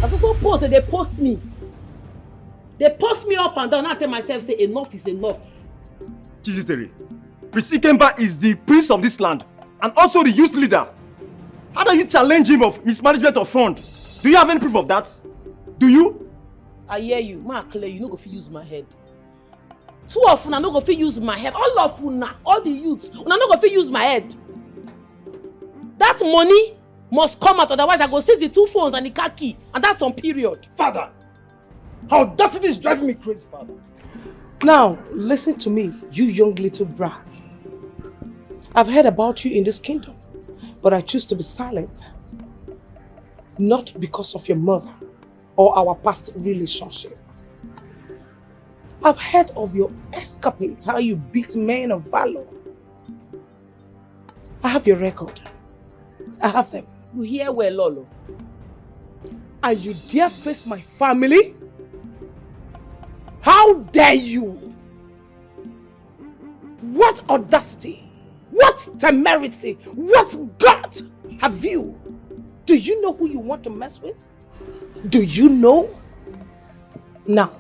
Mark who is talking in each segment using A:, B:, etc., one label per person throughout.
A: I also post and they post me. They post me up and down. I tell myself, say enough is enough.
B: Chizitere, Prince Ikemba is the prince of this land and also the youth leader. How do you challenge him of mismanagement of funds? Do you have any proof of that? Do you?
A: I hear you. Ma clear, you no go fit use my head. Two of una no go fit use my head. All of una, all the youths, una no go fit use my head. That money must come out, otherwise I go seize the 2 phones and the car key, and that's on period.
C: Father, audacity is driving me crazy, Father.
D: Now, listen to me, you young little brat. I've heard about you in this kingdom, but I choose to be silent. Not because of your mother or our past relationship. I've heard of your escapades, how you beat men of valor. I have your record. I have them.
A: You hear well, Lolo.
D: And you dare face my family? How dare you? What audacity? What temerity? What gut have you? Do you know who you want to mess with? Do you know? Now,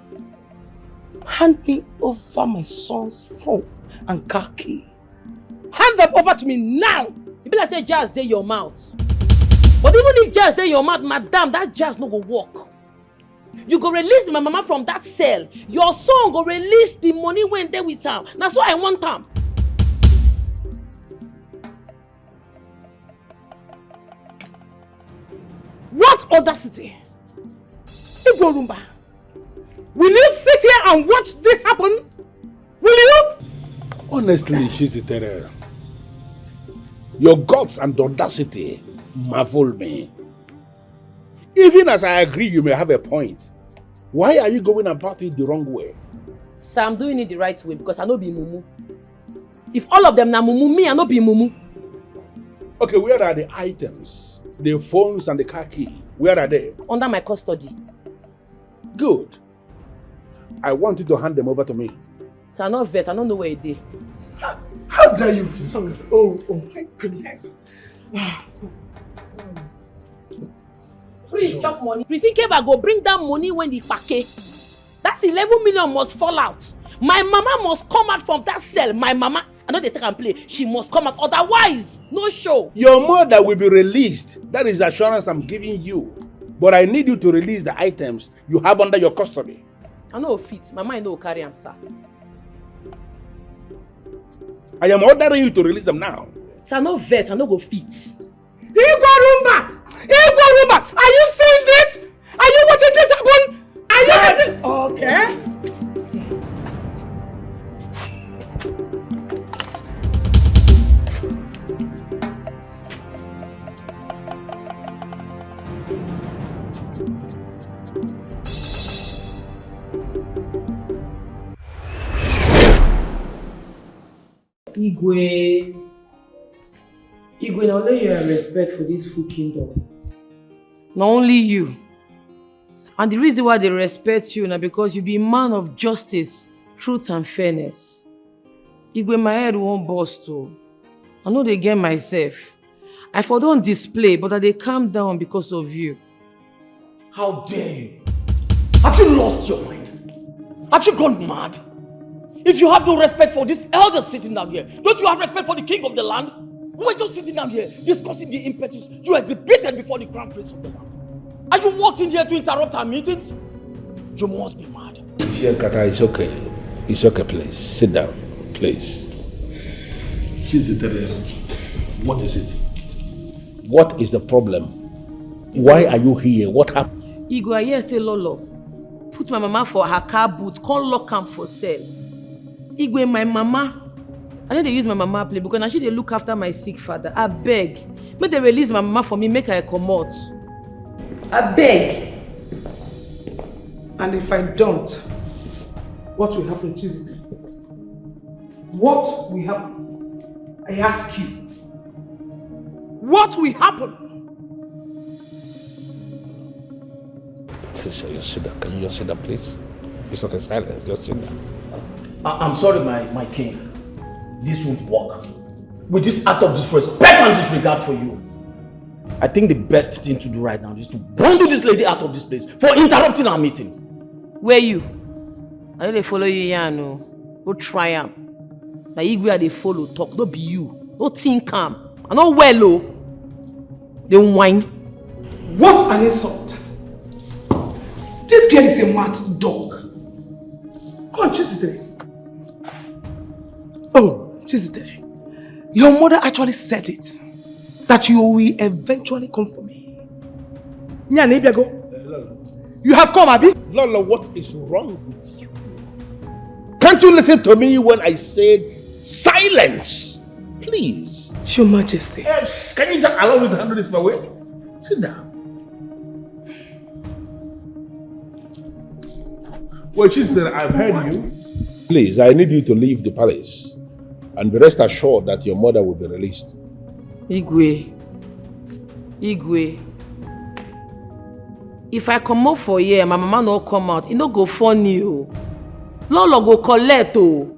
D: hand me over my son's phone and car key. Hand them over to me now!
A: You be like say jazz dey your mouth. But even if jazz dey your mouth, madam, that jazz no go work. You go release my mama from that cell. Your son go release the money when they with am. That's why I want am.
D: What audacity? Igorumba, will you sit here and watch this happen? Will you?
E: Honestly, Chizitere, your guts and audacity marvel me. Even as I agree you may have a point, why are you going about it the wrong way?
A: So I'm doing it the right way because I no be mumu. If all of them na mumu, me I no be mumu.
E: Okay, where are the items? The phones and the car key, where are they?
A: Under my custody.
E: Good. I want you to hand them over to me.
A: So I'm not vexed, I don't know where it is.
C: How dare you?
D: Oh my goodness.
A: Please chop money. Prince Ikemba go bring that money when the pake. That 11 million must fall out. My mama must come out from that cell. My mama, I know they take and play. She must come out. Otherwise, no show.
E: Your mother will be released. That is the assurance I'm giving you. But I need you to release the items you have under your custody.
A: I know fit. My mind no carry am, sir.
E: I am ordering you to release them now.
A: Sir, no vex. I no go fit.
D: Igorumba! Igorumba! Are you seeing this? Are you watching this happen? Are you watching? Okay.
A: Igwe, now only you have respect for this full kingdom. Not only you. And the reason why they respect you now because you be a man of justice, truth and fairness. Igwe, my head won't burst too. I know they get myself. I for don't display, but that they calm down because of you.
C: How dare you? Have you lost your mind? Have you gone mad? If you have no respect for this elder sitting down here, don't you have respect for the king of the land? We were just sitting down here discussing the impetus you exhibited before the crown prince of the land. Are you walked in here to interrupt our meetings? You must be mad.
E: Kata, it's okay. It's okay, please. Sit down, please. Chizitere, what is it? What is the problem? Why are you here? What happened?
A: Igwe, I hear say Lolo put my mama for her car boot, call lock am for sale. Igwe, my mama, I know they use my mama play because now she they look after my sick father. I beg. Make they release my mama for me, make her come out. I beg.
D: And if I don't, what will happen, Chizitere? What will happen? I ask you. What will happen?
E: Just sit down. Can you just sit down, please? It's okay, silence. Just sit down.
C: I'm sorry, my king. This won't work. With this act of disrespect and disregard for you. I think the best thing to do right now is to bundle this lady out of this place for interrupting our meeting.
A: Where you? I know they follow you here, no. Go try am. Na Igwe they follow talk, no be you. No think calm. I know well, oh. They whine.
D: What an insult! This girl is a mad dog. Come on, Chizitere. Oh, Chizitere. Your mother actually said it. That you will eventually come for me. You have come, Abi?
E: Lolo, what is wrong with you? Can't you listen to me when I said silence? Please.
D: Your Majesty.
E: Yes. Can you just allow me to handle this my way? Sit down. Well, Chizitere, I've heard you. Please, I need you to leave the palace and be rest assured that your mother will be released.
A: Igwe. If I come out for here, my mama no come out, it no go funny, oh. Lolo go collect, oh.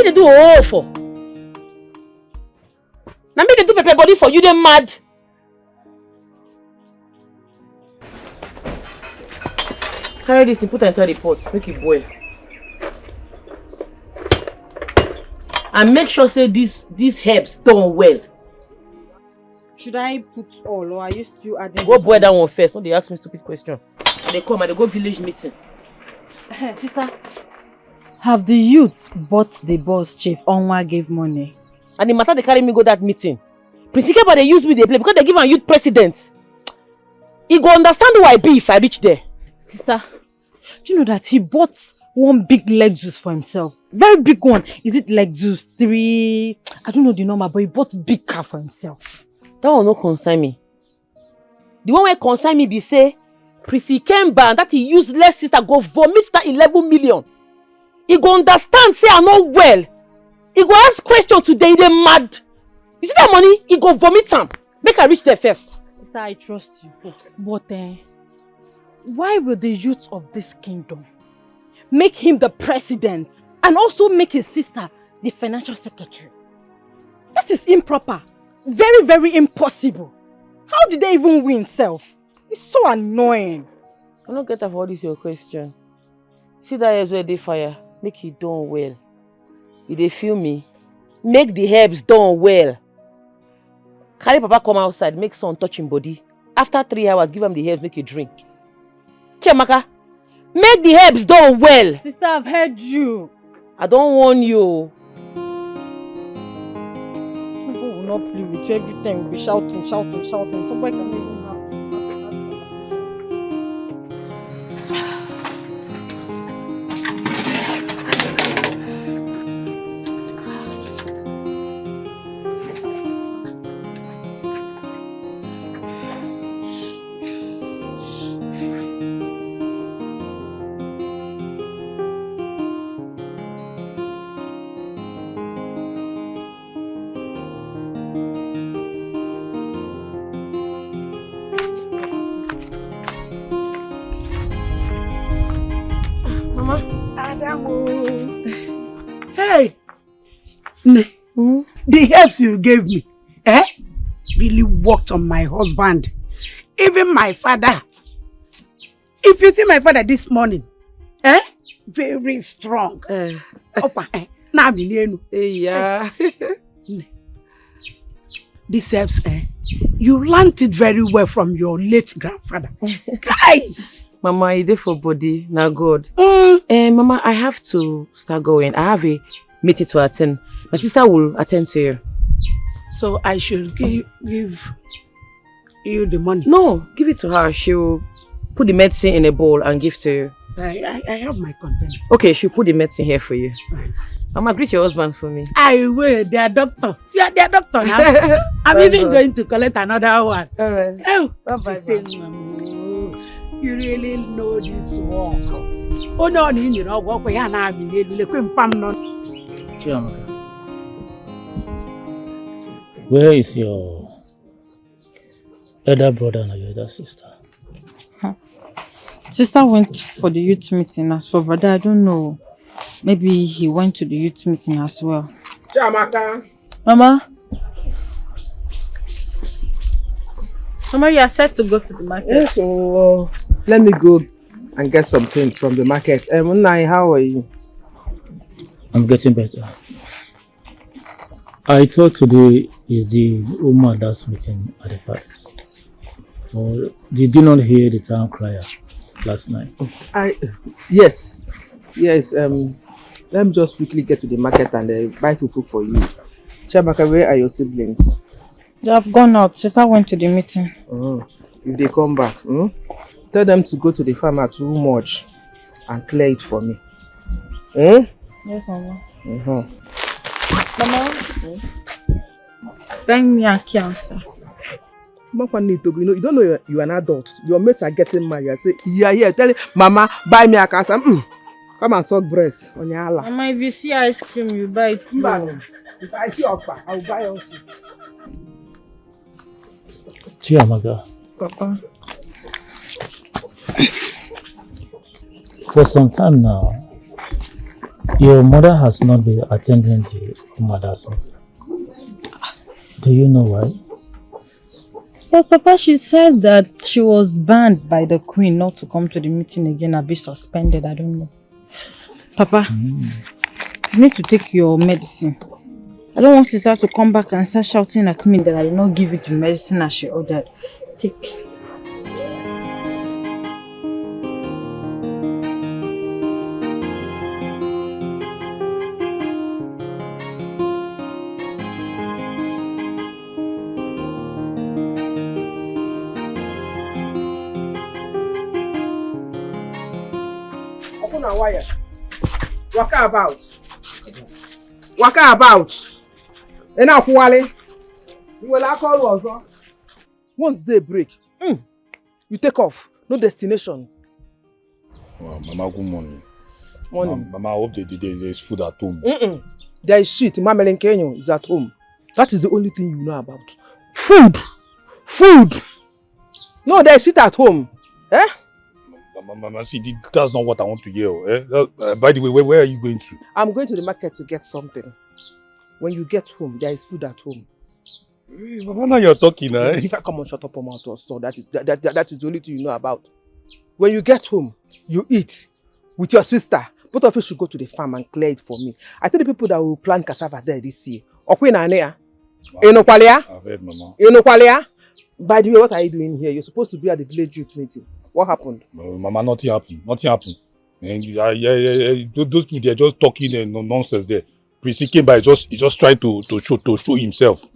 A: They do all for. Now me they do pepper body for you, they mad. Carry this and put it inside the pot, make it boil. And make sure say these herbs done well.
F: Should I put all or are you still adding?
A: Go boil that one first. Don't they ask me stupid question. They come and they go village meeting. Sister.
F: Have the youth bought the boss chief? Onwa gave money.
A: And the matter they carry me go that meeting. Principal but they use me they play because they give a youth president. He go understand who I be if I reach there.
F: Sister, do you know that he bought one big Lexus for himself? Very big one. Is it Lexus 3? I don't know the number, but he bought big car for himself.
A: That one no concern me. The one where concern me be say, Prissy came back that he useless sister go vomit that 11 million. He go understand, say I'm not well. He go ask question today, they mad. You see that money? He go vomit some. Make her reach there first.
F: Sister, I trust you. But why will the youth of this kingdom make him the president and also make his sister the financial secretary? That is improper. Very, very impossible. How did they even win self? It's so annoying.
A: I don't get for all this your question. See that herbs where they fire, make it done well. If they feel me, make the herbs done well. Carry Papa come outside, make son touch him body. After 3 hours, give him the herbs, make you drink. Chemaka, make the herbs done well.
F: Sister, I've heard you.
A: I don't warn you.
F: People will not play with you every time. We'll be shouting. Somebody can even have.
G: Adamu. Hey! The helps you gave me, really worked on my husband. Even my father. If you see my father this morning, very strong.
A: Yeah.
G: This helps, you learned it very well from your late grandfather. Guy!
A: Mama, I did for body, now God. Mama, I have to start going. I have a meeting to attend. My sister will attend to you.
G: So I should give you the money?
A: No, give it to her. She'll put the medicine in a bowl and give to you.
G: I have my container.
A: Okay, she'll put the medicine here for you. Mama, greet your husband for me.
G: I will, their doctor. You are their doctor now. I'm even going to collect another one.
A: Alright.
G: Oh,
A: bye-bye.
G: You really know this work. Oh no, you know what we are now.
H: Where is your elder brother and your elder sister?
F: Sister went for the youth meeting. As for brother, I don't know. Maybe he went to the youth meeting as well.
G: Chamaka.
F: Mama? Mama, you are set to go to the market.
I: Yes, so let me go and get some things from the market. Unai, how are you?
H: I'm getting better. I thought today is the woman that's meeting at the palace. Or did you not hear the town crier last night?
I: Yes. Let me just quickly get to the market and buy food for you. Chamaka, where are your siblings?
F: They have gone out. Sister went to the meeting.
I: If they come back, tell them to go to the farmer too much and clear it for me.
F: Yes, Mama. Mama, bring me a cancer.
I: You don't know you're an adult. Your mates are getting married. I say, yeah, here. Tell him, Mama, buy me a cancer. Come and suck breast on your Allah.
F: Mama, if you see ice cream, you buy it too.
I: If I see Okpa, I'll buy also.
H: Chiamaga.
F: Papa.
H: For some time now, your mother has not been attending the mother's meeting. Do you know why?
F: Well, Papa, she said that she was banned by the queen not to come to the meeting again and be suspended. I don't know. Papa, you need to take your medicine. I don't want sister to come back and start shouting at me that I did not give you the medicine as she ordered. Take.
I: Open a wire. Waka about. Waka about. And now, Kuwale, you will call also. Once they break, you take off. No destination.
E: Well, Mama, good morning.
I: Morning.
E: Mama, I hope there is food at home.
I: There is shit. Mama Kenyo is at home. That is the only thing you know about. Food. Food. No, there is shit at home. Eh?
E: Mama, see, that's not what I want to hear. By the way, where are you going to? I'm
I: going to the market to get something. When you get home, there is food at home.
E: Mama, now you're talking, eh?
I: Come on, shut up, mouth or so. That is the only thing you know about. When you get home, you eat with your sister. Both of you should go to the farm and clear it for me. I tell the people that will plant cassava there this year. I've heard, Mama. By the way, what are you doing here? You're supposed to be at the village youth meeting. What happened?
E: Mama, nothing happened. Nothing happened. And those people, they're just talking and nonsense there. Prissy came by, just trying to show himself.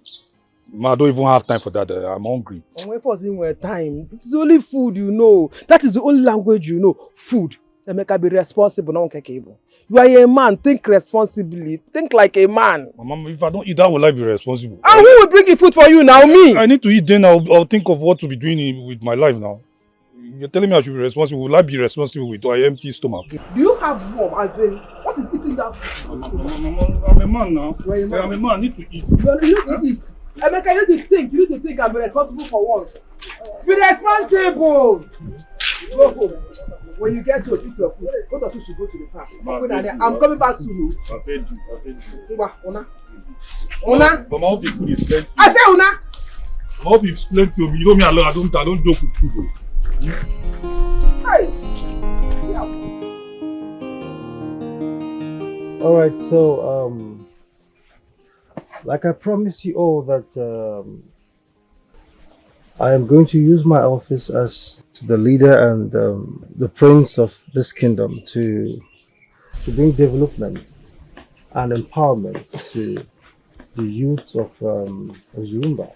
E: Mama, I don't even have time for that. I'm hungry.
I: Where was it time? It's only food you know. That is the only language you know. Food. They make her be responsible, not capable. You are a man. Think responsibly. Think like a man.
E: Mama, if I don't eat, how will I be responsible?
I: And who will bring the food for you now? Me.
E: I need to eat, then I'll think of what to be doing with my life now. You're telling me I should be responsible. Will I be responsible with an empty stomach?
I: Do you have warm? As in, what is eating that food?
E: I'm a man now.
I: You're a man.
E: I'm a man. I need to eat.
I: You need to eat. Emeka, you need to think. You need to think and be responsible for once. Be responsible. Go home. When you get to eat your food, both of you should go to the park. I'm coming back soon.
E: I've heard you.
I: Una.
E: But my food is plenty.
I: I say Una.
E: I hope you've plenty to me. You know me alone. I don't joke with food.
I: Hey.
J: All right, so like I promised you all that I am going to use my office as the leader and the prince of this kingdom to bring development and empowerment to the youth of Zumba.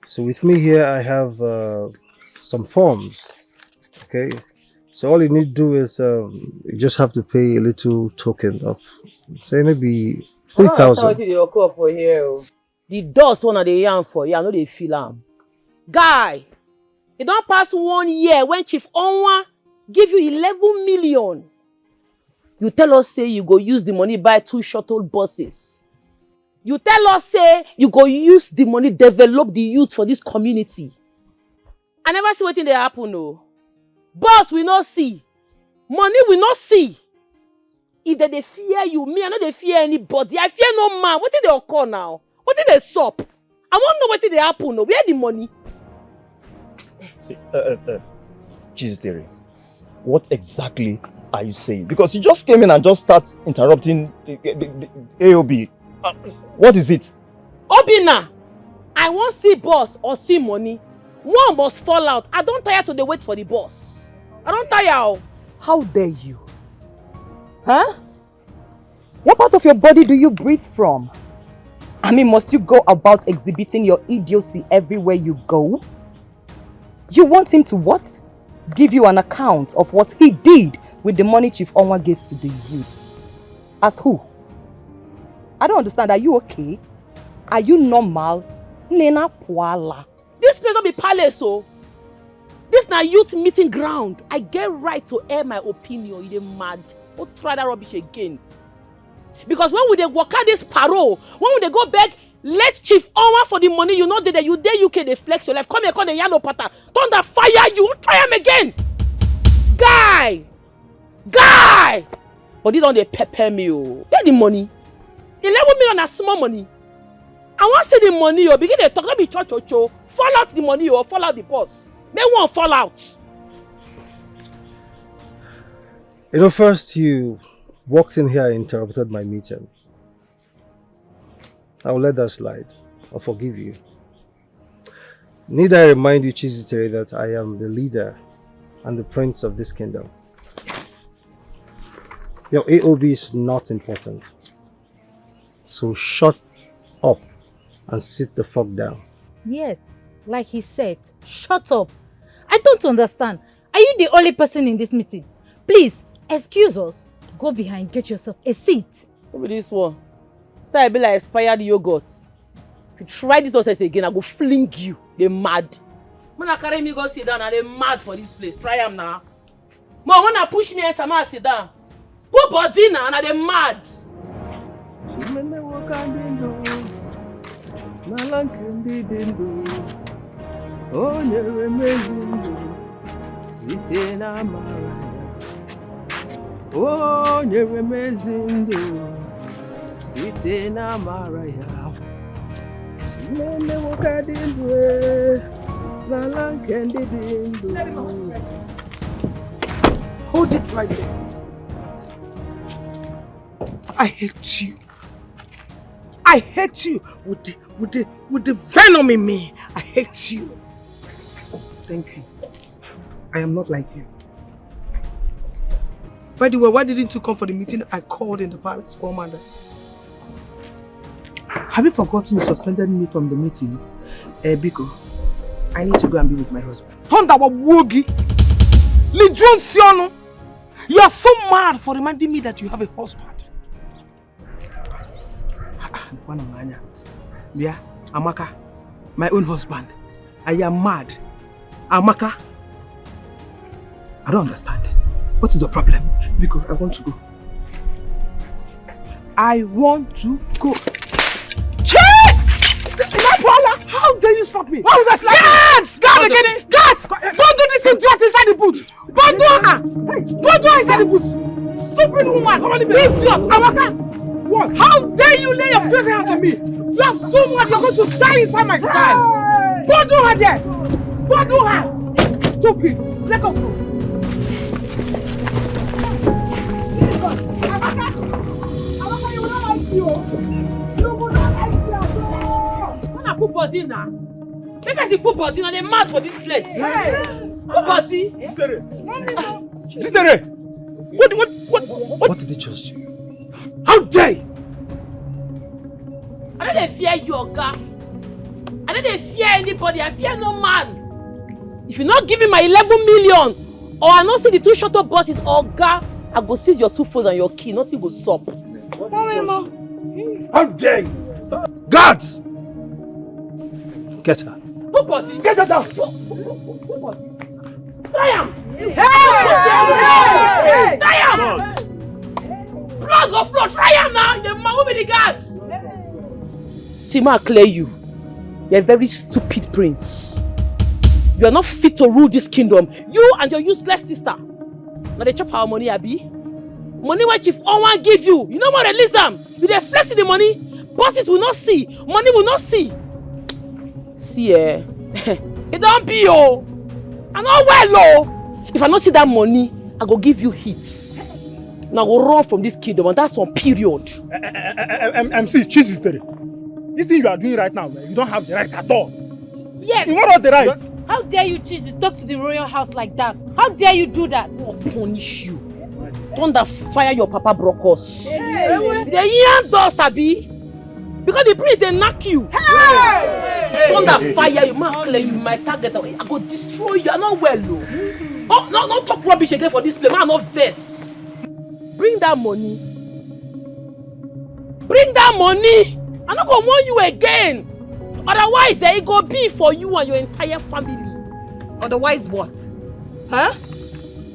J: So with me here I have some forms, okay? So all you need to do is you just have to pay a little token of, say maybe 3,000.
A: For here. The dust one of the yarn for you, I know they feel am. Guy, it don't pass 1 year when Chief Onwa give you 11 million. You tell us say you go use the money buy 2 shuttle buses. You tell us say you go use the money develop the youth for this community. I never see wetin dey happen no. Boss we not see. Money we not see. If they fear you, me I no dey fear anybody. I fear no man. What did they occur now? What did they sup? I want to know what did they happen no. Where the money?
B: See, Jesus Terry, what exactly are you saying? Because you just came in and just start interrupting the AOB. What is it?
A: Obina, I won't see boss or see money. One must fall out. I don't tire to the wait for the boss. I don't tire.
K: How dare you? Huh? What part of your body do you breathe from? I mean, must you go about exhibiting your idiocy everywhere you go? You want him to what? Give you an account of what he did with the money Chief Onwa gave to the youths. As who? I don't understand. Are you okay? Are you normal? Nena Puala.
A: This place don't be palace, so. This na youth meeting ground. I get right to air my opinion. You dey mad. Don't try that rubbish again. Because when we dey work out this parole, when we dey go beg, let Chief Onwa for the money you know that you dey UK they flex your life. Come here, come the yellow pattern. Thunder fire you. Try him again. Guy! But they don't dey pepper me. Where the money? 11 million na small money. I want to see the money. Begin to talk. Don't be cho. Fall out the money or fall out the boss. They won't fall out.
J: You know, first you walked in here and interrupted my meeting. I'll let that slide. I'll forgive you. Need I remind you, Chiziteri, that I am the leader and the prince of this kingdom. Your AOB is not important. So shut up and sit the fuck down.
F: Yes, like he said, shut up. I don't understand. Are you the only person in this meeting? Please, excuse us. Go behind, get yourself a seat.
A: Look at this one. So I be like expired yogurt. If you try this nonsense again, I go fling you. They mad. When I carry me go sit down, and they mad for this place. Try them now. Mom, when I push me and someone sit down, put body now, and they mad.
I: Hold it right there. I hate you. I hate you with the venom in me. I hate you. Thank you. I am not like you. By the way, why didn't you come for the meeting I called in the palace for Amanda? Have you forgotten you suspended me from the meeting? Biko, I need to go and be with my husband. Tonda wa wogi! Lijon Siono! You are so mad for reminding me that you have a husband. Yeah, Amaka, my own husband. I am mad. Amaka, I don't understand. What is the problem? Because I want to go. I want to go. Che! How dare you slap me? Why was I slapping? Guards! Guard again! Guards! Don't do this idiot inside the boot! Don't do her! Don't do her inside the boot! Stupid woman! Idiot! Amaka! What? How dare you lay your filthy hands on me? You are so mad you're going to die inside my cell! Don't do her there! Don't do her! Stupid! Let us go! Amaka, you will not like you! You will not like you at all!
A: When I put body now, maybe I put body now, they're mad for this place.
I: Hey!
A: Put body.
B: Sister, what did they trust you?
I: How dare you!
A: I don't fear you, Oga. I don't fear anybody. I fear no man. If you're not giving my 11 million, or I not see the 2 short-up buses, Oga, I go seize your 2 phones and your key. Nothing go sup.
I: How dare you! Guards!
J: Get her.
A: Put body.
I: Get her down!
A: Try am!
I: Hey!
A: Try am! Blood go flow. Try am now. The man will be the guards. See, ma, clear you. You're a very stupid prince. You are not fit to rule this kingdom. You and your useless sister. Now they chop our money, Abi. Money what Chief Owan give you. You know what, release them. You dey flex the money. Bosses will not see. Money will not see. See, it don't be, oh. I know well, oh. If I not see that money, I go give you hits. Now go run from this kingdom, and that's on period.
B: MC, Jesus, this thing you are doing right now, you don't have the right at all.
F: Yes.
B: You want the right?
F: How dare you choose to talk to the royal house like that? How dare you do that?
A: I'll punish you. Thunder fire your papa broke us. The young dust, Abi. Because the prince they knock you. Thunder fire you, man, clear you, my target. I go destroy you. I'm not well, though. Oh, no, talk rubbish again for this place. Man, not vest. Bring that money. Bring that money. I'm not gonna warn you again. Otherwise, it go be for you and your entire family.
K: Otherwise what? Huh?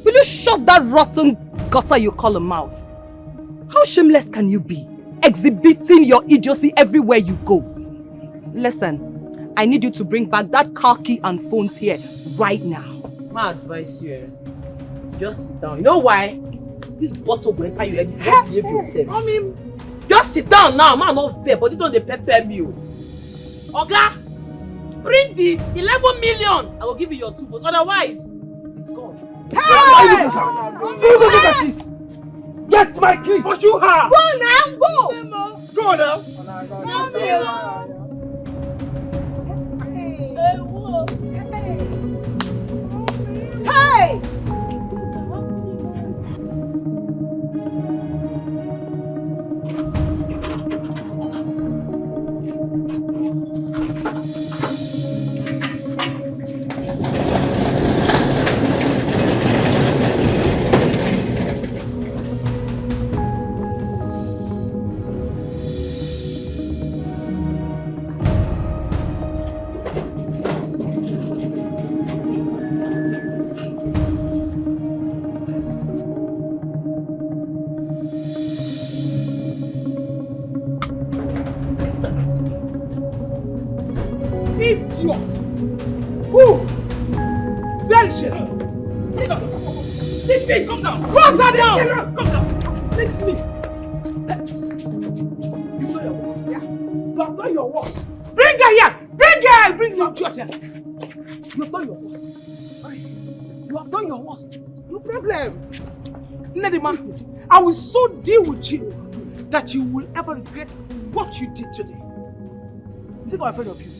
K: Will you shut that rotten gutter you call a mouth? How shameless can you be? Exhibiting your idiocy everywhere you go. Listen, I need you to bring back that car key and phones here right now.
A: My advice you, just sit down. You know why? This bottle will enter you like this. Just behave yourself. I mean, just sit down now. Man, not fair, but you don't pepper me. Oga, bring the 11 million. I will give you your 2 votes. Otherwise, it's gone.
I: Hey! Get my key! What you have?
F: Go now, go!
I: Go now!
F: Hey!
I: Idiot! Who? Where is she? Leave me! Come down! Cross her down! Come down! Leave me! You know your work. Yeah. You have done your work. Bring her here! Bring her! Bring the idiot here! You have done your worst. You have done your worst. No problem. Lady man, I will so deal with you that you will ever regret what you did today. You think I'm afraid of you?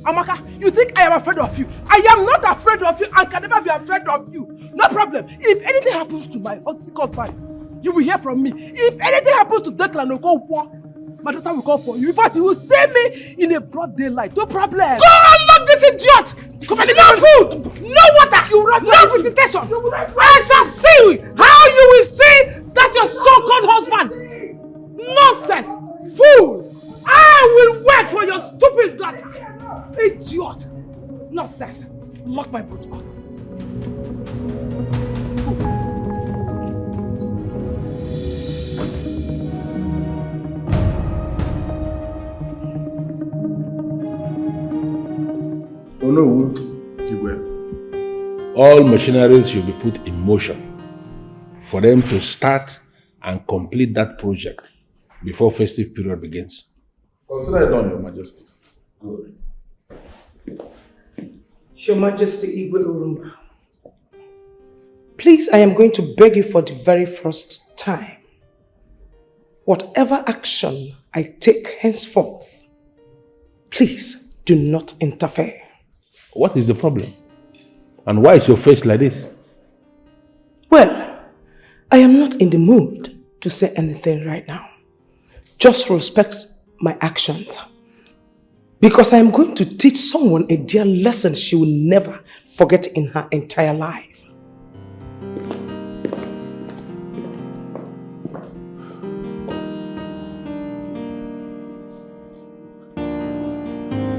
I: Amaka, you think I am afraid of you? I am not afraid of you and can never be afraid of you. No problem. If anything happens to my husband, you will hear from me. If anything happens to Declan Okonkwo, my daughter will call for you. In fact, you will save me in a broad daylight. No problem. Go and lock this idiot! No food! No water! No visitation! I shall see how you will see that your so-called husband. Nonsense! Fool! I will wait for your stupid daughter! Idiot! Nonsense! Lock my boot up.
E: know, all machinery should be put in motion for them to start and complete that project before festive period begins. Consider it done, Your Majesty. Good.
D: Your Majesty Igwe Urumba, please, I am going to beg you for the very first time. Whatever action I take henceforth, please do not interfere.
E: What is the problem? And why is your face like this?
D: Well, I am not in the mood to say anything right now. Just respect my actions. Because I am going to teach someone a dear lesson she will never forget in her entire life.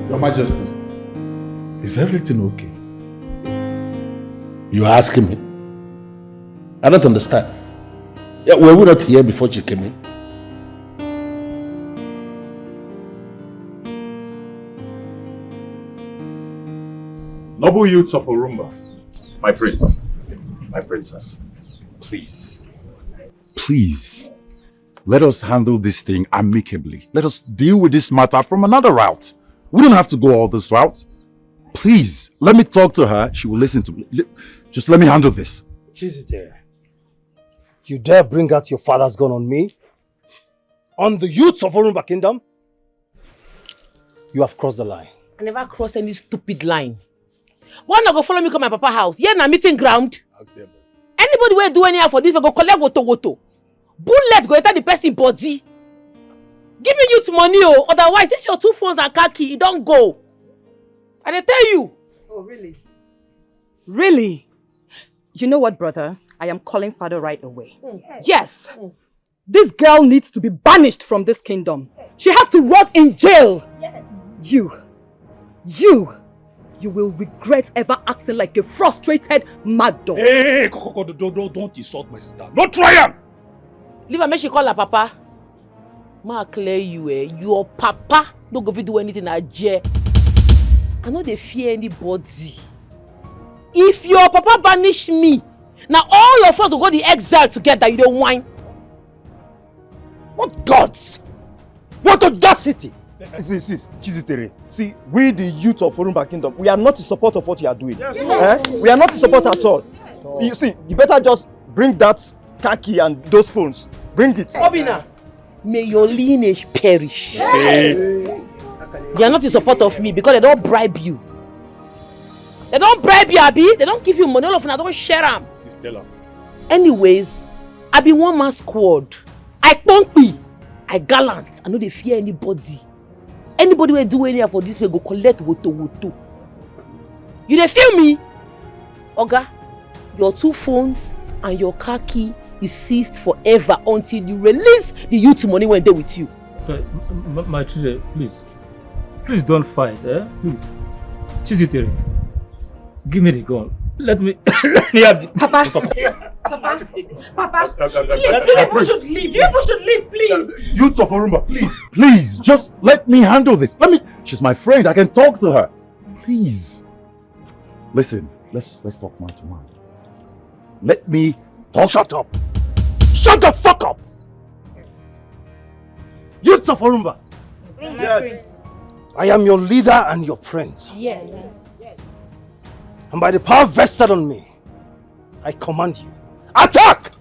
E: Your Majesty, is everything okay? You are asking me? I don't understand. Yeah, were we not here before she came in?
L: Noble youths of Orumba, my prince, my princess, please, please, let us handle this thing amicably. Let us deal with this matter from another route. We don't have to go all this route. Please, let me talk to her. She will listen to me. Just let me handle this.
J: Chizite, you dare bring out your father's gun on me? On the youths of Orumba Kingdom? You have crossed the line.
A: I never cross any stupid line. Why not go follow me to my papa house? Yeah, na meeting ground. Anybody will do anything for this, will go collect woto. Bullet go enter the person body. Give me youth money, oh. Otherwise, this your 2 phones and car key. It don't go. And I tell you.
K: Oh, really? Really? You know what, brother? I am calling father right away. Yes. This girl needs to be banished from this kingdom. She has to rot in jail. Yes. You will regret ever acting like a frustrated mad dog.
L: Hey, don't insult my sister. Don't try him!
A: Leave her, make she call her papa. Ma clear you, your papa don't go do anything at jail. I know they fear anybody. If your papa banish me, now all of us will go to exile together. You don't whine.
B: What gods? What audacity? See, Chizitere. See, we the youth of Orumba Kingdom, we are not in support of what you are doing. Yes. We are not in support at all. You see, you better just bring that car key and those phones. Bring it.
A: Obina, may your lineage perish.
L: See?
A: They are not in support of me because they don't bribe you. They don't bribe you, Abi. They don't give you money. All of them, I don't share them. Anyways, I be one man squad. I pumpy. I gallant. I know they fear anybody. Anybody will do anything for this way, go collect woto. You dey feel me? Oga, your 2 phones and your car key is seized forever until you release the youth money when they're with you.
H: My children, please don't fight, please. Chizitere, give me the gun. Let me have the...
F: Papa, please, you people should leave. You people should leave, please.
L: Youths of Orumba, please, just let me handle this. She's my friend. I can talk to her. Please. Listen, let's talk man to man. Let me talk. Shut up. Shut the fuck up. Youths of Orumba.
J: Yes. I am your leader and your prince.
F: Yes.
J: And by the power vested on me, I command you, attack!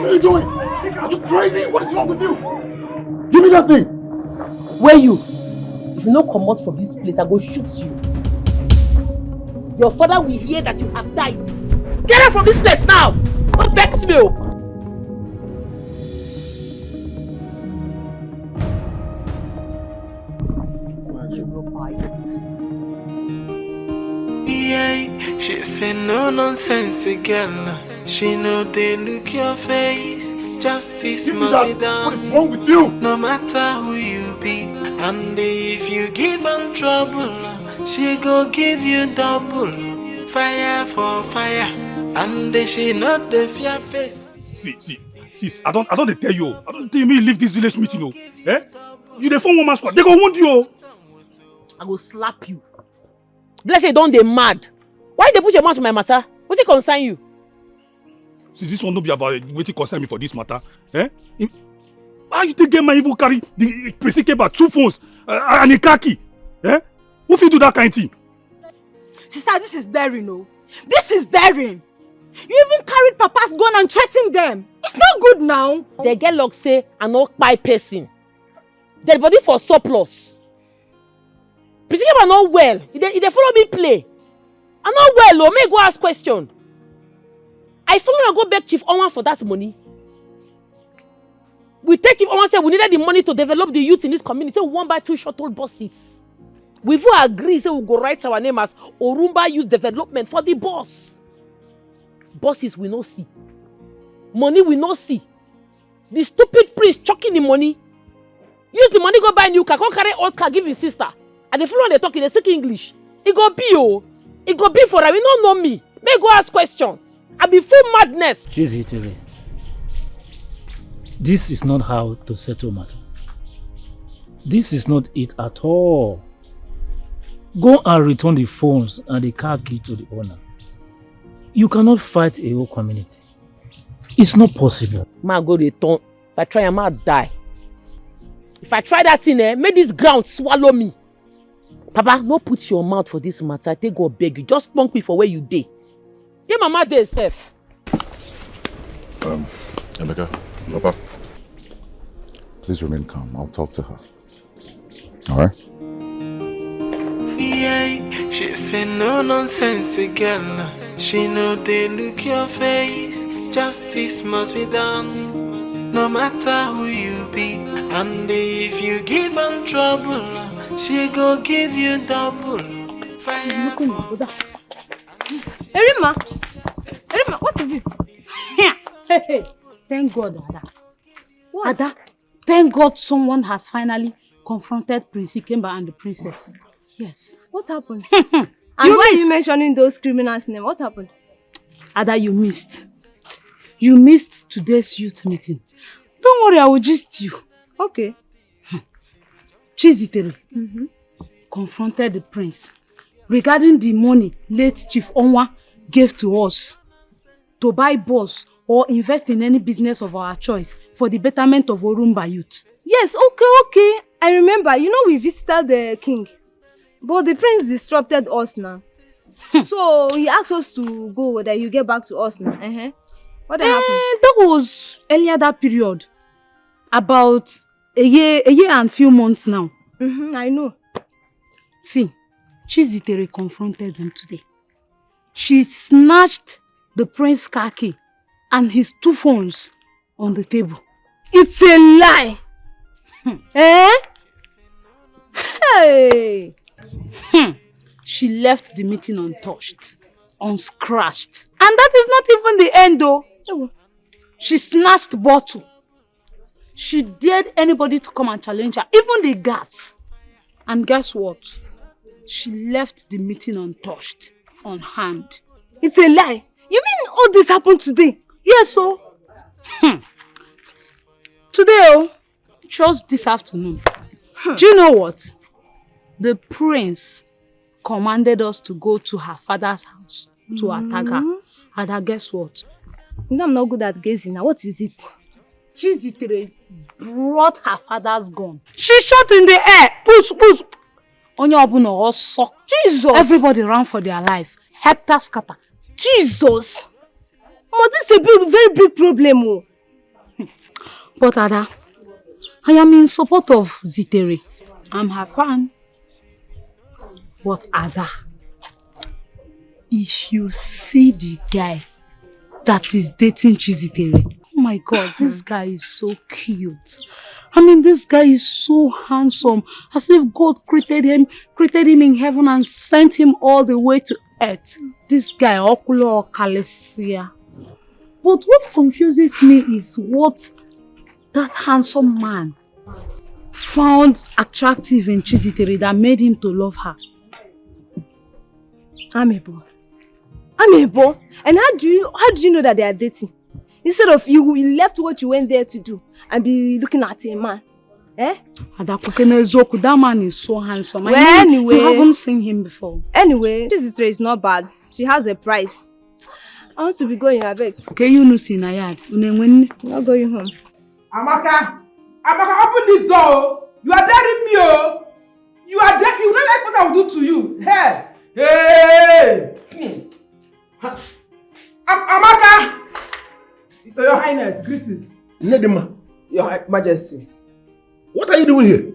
L: What are you doing? Are you crazy? What is wrong with you? Give me that thing!
A: Where you? If you no come out from this place, I go shoot you. Your father will hear that you have died. Get out from this place now! Don't vex me!
M: Yeah, she say no nonsense girl. She know they look your face. Justice must be done.
L: What is wrong with you?
M: No matter who you be, and if you give her trouble, she go give you double. Fire for fire, and she not the fear face.
L: See, I don't tell you. I don't tell me leave this village meeting.
E: You the phone woman squad. They go wound you.
C: I go slap you. Bless you, don't they mad? Why they put your mouth in my matter? What it concern you?
E: See, this one don't be about it. What it concern me for this matter? Eh? Why you think get my evil carry the precinct about 2 phones and a car key? Eh? Who fit do that kind of thing?
F: Sister, this is daring, no? This is daring. You even carried Papa's gun and threatened them. It's not good now.
C: They get luck say I not buy person. Dead body for surplus. Precinct are not well. They follow me play. I'm not well, oh. May go ask question. I follow and go back Chief Owan for that money. We take Chief Owan say we needed the money to develop the youth in this community. We want buy 2 shuttle buses. We've all agreed say we go write our name as Orumba Youth Development for the bus. Buses we no see. Money we no see. The stupid priest chucking the money. Use the money go buy new car. Go carry old car give his sister. And the follow they talking they speak English. It go be oh. It go be for them. You don't know me. May go ask question. I be full madness.
H: Chizzy, this is not how to settle matter. This is not it at all. Go and return the phones and the car key to the owner. You cannot fight a whole community. It's not possible.
C: Ma go return. If I try, I might die. If I try that thing, make this ground swallow me. Papa, no put your mouth for this matter. Take God beg you. Just spunk me for where you dey. Your mama dey safe.
L: Emeka, Papa, please remain calm. I'll talk to her. All right?
M: Yeah, she say no nonsense girl. She know they look your face. Justice must be done, no matter who you be. And if you give her trouble, she go give you double. Fire.
F: Erima, what is it? Hey, thank God, Ada. What? Ada, thank God someone has finally confronted Prince Ikemba and the princess. Yes.
N: What happened? And why are you mentioning those criminals' names? What happened?
F: Ada, you missed. You missed today's youth meeting. Don't worry, I will gist you.
N: Okay.
F: Chizitere confronted the prince regarding the money late Chief Onwa gave to us to buy bus or invest in any business of our choice for the betterment of Orumba youth.
N: Yes, okay. I remember. You know we visited the king. But the prince disrupted us now. So he asked us to go, that you get back to us now. What happened?
F: That was earlier that period. About a year and few months now.
N: I know.
F: See, Chizitere confronted them today. She snatched the prince's car key and his 2 phones on the table.
N: It's a lie! Hey!
F: She left the meeting untouched, unscratched. And that is not even the end though. She snatched bottle. She dared anybody to come and challenge her, even the guards. And guess what? She left the meeting untouched, unharmed.
N: It's a lie. You mean all this happened today?
F: Yes, so. Today, just this afternoon. Do you know what? The prince commanded us to go to her father's house to attack her. And guess what?
N: You know I'm not good at gazing now. What is it?
F: Chizitere brought her father's gun. She shot in the air. Push. Jesus! Everybody ran for their life. Hector scatter.
N: Jesus! Oh, this is a very big problem. Oh.
F: But Ada, I am in support of Zitere. I'm her fan. But Ada, if you see the guy that is dating Chizitere, oh my God, this guy is so cute. I mean, this guy is so handsome, as if God created him in heaven and sent him all the way to earth. This guy, Okulo Kalesia. But what confuses me is what that handsome man found attractive in Chizitere that made him to love her.
N: Amebo. And how do you know that they are dating? Instead of you left what you went there to do and be looking at a man. Eh?
G: That man is so handsome.
N: Well,
G: I know
N: anyway.
G: you haven't seen him before.
N: Anyway, this is not bad. She has a price. I want to be going, I beg.
G: Okay, you know, see Nayad.
N: Not going home.
I: Amaka, open this door. You are daring me, oh. You don't like what I will do to you. Hey! Amaka! Your Highness, greetings.
E: Nedima.
I: Your Majesty.
E: What are you doing here?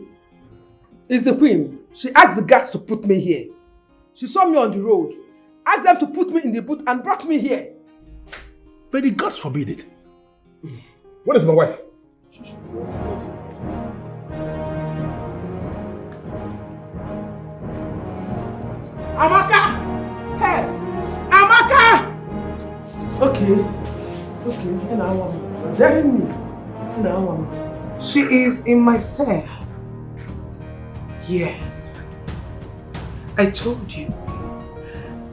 I: It's the Queen. She asked the guards to put me here. She saw me on the road, asked them to put me in the boot and brought me here.
E: But the gods forbid it. What is my wife?
I: Amaka! Hey! Amaka! Okay. You're daring me.
D: She is in my cell. Yes. I told you.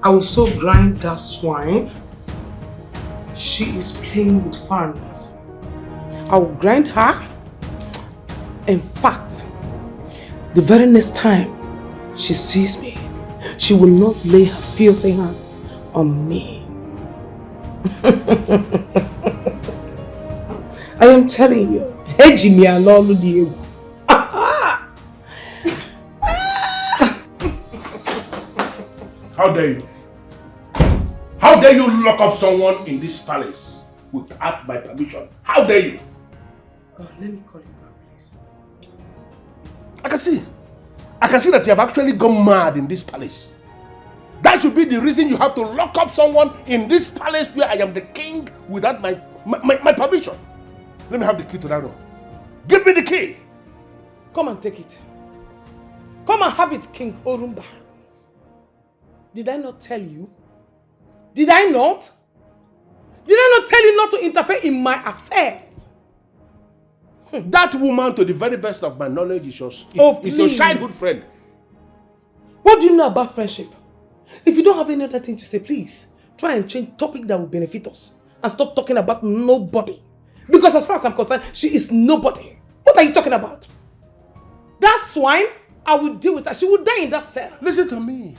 D: I will so grind that swine. She is playing with foreigners. I will grind her. In fact, the very next time she sees me, she will not lay her filthy hands on me. I am telling you, Ejimi alolu di egwu.
E: How dare you? How dare you lock up someone in this palace without my permission? How dare you?
D: Let me call you back, please.
E: I can see that you have actually gone mad in this palace. That should be the reason you have to lock up someone in this palace where I am the king without my permission. Let me have the key to that room. Give me the key.
D: Come and take it. Come and have it, King Orumba. Did I not tell you? Did I not? Did I not tell you not to interfere in my affairs?
E: That woman, to the very best of my knowledge, is your childhood friend.
D: What do you know about friendship? If you don't have any other thing to say, please try and change topic that will benefit us and stop talking about nobody. Because as far as I'm concerned, she is nobody. What are you talking about? That swine, I will deal with her. She will die in that cell.
E: Listen to me.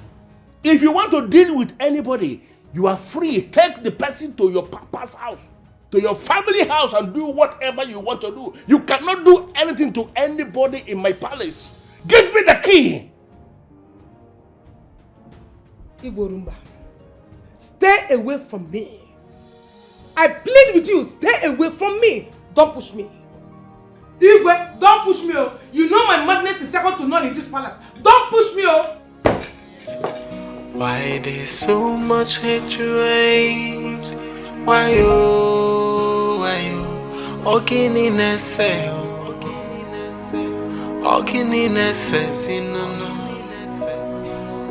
E: If you want to deal with anybody, you are free. Take the person to your papa's house, to your family house, and do whatever you want to do. You cannot do anything to anybody in my palace. Give me the key.
D: Igborumba, stay away from me. I plead with you, stay away from me. Don't push me. Igwe, don't push me. Oh. You know my madness is second to none in this palace. Don't push me. Oh.
M: Why there's so much hatred? Why oh? Okininese, no.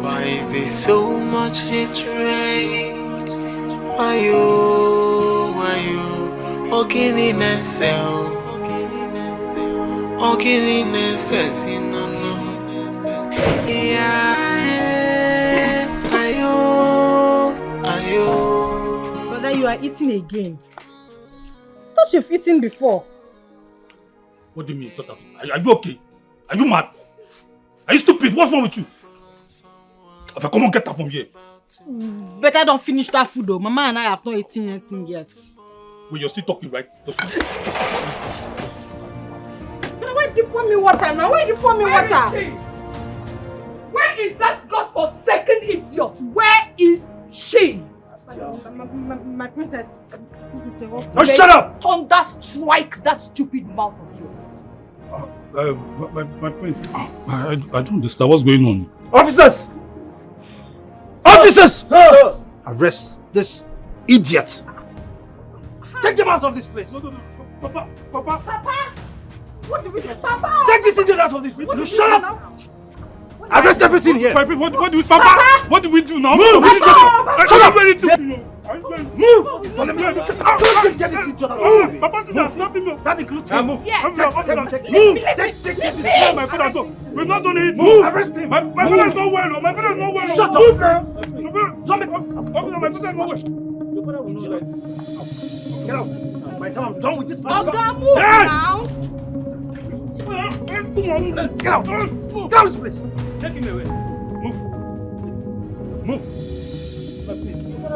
M: Why is there so much hatred? Why oh? Okininese, no. Yeah.
F: Brother, you are eating again. I thought you've eaten before.
O: What do you mean, thought of it? Are you okay? Are you mad? Are you stupid? What's wrong with you? If I come on, get that from here.
F: Better don't finish that food though. Mama and I have not eaten anything yet.
O: Well, you're still talking, right?
F: Why did you pour me water now? Why did you pour me water?
P: Where is that godforsaken idiot? Where is she?
F: My princess.
O: Oh, shut up!
P: Thunder strike that stupid mouth of yours.
O: My prince, I don't understand what's going on.
J: Officers! Officers! Sir! Arrest this idiot. Take them out of this place.
O: No. Papa!
P: Papa! What did we do? Papa!
J: Take this idiot out of this place. You shut up! Arrest everything here.
O: What do we, Papa? What do we do now?
J: Move!
O: Shut up!
J: Move! Don't get this idiot out of this.
O: Papa, there's nothing.
J: That includes him.
O: Move!
J: Yes.
O: Move! Take this. My father don't. We've not done it.
J: Move! Arrest him.
O: My father is not well. My father is not well.
J: Shut up!
O: Move now. Don't make. My father is not well.
J: Your father will not like this. Get out. By the time I'm done with this.
P: Oga, move now.
O: Get out! Get out of this place! Take him away. Move. Move.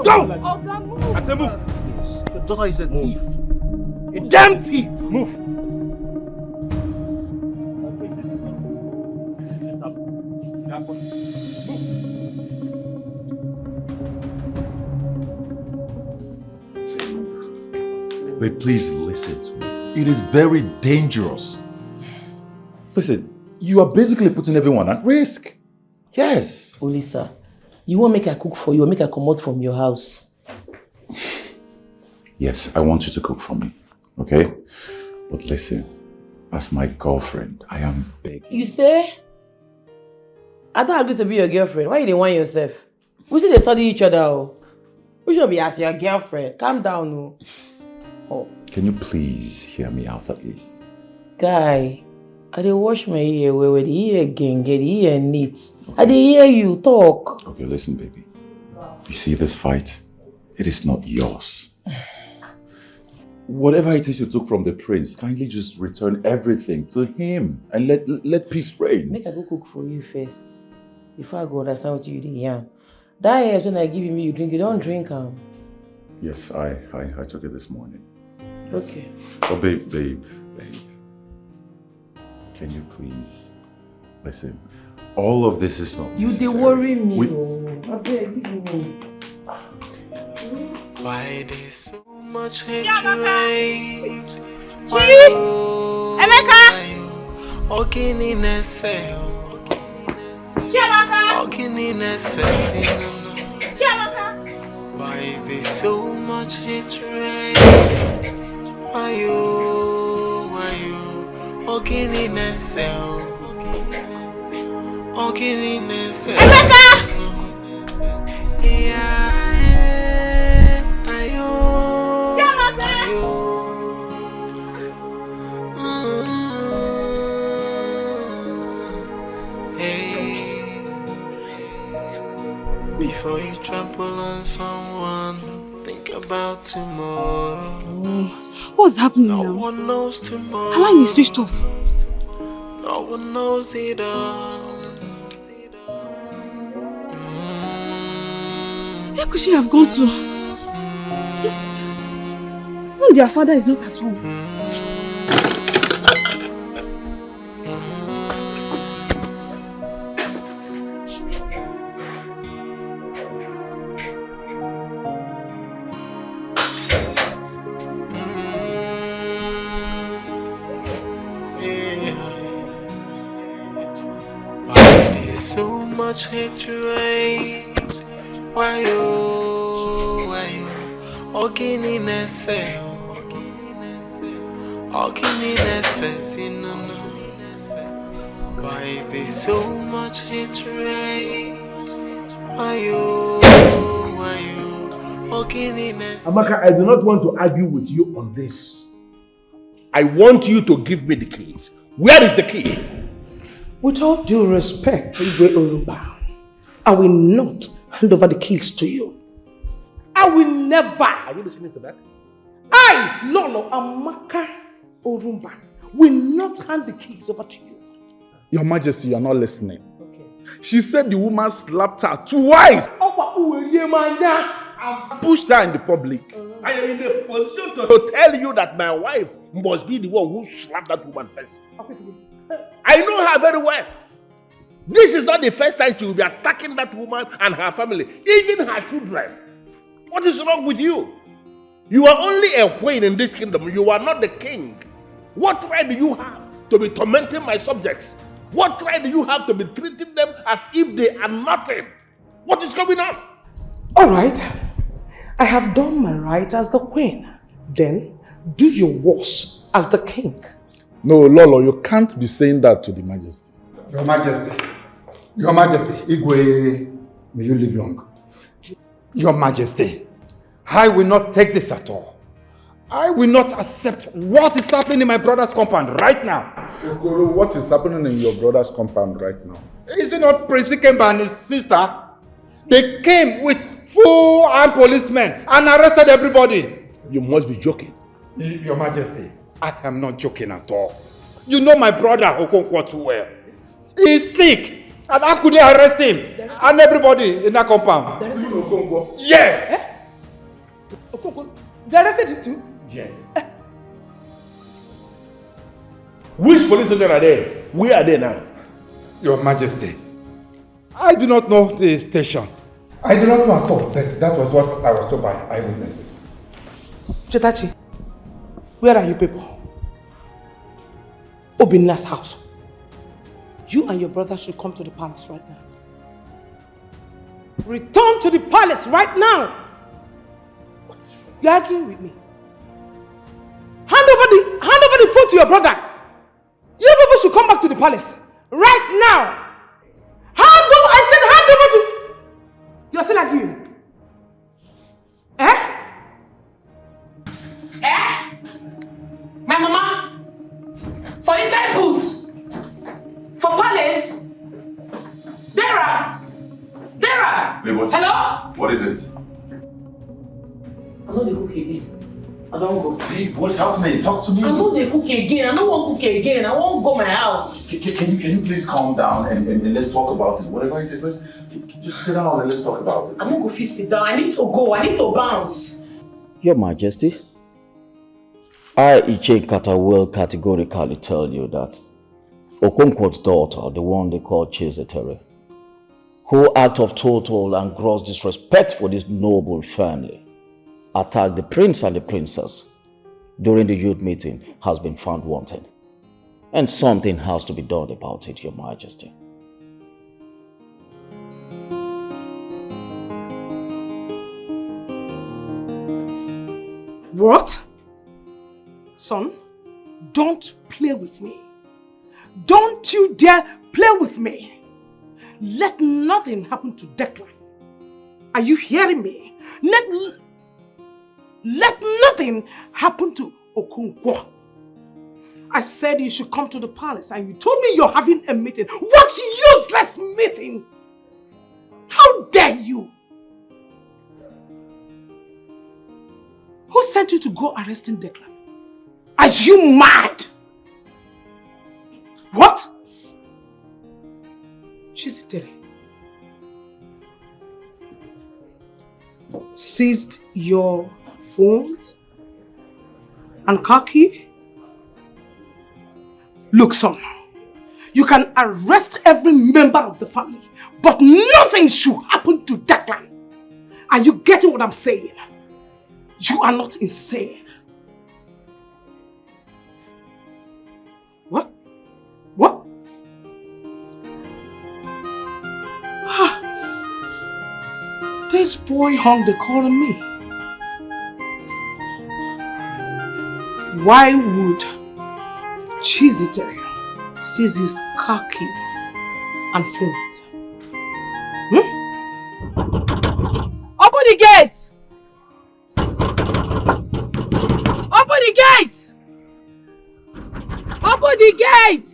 O: Go!
N: Oga, move.
O: I said move.
E: Yes. Your daughter is a thief.
O: A damn thief! Move.
L: But please listen to me. It is very dangerous. Listen, you are basically putting everyone at risk. Yes.
A: Olisa, you want make I cook for you or make I come out from your house?
L: Yes, I want you to cook for me. Okay? But listen, as my girlfriend, I am begging.
A: You say? I don't agree to be your girlfriend. Why you don't want yourself? We see they study each other. Oh. We should be as your girlfriend. Calm down. Oh. Oh.
L: Can you please hear me out at least?
A: Guy, I dey wash my ear where the ear again get the ear neat. I dey hear you talk.
L: Okay, listen, baby. You see this fight? It is not yours. Whatever it is you took from the prince, kindly just return everything to him and let peace reign.
A: Make I go cook for you first. Before I go understand what you dey yarn. That hair when I give you, you drink, you don't drink am.
L: Yes, I took it this morning. Yes.
A: Okay.
L: Oh, babe. Can you please listen? All of this is not
A: You
L: necessary.
A: dey worry me. I beg, give me.
M: Why there's so much hatred?
N: Chi! Emeka!
M: Ogini nese.
N: Chiamaka!
M: Ogini nese.
N: Chiamaka!
M: Why is there so much hatred? Why you? Ogini nese. Ogini nese.
N: Emeka!
M: Before you trample on someone, think about tomorrow.
N: What's happening
M: No
N: now?
M: one knows tomorrow.
N: How long is switched off?
M: No one knows it all.
N: Where could she have gone to? Even their father is not at home.
M: So much hatred. Why you? Ogini nese. Ogini nese. No. Why is there so much hatred? Why you? Ogini nese.
E: Amaka, I do not want to argue with you on this. I want you to give me the keys. Where is the key?
D: With all due respect, Igwe Orumba, I will not hand over the keys to you. I will never.
E: Are you listening to that?
D: I, Lolo Amaka Orumba, will not hand the keys over to you.
E: Your Majesty, you are not listening. Okay. She said the woman slapped her twice and pushed her in the public. I am in a position to tell you that my wife must be the one who slapped that woman first. I know her very well. This is not the first time she will be attacking that woman and her family, even her children. What is wrong with you? You are only a queen in this kingdom. You are not the king. What right do you have to be tormenting my subjects? What right do you have to be treating them as if they are nothing? What is going on?
D: All right. I have done my right as the queen. Then do your worst as the king.
E: No, Lolo, you can't be saying that to the Majesty.
Q: Your Majesty, Igwe, may you live long. Your Majesty, I will not take this at all. I will not accept what is happening in my brother's compound right now.
E: Okoro, what is happening in your brother's compound right now?
Q: Is it not Prince Ikemba and his sister? They came with full armed policemen and arrested everybody.
E: You must be joking.
Q: Your Majesty, I am not joking at all. You know my brother Okonkwo too well. He's sick. And how could they arrest him? And everybody in that compound.
I: They arrested
Q: Okonkwo? Yes!
I: Eh? Okonkwo? They arrested him too?
Q: Yes.
E: Which police station are there? Where are they now?
Q: Your Majesty, I do not know the station. I do not know at all, but that was what I was told by eyewitnesses.
D: Chetachi, where are you people? Obinna's house. You and your brother should come to the palace right now. Return to the palace right now! You're arguing with me. Hand over the phone to your brother. You people should come back to the palace right now. I said hand over to... You're still arguing. Eh?
A: Eh? My mama? For inside boots? For palace? Dara!
L: Wait, what?
A: Hello?
L: What is it?
A: I'm not the cook again. I don't go.
L: Babe, what's happening? Talk to me.
A: I'm not the cook again. I don't want cook again. I won't go my house.
L: Can you please calm down and let's talk about it? Whatever it is, let's just sit down and let's talk about it.
A: I'm not going to sit down. I need to go. I need to bounce.
C: Your Majesty, I, Iche Kata, will categorically tell you that Okonkwo's daughter, the one they call Chizitere, who act of total and gross disrespect for this noble family, attacked the prince and the princess during the youth meeting, has been found wanted. And something has to be done about it, Your Majesty.
D: What? Son, don't play with me. Don't you dare play with me. Let nothing happen to Declan. Are you hearing me? Let nothing happen to Okonkwo. I said you should come to the palace and you told me you're having a meeting. What useless meeting? How dare you? Who sent you to go arresting Declan? Are you mad? What? Chizitere seized your phones and car key? Look, son, you can arrest every member of the family, but nothing should happen to Declan. Are you getting what I'm saying? You are not insane. What? What? This boy hung the call on me. Why would Chizitere seize his car key and phones?
A: Open the gate! Open the gate! Open the gate!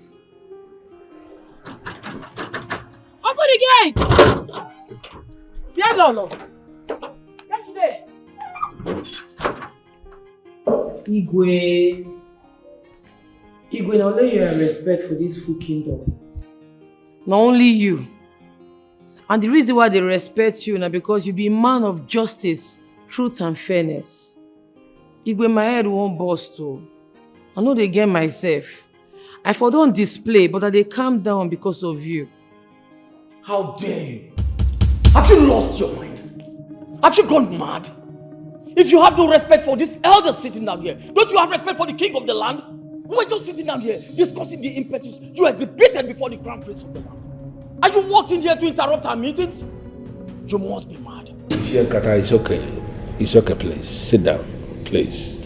A: Open the gate! Yeah, Lolo. Get today. Igwe, now let you have respect for this full kingdom. Not only you. And the reason why they respect you now because you be a man of justice, truth and fairness. Igwe, my head won't burst too. I know they get myself. I for don't display, but they calm down because of you.
C: How dare you? Have you lost your mind? Have you gone mad? If you have no respect for this elder sitting down here, don't you have respect for the king of the land? We were just sitting down here discussing the impetus you exhibited before the crown prince of the land. Are you walked in here to interrupt our meetings? You must be mad.
E: Here, Kata, it's okay. It's okay, please. Sit down, please.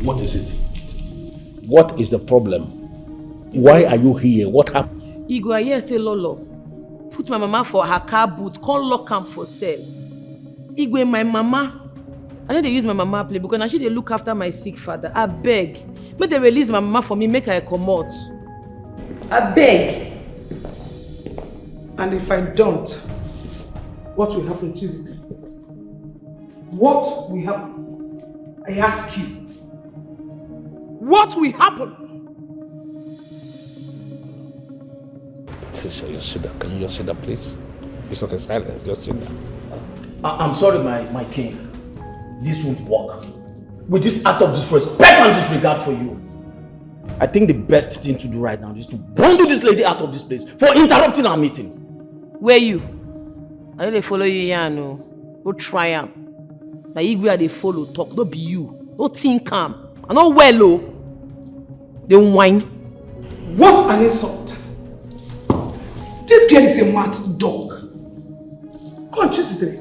E: What is it? What is the problem? Why are you here? What happened?
A: Igwe, I hear say Lolo put my mama for her car boot, can't lock am for sale. Igwe, my mama, I know they use my mama play because now she they look after my sick father. I beg. Make they release my mama for me, make her come out. I beg.
D: And if I don't, what will happen, Chizitere? What will happen? I ask you. what will happen?
E: Just sit down. Can you just sit down, please? It's okay, silence. Just sit down.
C: I'm sorry, my king. This won't work. With this act of disrespect and disregard for you, I think the best thing to do right now is to bundle this lady out of this place for interrupting our meeting.
A: Where you? I know they follow you here, no. Go try am. Now you where they follow talk, don't be you. Don't think calm. I know well, oh. They whine.
D: What an insult! This girl is a mad dog. Come on, Chizitere.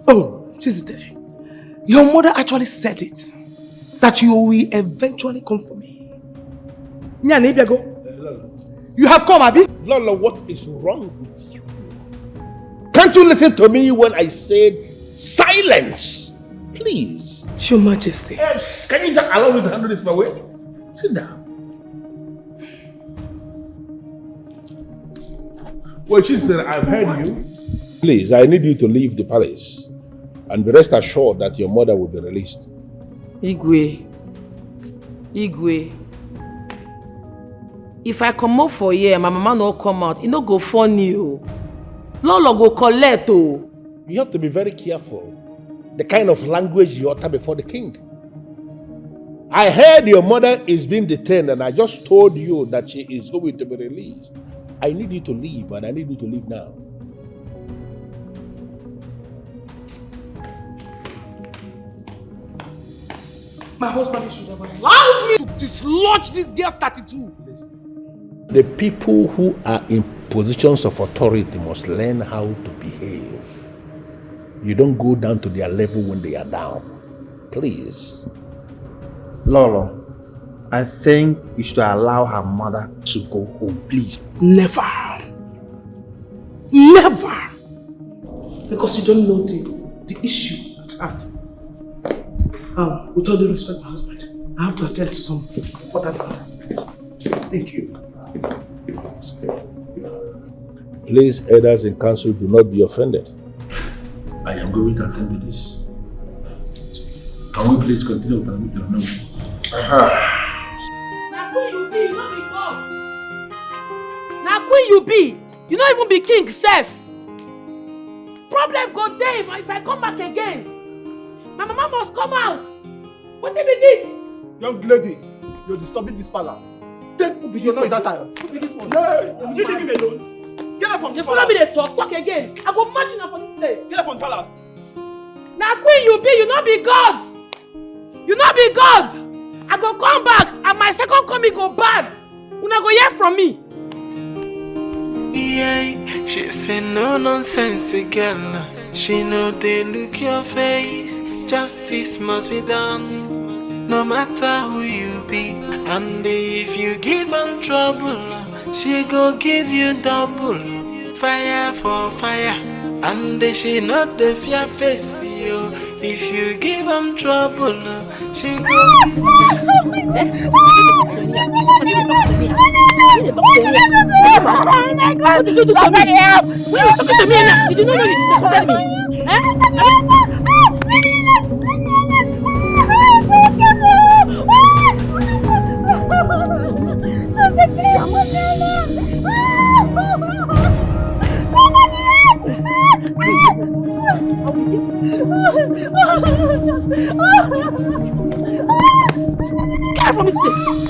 D: Oh, Chizitere. Your mother actually said it. That you will eventually come for me. Go. You have come, Abi?
E: Lola, what is wrong with you? Can't you listen to me when I said silence? Please.
D: Your Majesty.
E: Yes. Can you just allow me to handle this my way? Sit down. Well, Chizitere, I've heard you. Please, I need you to leave the palace. And be rest assured that your mother will be released.
A: Igwe. If I come out for here, my mama no come out, it no go funny. Lolo go collect. You
E: have to be very careful. The kind of language you utter before the king. I heard your mother is being detained and I just told you that she is going to be released. I need you to leave and I need you to leave now.
D: My husband should have allowed me to dislodge this girl's 32.
E: The people who are in positions of authority must learn how to behave. You don't go down to their level when they are down. Please.
R: Lolo, I think you should allow her mother to go home, please.
D: Never. Never. Because you don't know the issue at hand. With all due respect, my husband, I have to attend to some important aspects. Thank you.
E: Please, elders in council, do not be offended. I am going to attend to this. Can we please continue with our meeting now?
A: Now who you be, you not be God. Now who you be, you not even be king self. Problem go there if I come back again. My mama must come out. What be this?
B: Young lady, you're disturbing this palace. Take your noise outside. Who be this one? Hey, you leave him alone. Get up from the
A: you
B: palace.
A: Follow me they talk again. I go match you now for this place.
B: Get up from the palace.
A: Now queen you be, you not be God. You not be God. I go come back and my second coming go bad. Una go hear from me.
M: Yeah, she say no nonsense girl. She know they look your face. Justice must be done, no matter who you be. And if you give her trouble, she go give you double. Fire for fire, and she not the fear face you. If you give her trouble, she go give
A: Somebody help! What are you talking to me now? You did not know you disrespected me. Get from this place!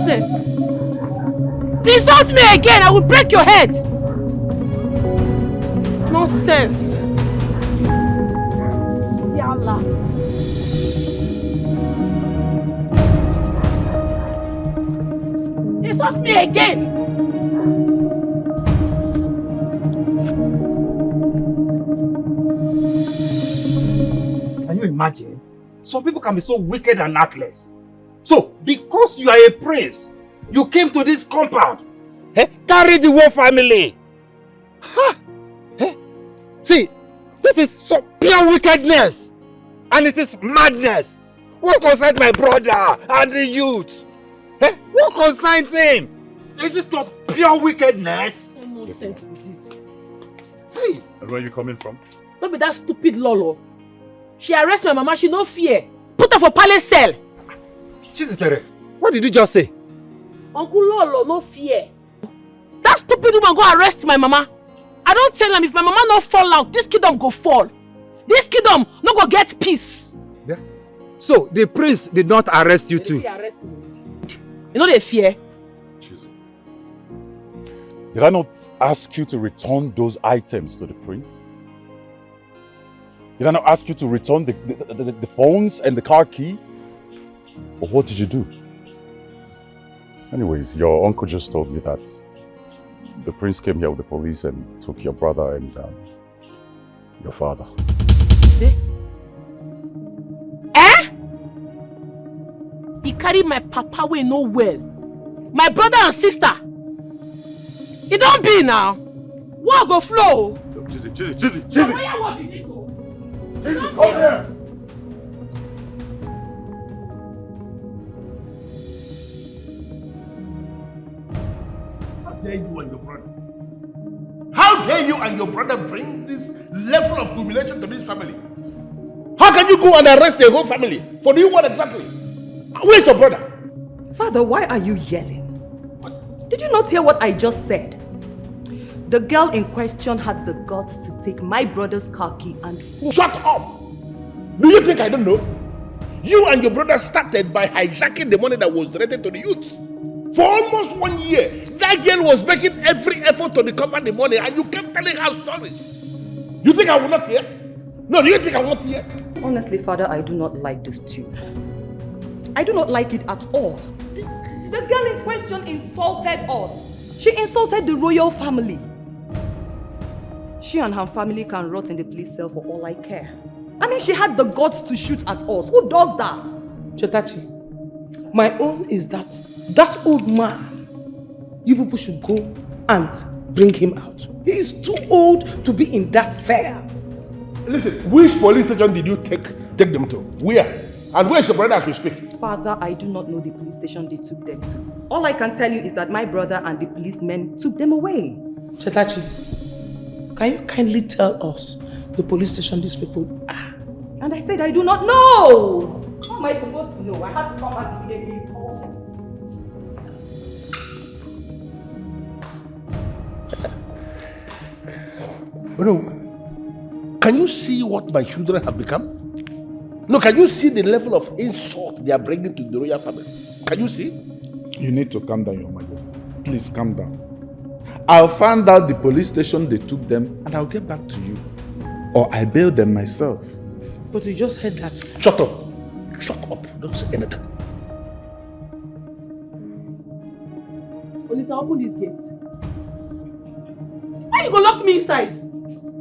A: Nonsense! Insult me again, I will break your head! Nonsense! Ya Allah! Insult me again!
Q: Can you imagine? Some people can be so wicked and heartless. So, because you are a prince, you came to this compound. Carry the whole family. Ha! See, this is so pure wickedness. And it is madness. What concerns my brother and the youth? What concerns him? Is this not pure wickedness?
A: No sense with this.
Q: Hey!
L: And where are you coming from?
A: Don't be that stupid Lolo. She arrest my mama, she no fear. Put her for palace cell.
Q: Chizitere, what did you just say?
A: Uncle Lolo, no fear. That stupid woman go arrest my mama. I don't tell them if my mama not fall out, this kingdom go fall. This kingdom no go get peace.
Q: Yeah. So the prince did not arrest you too?
A: Arrest me. You know they fear.
L: Did I not ask you to return those items to the prince? Did I not ask you to return the phones and the car key? Or what did you do? Anyways, your uncle just told me that the prince came here with the police and took your brother and your father.
A: See? Eh? He carried my papa away no well. My brother and sister. It don't be now. What go flow?
L: Chizzy.
A: Come here.
S: How dare you and your brother? How dare you and your brother bring this level of humiliation to this family? How can you go and arrest the whole family? For doing what exactly? Where's your brother?
K: Father, why are you yelling? Did you not hear what I just said? The girl in question had the guts to take my brother's car key and phone.
S: Shut up! Do you think I don't know? You and your brother started by hijacking the money that was donated to the youth. For almost 1 year, that girl was making every effort to recover the money and you kept telling her stories. You think I will not hear? No, do you think I will not hear?
K: Honestly, Father, I do not like this tune. I do not like it at all. The girl in question insulted us. She insulted the royal family. She and her family can rot in the police cell for all I care. I mean, she had the guts to shoot at us. Who does that?
D: Chetachi, my own is that old man, you people should go and bring him out. He is too old to be in that cell.
S: Listen, which police station did you take them to? Where? And where's your brother as we speak?
K: Father, I do not know the police station they took them to. All I can tell you is that my brother and the policemen took them away.
D: Chetachi, can you kindly tell us the police station these people are?
K: And I said I do not know. How am I supposed to know? I had to come back immediately.
S: No. Can you see what my children have become? No, can you see the level of insult they are bringing to the royal family? Can you see?
E: You need to calm down, Your Majesty. Please calm down. I'll find out the police station they took them and I'll get back to you. Or I bail them myself.
D: But you just heard that.
S: Shut up. Shut up. Don't say anything.
A: Olita, open this gate. Why you go lock me inside?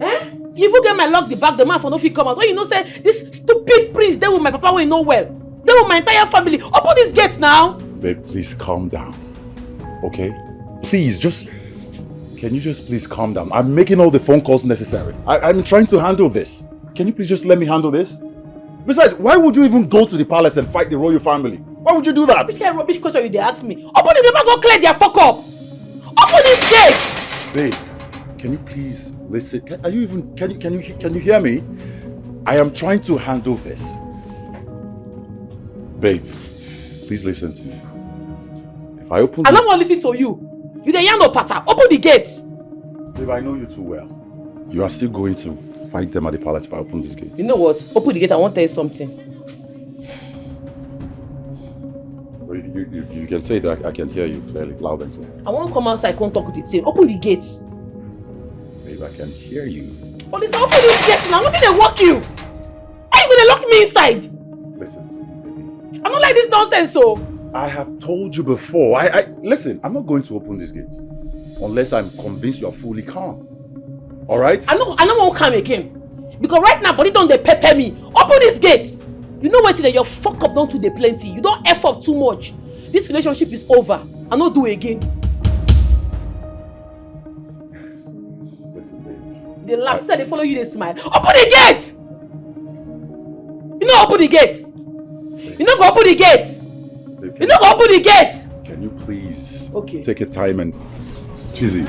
A: Eh? If you get my lock the back, the man for no fit come out. When you know say this stupid priest there with my papa will know well. There with my entire family. Open this gate now.
L: Babe, please calm down. Okay? Please, can you just please calm down? I'm making all the phone calls necessary. I'm trying to handle this. Can you please just let me handle this? Besides, why would you even go to the palace and fight the royal family? Why would you do that?
A: Which kind of rubbish question you they ask me? Open this gate, go clear their fuck up. Open this gate.
L: Babe, can you please listen? Can you hear me? I am trying to handle this. Babe, please listen to me. If I open
A: I don't want to listen to you. You the young no patter. Open the gate.
L: Babe, I know you too well. You are still going to fight them at the palace if I open this gate.
A: You know what? Open the gate. I want to tell you something.
L: You can say that I can hear you clearly, loud and clear.
A: I want to come outside, come talk with the team. Open the gate.
L: Babe, I can hear you.
A: Oh, listen, open this gate now. Nothing they walk you. Are you going to lock me inside?
L: Listen,
A: baby. I don't like this nonsense, so.
L: I have told you before. Listen, I'm not going to open this gate unless I'm convinced you're fully calm. Alright?
A: I don't want to come again. Because right now, body don't they pepper me. Open this gate. You know what? Your fuck up don't do the plenty. You don't F up too much. This relationship is over. I don't do it again.
L: Listen, baby.
A: They laugh. They follow you, they smile. Open the gate! You know open the gate. You know go open the gate.
L: Babe,
A: you know go open the gate.
L: Can you please
A: okay.
L: Take your time and Chizzy.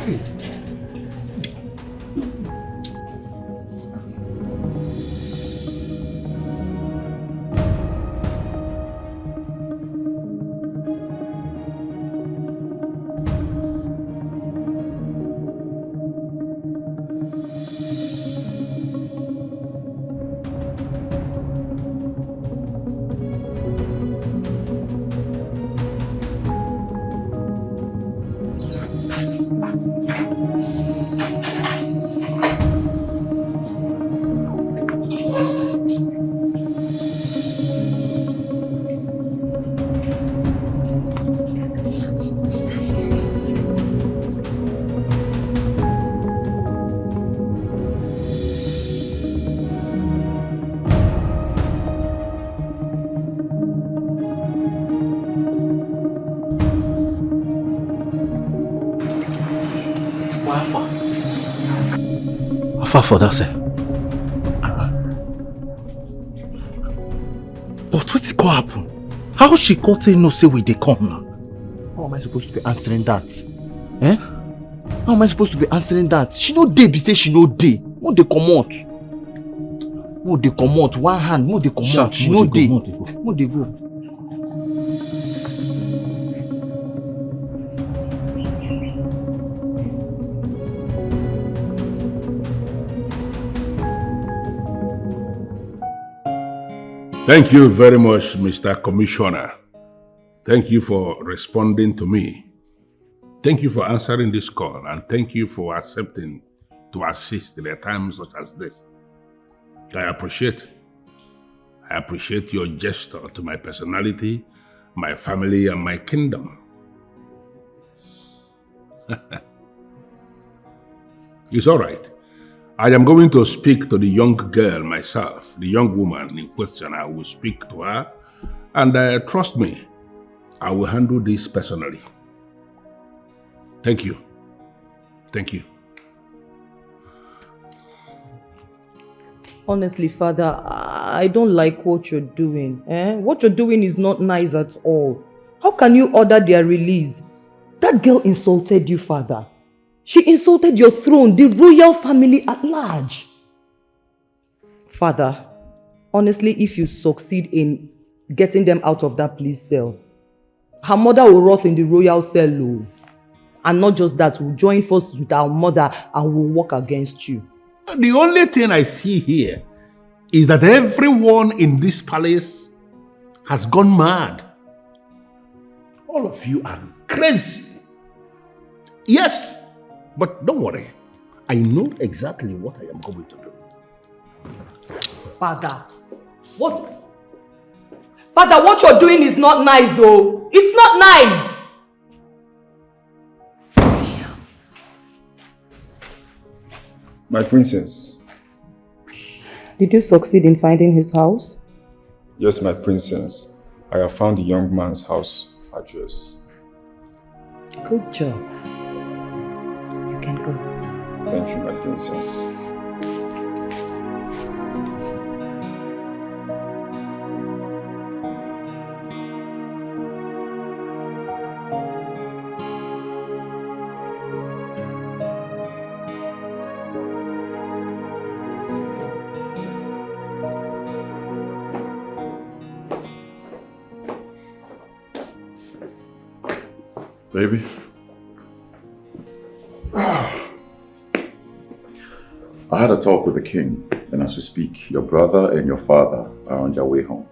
H: far for that, sir?
Q: But what's go happen? How she got to know say we dey come now? How am I supposed to be answering that? Eh? How am I supposed to be answering that? She no dey be say she no dey. Mo dey comot. Mo dey comot. One hand, mo dey comot. She no dey. Mo dey go.
S: Thank you very much, Mr. Commissioner. Thank you for responding to me. Thank you for answering this call, and thank you for accepting to assist in a time such as this. I appreciate your gesture to my personality, my family, and my kingdom. It's all right. I am going to speak to the young girl myself, the young woman in question. I will speak to her, and trust me, I will handle this personally. Thank you. Thank you.
K: Honestly, Father, I don't like what you're doing. What you're doing is not nice at all. How can you order their release? That girl insulted you, Father. She insulted your throne, the royal family at large. Father, honestly, if you succeed in getting them out of that police cell, her mother will rot in the royal cell. And not just that, we'll join forces with our mother and we'll work against you.
S: The only thing I see here is that everyone in this palace has gone mad. All of you are crazy. Yes, but don't worry. I know exactly what I am going to do.
K: Father, what you're doing is not nice, though. It's not nice.
T: My princess.
K: Did you succeed in finding his house?
T: Yes, my princess. I have found the young man's house address.
K: Good job. You can go.
T: Thank you, my princess.
L: Baby. I had a talk with the king, and as we speak, your brother and your father are on their way home.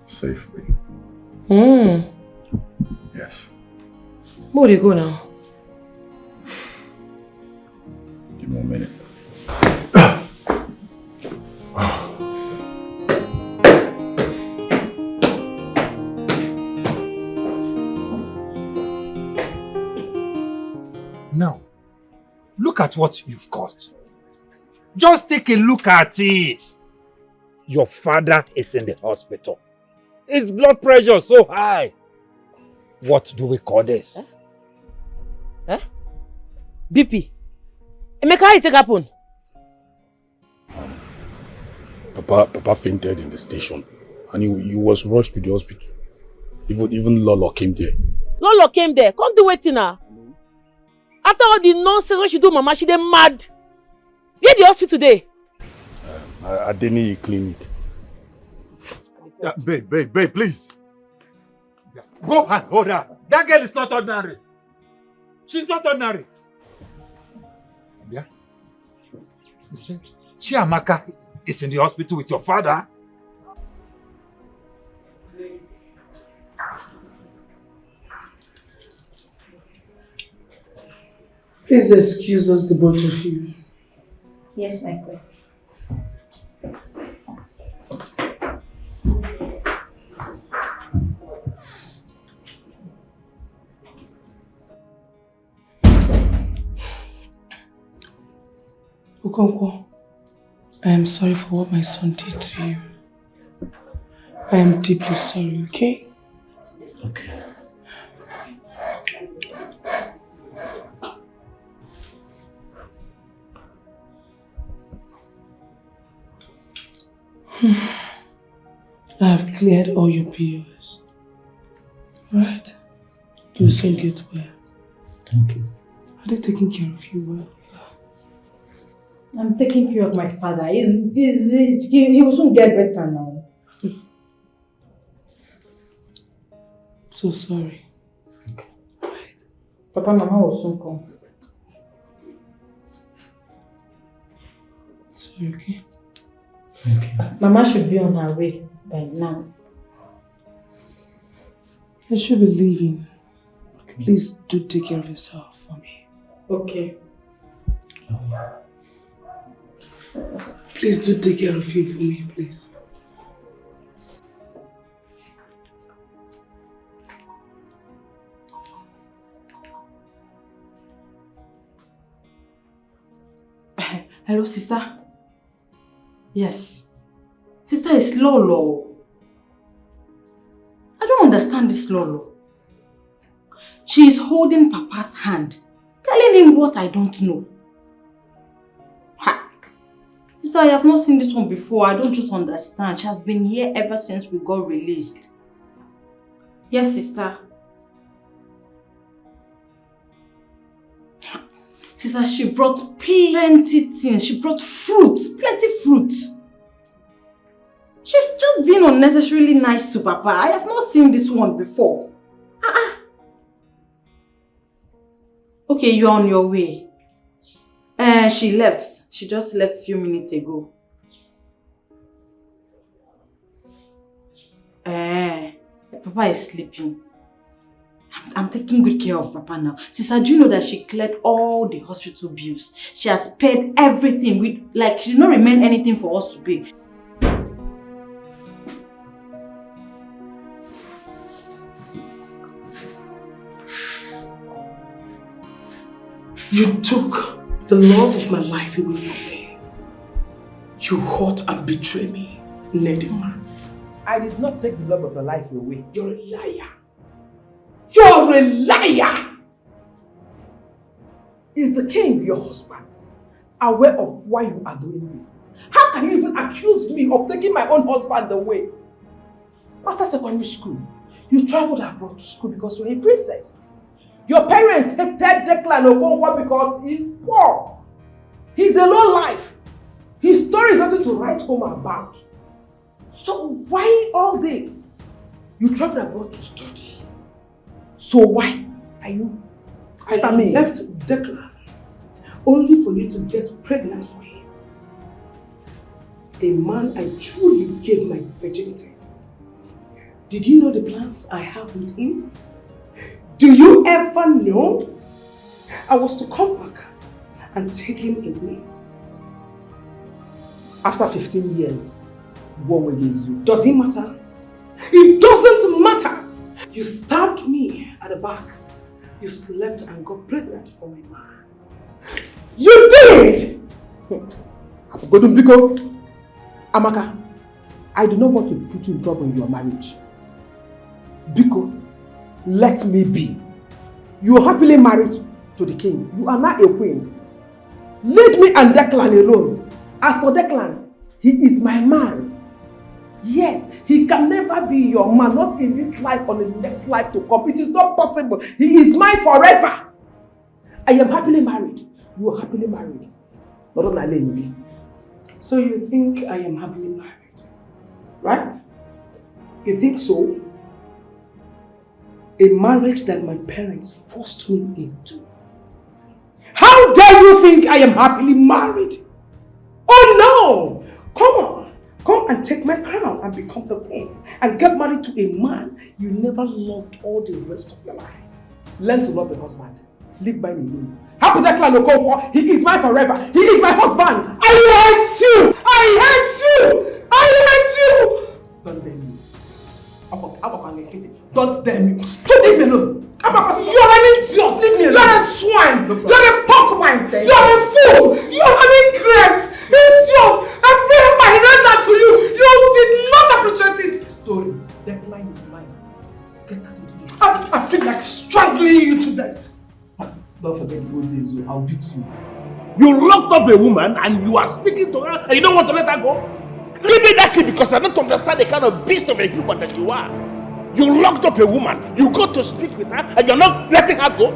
L: Safely. Yes.
A: Where do you go now?
L: Give me a minute.
Q: Now, look at what you've caused. Just take a look at it. Your father is in the hospital. His blood pressure is so high. What do we call this?
A: BP. Emeka, how it happen?
E: Papa fainted in the station, and he was rushed to the hospital. Even Lolo came there.
A: Lolo came there. Come do waiting now. After all the nonsense when she do, Mama, she dey mad. Where the hospital today?
E: At Deni clinic.
Q: Babe, please. Go and hold her. That girl is not ordinary. She's not ordinary. Yeah. You see, Chiamaka is in the hospital with your father.
D: Please excuse us, the both of you.
U: Yes, my queen.
D: Okonkwo, I am sorry for what my son did to you. I am deeply sorry, okay?
H: Okay.
D: I have cleared all your bills. Alright? You'll soon get well.
H: Thank you.
D: Are they taking care of you well?
F: I'm taking care of my father. He will soon get better now.
D: So sorry.
F: Okay. Papa, Mama will soon come.
D: Sorry, okay?
H: Thank you.
F: Mama should be on her way by now.
D: I should be leaving. Please do take care of yourself for me.
F: Okay.
D: Please do take care of him for me, please.
F: Hello, sister? Yes. Sister, it's Lolo. I don't understand this Lolo. She is holding Papa's hand, telling him what I don't know. Ha! Sister, I have not seen this one before. I don't just understand. She has been here ever since we got released. Yes, sister. Sister, she brought plenty things. She brought fruit, plenty fruit. She's just being unnecessarily nice to Papa. I have not seen this one before. Okay, you're on your way. She left. She just left a few minutes ago. Papa is sleeping. I'm taking good care of Papa now. Sister, do you know that she cleared all the hospital bills? She has paid everything. She did not remain anything for us to pay.
D: You took the love of my life away from me. You hurt and betrayed me, Nedima.
I: I did not take the love of your life away. You're a liar. You're a liar! Is the king your husband aware of why you are doing this? How can you even accuse me of taking my own husband away? After secondary school, you traveled abroad to school because you're a princess. Your parents hated Declan Okonkwo because he's poor. He's a low life. His story is nothing to write home about. So why all this? You traveled abroad to study. So why are you
D: after me? I left Declan only for you to get pregnant for him. A man I truly gave my virginity. Did you know the plans I have with him? Do you ever know? I was to come back and take him away.
I: After 15 years, what will he do?
D: Does it matter? It doesn't matter! You stabbed me at the back. You slept and got pregnant for my man. You did!
I: Amaka, I do not want to put you in trouble in your marriage. Biko, let me be. You are happily married to the king. You are not a queen. Leave me and Declan alone. As for Declan, he is my man. Yes, he can never be your man, not in this life or in the next life to come. It is not possible. He is mine forever. I am happily married. You are happily married.
D: So you think I am happily married, right? You think so? A marriage that my parents forced me into. How dare you think I am happily married? Oh no! Come on! Come and take my crown and become the queen and get married to a man you never loved all the rest of your life.
I: Learn to love a husband. Leave mine alone. Happy Declan Okonkwo, he is mine forever. He is my husband. I hate you! I hate you! I hate you! Don't dare me. Don't dare me. Stop, leave me alone. You are an idiot. Leave me alone. You are a swine. You are a porcupine. You are a fool. You are an ingrate. Idiot. I paid my rent to you. You did not appreciate it. Story. Declan is mine. Get that into this. I feel like strangling you to death. Don't forget the old days. I'll beat you.
S: You locked up a woman and you are speaking to her and you don't want to let her go? Give me that key because I don't understand the kind of beast of a human that you are. You locked up a woman, you go to speak with her, and you're not letting her go?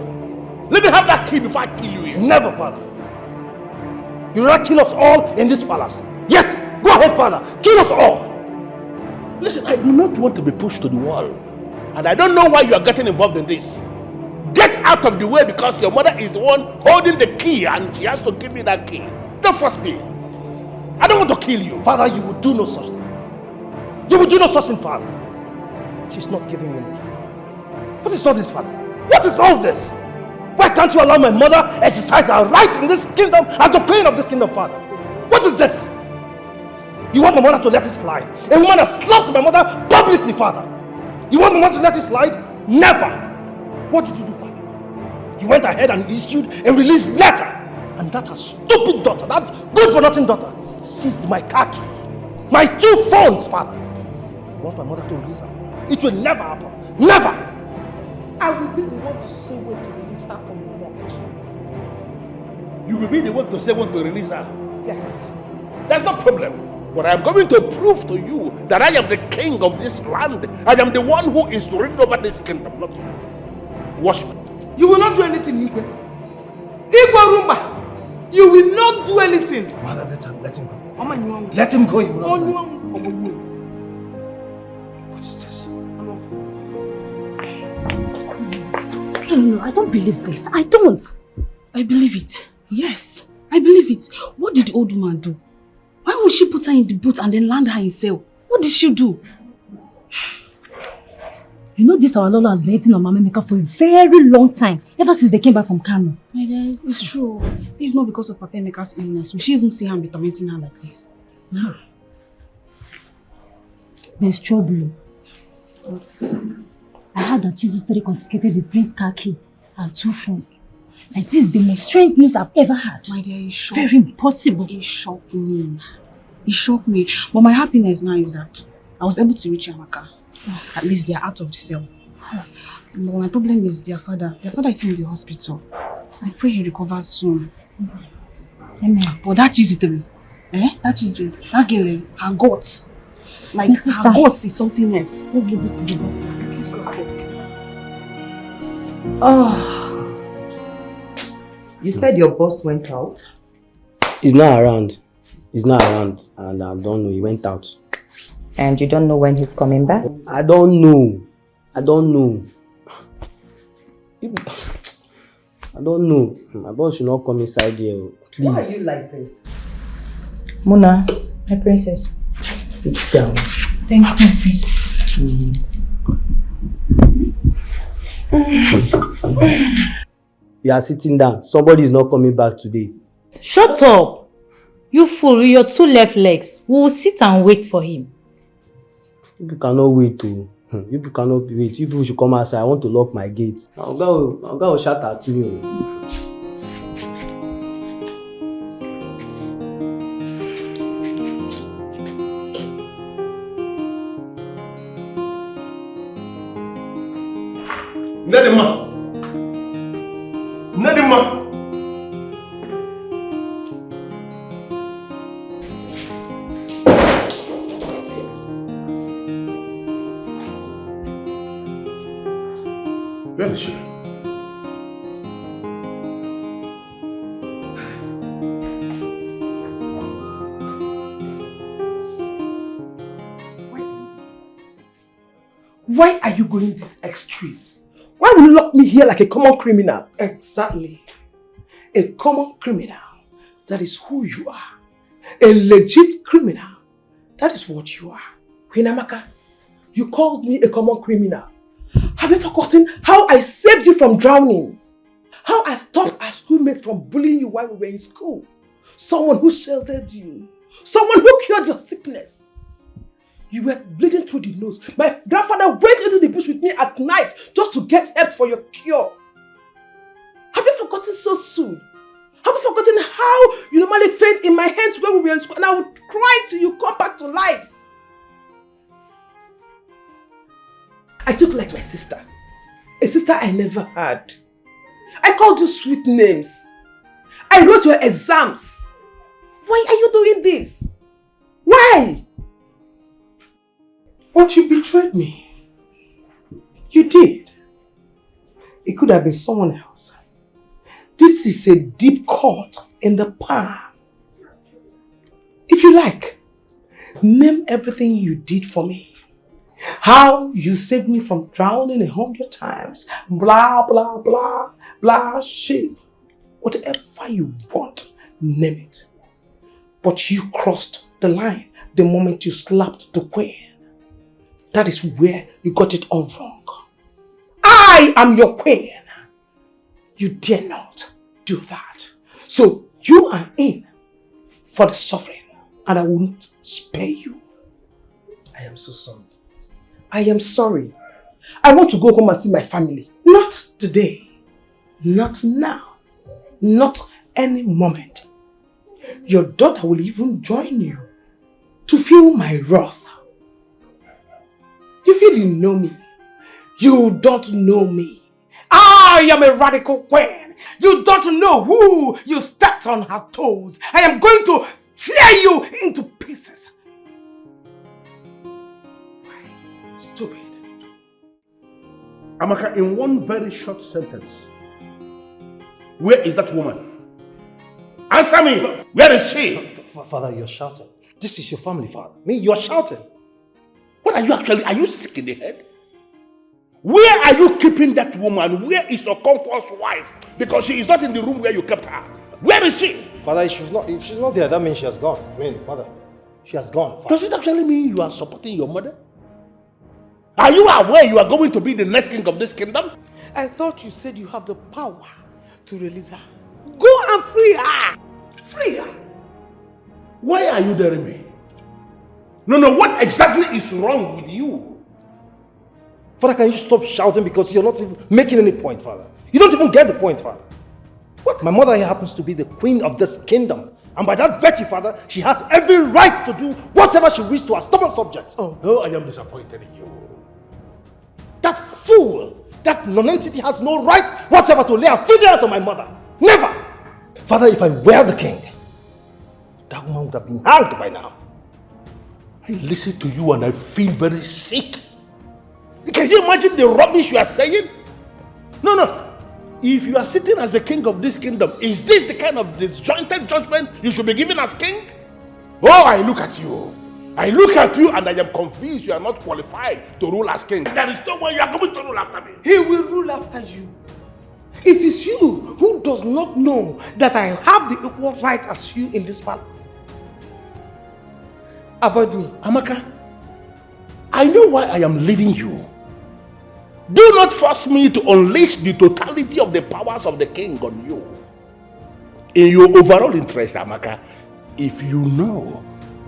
S: Let me have that key before I kill you here.
Q: Never, Father. You will not kill us all in this palace. Yes, go ahead, Father. Kill us all.
S: Listen, I do not want to be pushed to the wall. And I don't know why you are getting involved in this. Get out of the way because your mother is the one holding the key and she has to give me that key. Don't force me. I don't want to kill you.
Q: Father, you will do no such thing. You will do no such thing, Father. She's not giving you any key. What is all this, Father? What is all this? Why can't you allow my mother exercise her right in this kingdom as the queen of this kingdom, Father? What is this? You want my mother to let it slide? A woman has slapped my mother publicly, Father. You want my mother to let it slide? Never! What did you do, Father? You went ahead and issued a release letter. And that her stupid daughter, that good-for-nothing daughter, seized my car key. My 2 phones, Father. You want my mother to release her? It will never happen. Never! I will be the one to say when to release her or not.
S: You will be the one to say when to release her?
Q: Yes.
S: That's no problem. But I am going to prove to you that I am the king of this land. I am the one who is ruling over this kingdom, not you. Watch me.
I: You will not do anything, Igwe. Igwe Rumba, you will not do anything.
Q: Mother, let him go.
I: Mama,
Q: let him go. You will not do
I: anything.
Q: What is this?
F: No, I don't believe this. I don't.
G: I believe it. Yes, I believe it. What did the old woman do? Why would she put her in the boat and then land her in cell? What did she do?
F: You know this our Lolo has been waiting on Mama Emeka for a very long time, ever since they came back from Kano.
G: My dear, it's true. If not because of Papa Emeka's illness, we should even see her be tormenting her like this.
F: No. There's trouble. I heard that Jesus confiscated the prince's car key and 2 phones. Like this is the most strange news I've ever had.
G: My dear, it's shocked.
F: Very impossible.
G: It shocked me. It shocked me. But my happiness now is that I was able to reach Amaka. At least they are out of the cell. But my problem is their father. Their father is in the hospital. I pray he recovers soon.
F: Amen.
G: But that Chiziteri, that Chiziteri, that girl, her guts. Like,
F: my sister,
G: her guts is something else.
F: Let's leave it to the boss.
G: Please go ahead.
K: Oh. You said your boss went out?
V: He's not around. He's not around. And I don't know. He went out.
K: And you don't know when he's coming back?
V: I don't know. I don't know. I don't know. My boss should not come inside here. Please.
K: Why are you like this?
U: Mona, my princess.
K: Sit down.
U: Thank you, my princess.
V: You are sitting down. Somebody is not coming back today.
W: Shut up! You fool with your 2 left legs. We will sit and wait for him.
V: People cannot wait to. People cannot wait. If you should come outside, I want to lock my gates. I'm going to shout at me.
S: Nedima! Nedima! Where is she?
I: Why are you going this extreme? Why will you lock me here like a common criminal? Exactly. A common criminal. That is who you are. A legit criminal. That is what you are. Queen Amaka, you called me a common criminal. Have you forgotten how I saved you from drowning? How I stopped our schoolmates from bullying you while we were in school? Someone who sheltered you. Someone who cured your sickness. You were bleeding through the nose. My grandfather went into the bush with me at night just to get help for your cure. Have you forgotten so soon? Have you forgotten how you normally faint in my hands when we were in school and I would cry till you come back to life? I took like my sister. A sister I never had. I called you sweet names. I wrote your exams. Why are you doing this? Why?
D: But you betrayed me. You did. It could have been someone else. This is a deep cut in the palm. If you like, name everything you did for me. How you saved me from drowning 100 times. Blah, blah, blah, blah, shit. Whatever you want, name it. But you crossed the line the moment you slapped the queen. That is where you got it all wrong. I am your queen. You dare not do that. So you are in for the suffering and I will not spare you.
V: I am so sorry.
D: I am sorry. I want to go home and see my family. Not today. Not now. Not any moment. Your daughter will even join you to feel my wrath. You feel you know me. You don't know me. I am a radical queen. You don't know who you stepped on her toes. I am going to tear you into pieces. Stupid.
S: Amaka, in one very short sentence, where is that woman? Answer me! Where is she?
Q: Father, you're shouting. This is your family, Father. Me, you're shouting.
S: What are you actually? Are you sick in the head? Where are you keeping that woman? Where is your comfort's wife? Because she is not in the room where you kept her. Where is she?
Q: Father, if she's not there, that means she has gone. I mean, Father, she has gone. Father.
S: Does it actually mean you are supporting your mother? Are you aware you are going to be the next king of this kingdom?
D: I thought you said you have the power to release her. Go and free her! Free her!
S: Why are you daring me? No, what exactly is wrong with you?
Q: Father, can you stop shouting because you're not even making any point, Father? You don't even get the point, Father. What? My mother here happens to be the queen of this kingdom. And by that virtue, Father, she has every right to do whatever she wishes to her stubborn subjects.
S: Oh, I am disappointed in you.
Q: That fool, that non-entity has no right whatsoever to lay a finger out on my mother. Never! Father, if I were the king, that woman would have been hanged by now.
S: I listen to you and I feel very sick. Can you imagine the rubbish you are saying? No. If you are sitting as the king of this kingdom, is this the kind of disjointed judgment you should be given as king? Oh, I look at you. And I am convinced you are not qualified to rule as king. There is no way you are going to rule after me.
D: He will rule after you. It is you who does not know that I have the equal right as you in this palace. Avoid me.
S: Amaka, I know why I am leaving you. Do not force me to unleash the totality of the powers of the king on you. In your overall interest, Amaka, if you know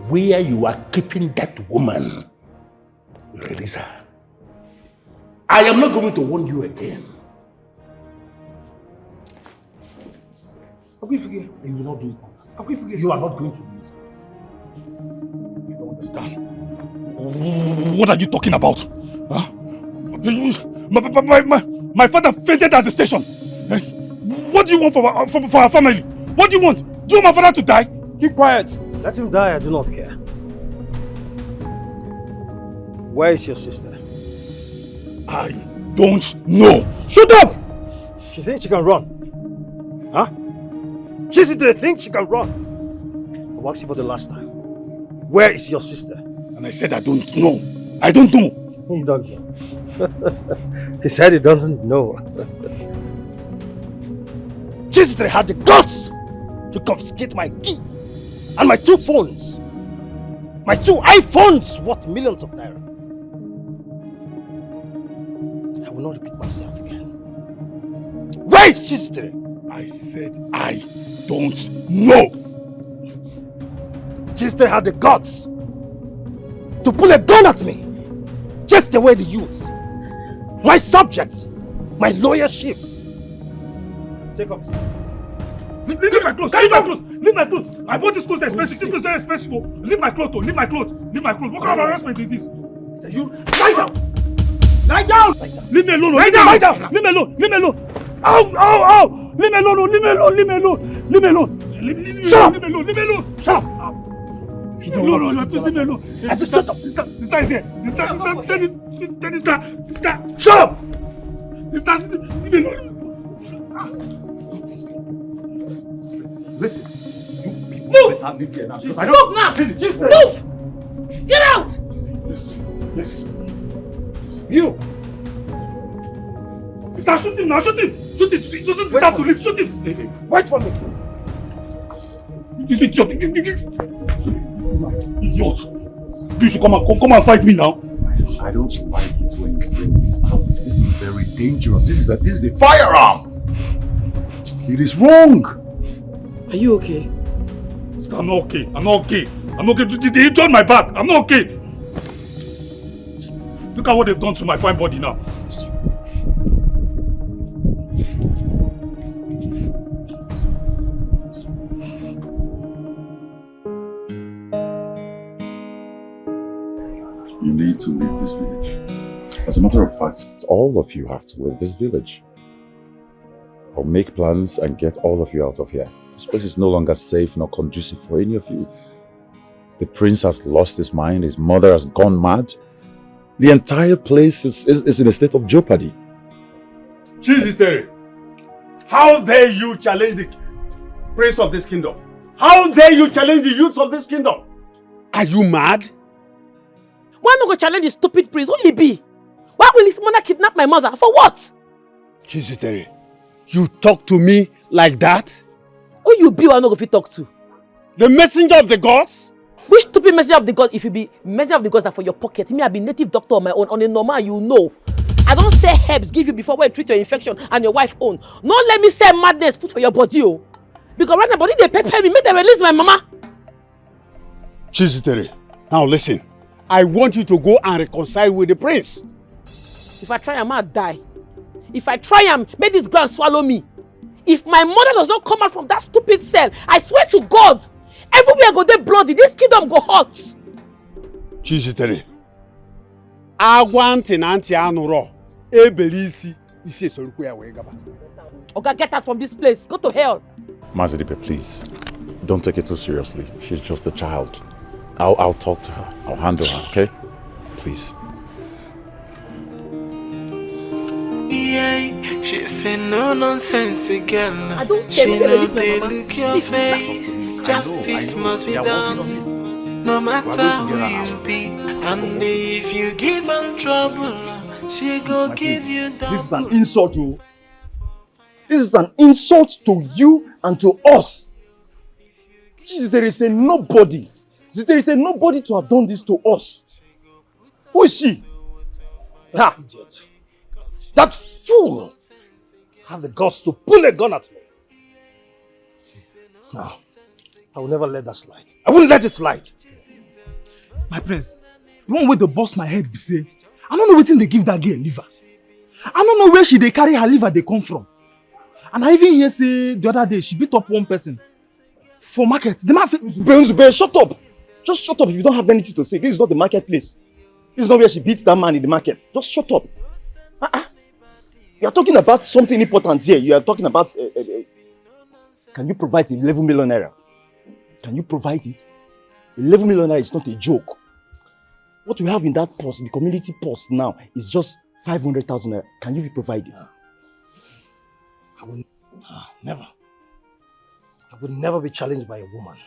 S: where you are keeping that woman, release her. I am not going to warn you again.
Q: You will not do it. You are not going to release her.
J: You don't understand. What are you talking about? Huh? My father fainted at the station. What do you want for our family? What do you want? Do you want my father to die? Keep quiet.
Q: Let him die, I do not care. Where is your sister?
J: I don't know.
Q: Shut up! She thinks she can run. Huh? She thinks she can run. I asked you for the last time. Where is your sister?
J: And I said I don't know. I don't know.
Q: He don't know. He said he doesn't know. Chistre had the guts to confiscate my key and my 2 phones. My 2 iPhones worth millions of naira. I will not repeat myself again. Where is Chistre?
J: I said I don't know.
Q: Chistre had the guts to pull a gun at me, just the way the youths, my subjects, my lawyerships. Take off.
J: Leave my clothes. Leave my clothes. Leave my clothes. I bought this clothes expensive. This clothes very expensive. Leave my clothes. Leave my clothes. Leave my clothes. What kind of harassment is this?
Q: You lie down. Lie down.
J: Leave me alone.
Q: Lie down. Lie down.
J: Leave me alone. Leave me alone. Ow! Ow! Ow! Leave me alone. Leave me alone. Leave me alone. Leave me alone. Leave me alone. Leave me alone. Shut up. No, please leave me alone. I said, shut up. Sister is here. Sister, shut up. Sister, leave me alone.
Q: Listen,
F: Move!
Q: leave here now.
F: Move now! Move! Get out!
J: Listen. You! Sister, shoot him now, shoot him! Shoot him! He doesn't deserve to live, shoot him!
Q: Wait for me!
J: Idiot! You should come and fight me now.
L: I don't like it when you bring this up. This is very dangerous. This is a firearm! It is wrong!
A: Are you okay?
J: I'm not okay. They injured my back. I'm not okay. Look at what they've done to my fine body now.
L: You need to leave this village. As a matter of fact, all of you have to leave this village. I'll make plans and get all of you out of here. This place is no longer safe nor conducive for any of you. The prince has lost his mind, his mother has gone mad. The entire place is in a state of jeopardy.
Q: Jesus, Terry. How dare you challenge the prince of this kingdom? How dare you challenge the youths of this kingdom? Are you mad?
A: Why not go challenge the stupid prince? Who he be? Why will his mother kidnap my mother? For what?
Q: Jesus, Terry. You talk to me like that?
A: Who you be who I no go fit talk to?
Q: The messenger of the gods?
A: Which stupid messenger of the gods? If you be messenger of the gods that for your pocket, me I be native doctor on my own. On a normal, you know. I don't say herbs give you before when you treat your infection and your wife own. Don't let me say madness put for your body, oh. Because right now body they pepper me, make them release my mama.
Q: Jesus, Terry. Now listen. I want you to go and reconcile with the prince.
A: If I try, I might die. If I try, make this ground swallow me. If my mother does not come out from that stupid cell, I swear to God, everywhere go dey bloody, this kingdom go hot.
Q: Jesus, Terry. Unwanted anti-anuro. Ebelisi.
A: Oga, get out from this place. Go to hell.
L: Mazidipe, please. Don't take it too seriously. She's just a child. I'll talk to her. I'll handle her, okay? Please.
M: Yeah, she say no nonsense girl. She know they look your face. Justice must be done. No matter who you be. And if you give her trouble, she go give you double.
B: This is an insult to... This is an insult to you and to us. Jesus, there is a nobody. There is a nobody to have done this to us. Who is she? Ha! That fool had the guts to pull a gun at me. Now, I will never let that slide. I won't let it slide.
J: My prince, you want way to bust my head, be say, I don't know wetin they give that girl liver. I don't know where they carry her liver they come from. And I even hear say the other day she beat up one person for market. The man
B: Ben, shut up. Just shut up if you don't have anything to say. This is not the marketplace. This is not where she beats that man in the market. Just shut up. You are talking about something important here. You are talking about... can you provide 11 million naira? Can you provide it? 11 million naira is not a joke. What we have in that purse, the community purse now, is just 500,000 naira. Can you provide it?
N: I will never. I will never be challenged by a woman.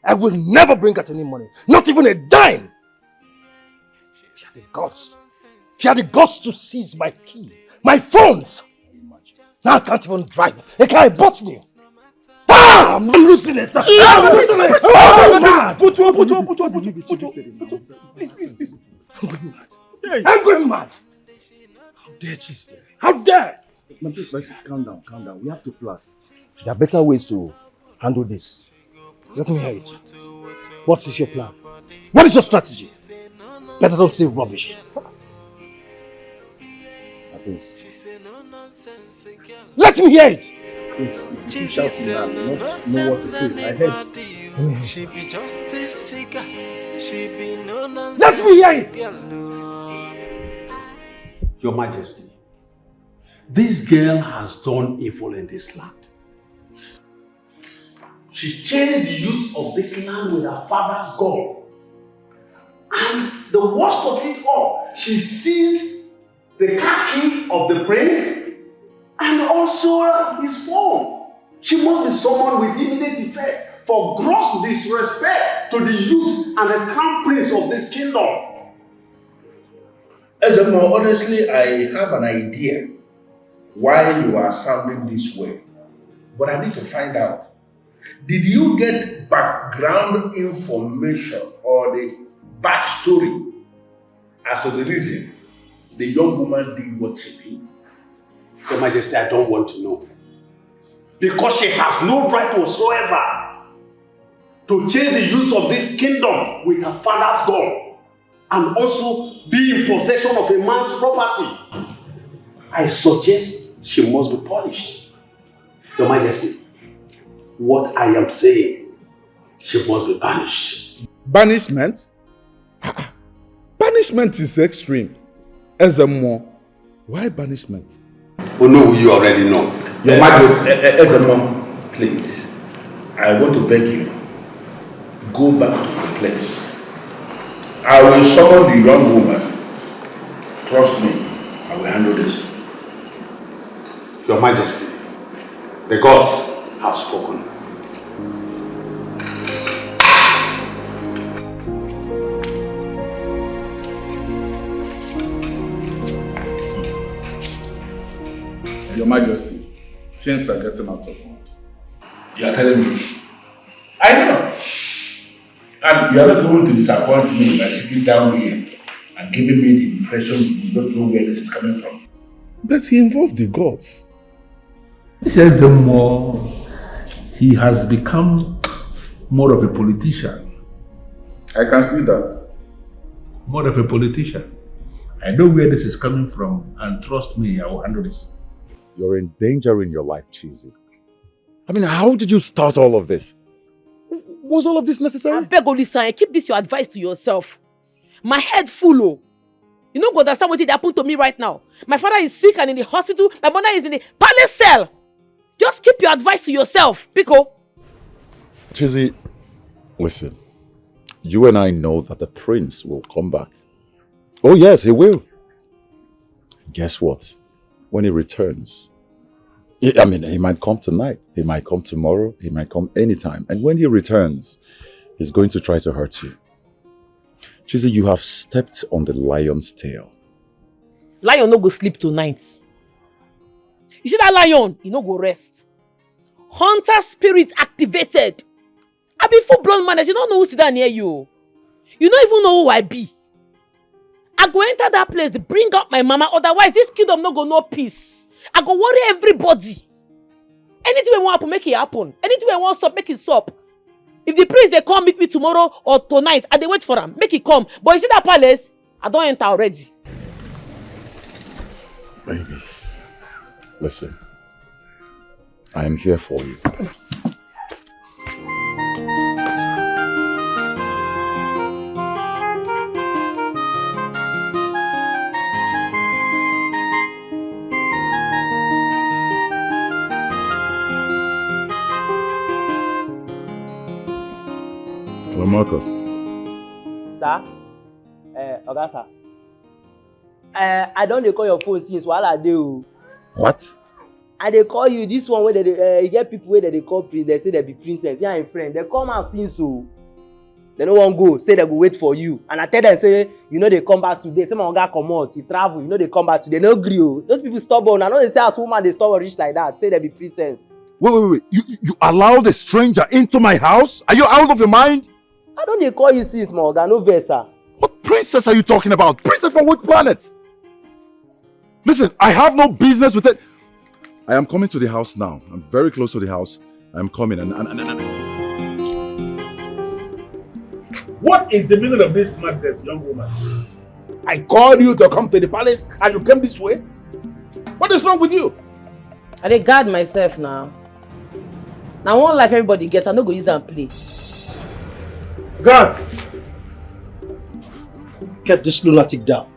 N: I will never bring out any money. Not even a dime. She had the guts. She had the guts to seize my key, my phones. Now I can't even drive. A car bought me. I'm losing it. I'm losing it. Please. I'm going mad. How dare she stay? How dare?
B: Let's calm down. We have to plan. There are better ways to handle this.
N: Let me hear it. What is your plan? What is your strategy? Better don't say rubbish.
B: Please.
N: Let me hear it!
M: She tell no nonsense anybody. She be just a cigar. She be no nonsense.
N: Let me hear it!
E: Your Majesty, this girl has done evil in this land. she chased the youth of this land with her father's gun. And the worst of it all, she seized the car key of the prince and also his phone. She must be someone with immediate effect for gross disrespect to the youth and the crown prince of this kingdom.
S: Ezemo, honestly, I have an idea why you are sounding this way. But I need to find out. Did you get background information or the backstory as to the reason the young woman did what she did?
E: Your Majesty, I don't want to know. Because she has no right whatsoever to chase the youth of this kingdom with her father's gun and also be in possession of a man's property. I suggest she must be punished. Your Majesty, what I am saying, she must be banished.
S: Banishment? Banishment is extreme. Ezemo, why banishment?
E: Oh no, you already know. Your Majesty.
S: Ezemo, please, I want to beg you, go back to the place. I will summon the young woman. Trust me, I will handle this.
E: Your Majesty, the gods have spoken.
L: Your Majesty, things are getting out of hand.
S: You are telling me? I know. And you are not going to disappoint me by sitting down here and giving me the impression you don't know where this is coming from.
L: But he involved the gods. He says the more he has become more of a politician. I can see that. More of a politician. I know where this is coming from, and trust me, I will handle this.
B: You're endangering your life, Cheesy. I mean, how did you start all of this? Was all of this necessary?
A: I beg Olisa, keep this your advice to yourself. My head full, oh. You don't understand what happened to me right now. My father is sick and in the hospital. My mother is in the palace cell. Just keep your advice to yourself, Pico.
B: Cheesy, listen. You and I know that the prince will come back. Oh yes, he will. Guess what? When he returns, he might come tonight, he might come tomorrow, he might come anytime. And when he returns, he's going to try to hurt you. Cheesy, you have stepped on the lion's tail.
A: Lion no go sleep tonight. You see that lion, he no go rest. Hunter spirit activated. I be full-blown man, you don't know who's down near you. You don't even know who I be. I go enter that place, bring out my mama, otherwise this kingdom no go no peace. I go worry everybody. Anything we want happen, make it happen. Anything we want stop, make it stop. If the priest they come meet me tomorrow or tonight, and they wait for him, make it come. But you see that palace, I don't enter already.
B: Baby, listen. I am here for you.
L: Hello, Marcus.
V: Sir? Oga, sir. I don't call your phone since while I do.
B: What?
V: I dey call you this one where they get people where they call prince, they say they be princess. Yeah, I'm friend. They come out since so. They no one go, say they go wait for you. And I tell them, say, you know they come back today. Some of them come out, he travel, you know they come back today. No agree. Those people stubborn. I know they say as woman they stubborn rich like that. Say they be princess.
L: Wait. You allowed a stranger into my house? Are you out of your mind?
V: I don't dey call you sis, my oga, no vex, sir.
L: What princess are you talking about? Princess from what planet? Listen, I have no business with it.
B: I am coming to the house now. I'm very close to the house. I'm coming and...
S: What is the meaning of this madness, young woman? I called you to come to the palace and you came this way? What is wrong with you?
A: I dey guard myself now. Now one life everybody gets, I no go use and play.
N: God! Get this lunatic down.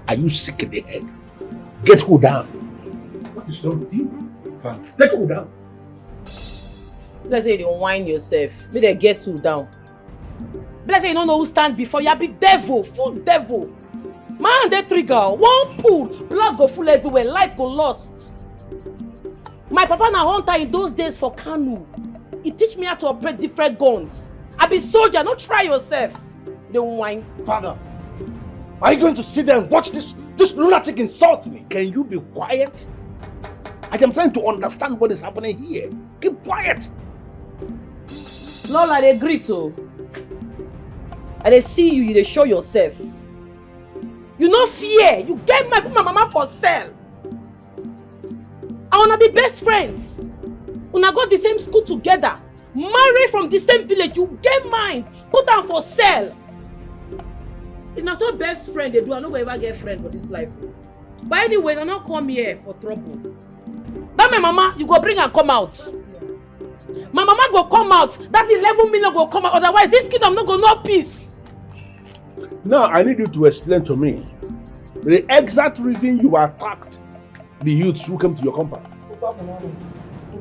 S: Are you sick in the head? Get her down. What is wrong with you? Take her down.
A: Let's say you don't whine yourself. May they get you down. Let's say you don't know who stand before you. Be devil, full devil. Man, they trigger. One pull, blood go full everywhere. Life go lost. My papa na hunter in those days for Kanu. He teach me how to operate different guns. I be soldier. Don't try yourself. Don't whine.
Q: Father, are you going to sit there and watch this lunatic insult me?
S: Can you be quiet? I am trying to understand what is happening here. Keep quiet.
A: Lola, they agree to. And they see you, they show yourself. You no fear. You get my mama for sale. I wanna be best friends. Una go the same school together. Marry from the same village. You get mind. Put them for sale. It's not so best friend they do. I no go ever get friend for this life. But anyways, I not come here for trouble. That my mama, you go bring and come out. My mama go come out. That 11 million go come out. Otherwise, this kingdom no go no peace.
S: Now, I need you to explain to me the exact reason you attacked the youths who came to your compound.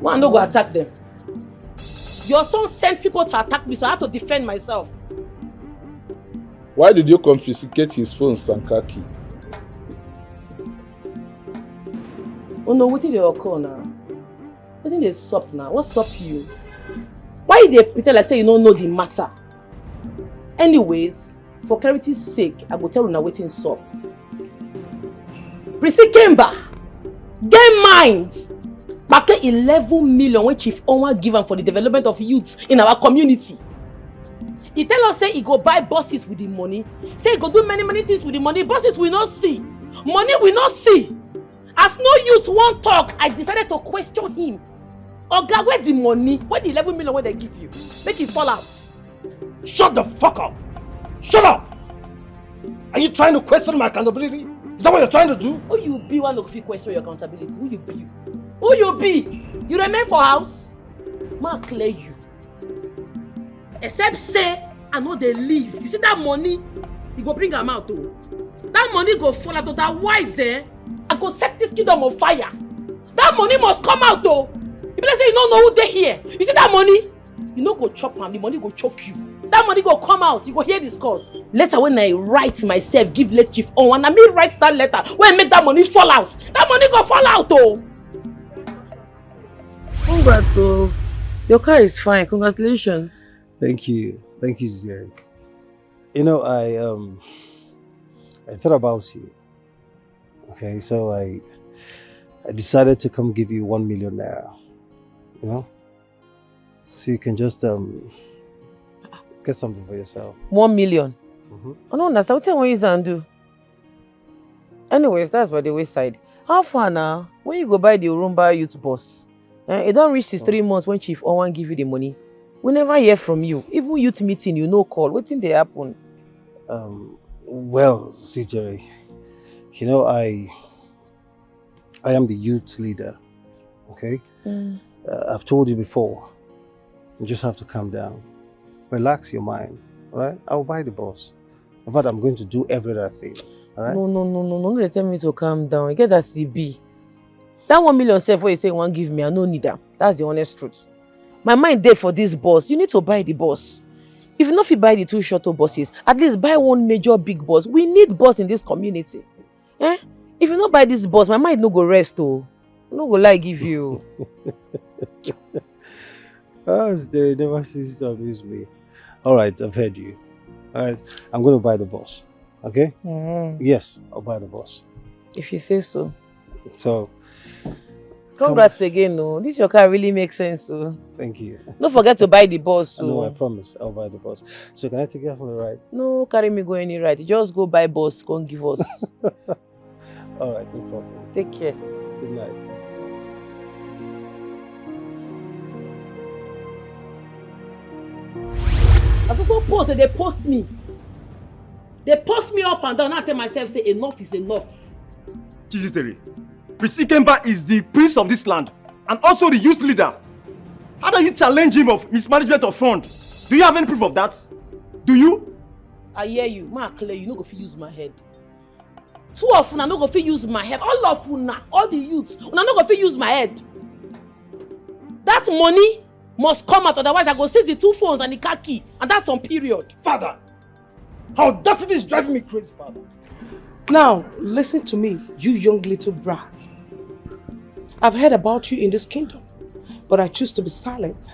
A: One no go attack them. Your son sent people to attack me, so I had to defend myself.
L: Why did you confiscate his phones and car key?
A: Oh no, what did they occur now? What did they sup now? What's up you? Why they pretend like say you don't know the matter? Anyways, for clarity's sake, I will tell you now waiting sup. Prissy Kemba, get mind! Back 11 million when Chief Onwa given for the development of youths in our community. He tell us say he go buy buses with the money. Say he go do many things with the money. Buses we not see. Money we not see. As no youth won't talk, I decided to question him. Oga, where the money? Where the 11 million where they give you? Make it fall out.
Q: Shut the fuck up! Shut up! Are you trying to question my accountability? Is that what you're trying to do?
A: Who you be one of you question your accountability? Who you be? Who you be? You remain for house? Ma clear you. Except say I know they leave. You see that money? You go bring them out too. That money go fall out. Otherwise, I go set this kingdom on fire. That money must come out though. If you say you don't know who they here, you see that money? You no go chop am, the money go choke you. That money go come out, you go hear this cause. Later when I write myself, give late Chief on, and I may write that letter when I make that money fall out. That money go fall out oh. Congrats oh. Your car is fine, congratulations.
N: Thank you, Zeric. You know, I thought about you. Okay, so I decided to come give you 1 million naira. You know, so you can just get something for yourself.
A: 1 million. I don't understand. What you want to do? Anyways, that's by the wayside. How far now? When you go buy the Urumba youth bus, it don't reach 3 months when Chief Owan give you the money. We never hear from you. Even youth meeting, you no call. What thing they happen?
N: Well, CJ, you know, I am the youth leader, okay? I've told you before, you just have to calm down. Relax your mind, all right? I'll buy the bus. In fact, I'm going to do every other thing, all right?
A: No, they tell me to calm down. You get that CB. That 1 million self, what you say you want give me, I don't need that. That's the honest truth. My mind there for this bus. You need to buy the bus. If you not fit buy the 2 shuttle buses, at least buy 1 major big bus. We need bus in this community. If you not buy this bus, my mind no go rest oh. No go lie give you.
N: They never cease to abuse me. All right, I've heard you. All right, I'm going to buy the bus. Okay? Yes, I'll buy the bus.
A: If you say so.
N: So,
A: congrats again, no. This your car really makes sense, so.
N: Thank you.
A: Don't forget to buy the bus, so.
N: No, I promise I'll buy the bus. So can I take you for a ride?
A: No, carry me go any ride. Just go buy bus, come give us.
N: All right, no problem.
A: Take care.
N: Good night.
A: I people post and they post me. They post me up and down. I tell myself, say enough is enough.
B: Chiziteri, Prissy Kemba is the prince of this land and also the youth leader. How do you challenge him of mismanagement of funds? Do you have any proof of that? Do you?
A: I hear you. Ma clear, you no go fit use my head. 2 of una no go fit use my head. All of una, all the youths, una no go fit use my head. That money must come out, otherwise I go seize the 2 phones and the car key, and that's on period.
N: Father, audacity is driving me crazy, Father.
D: Now, listen to me, you young little brat. I've heard about you in this kingdom, but I choose to be silent.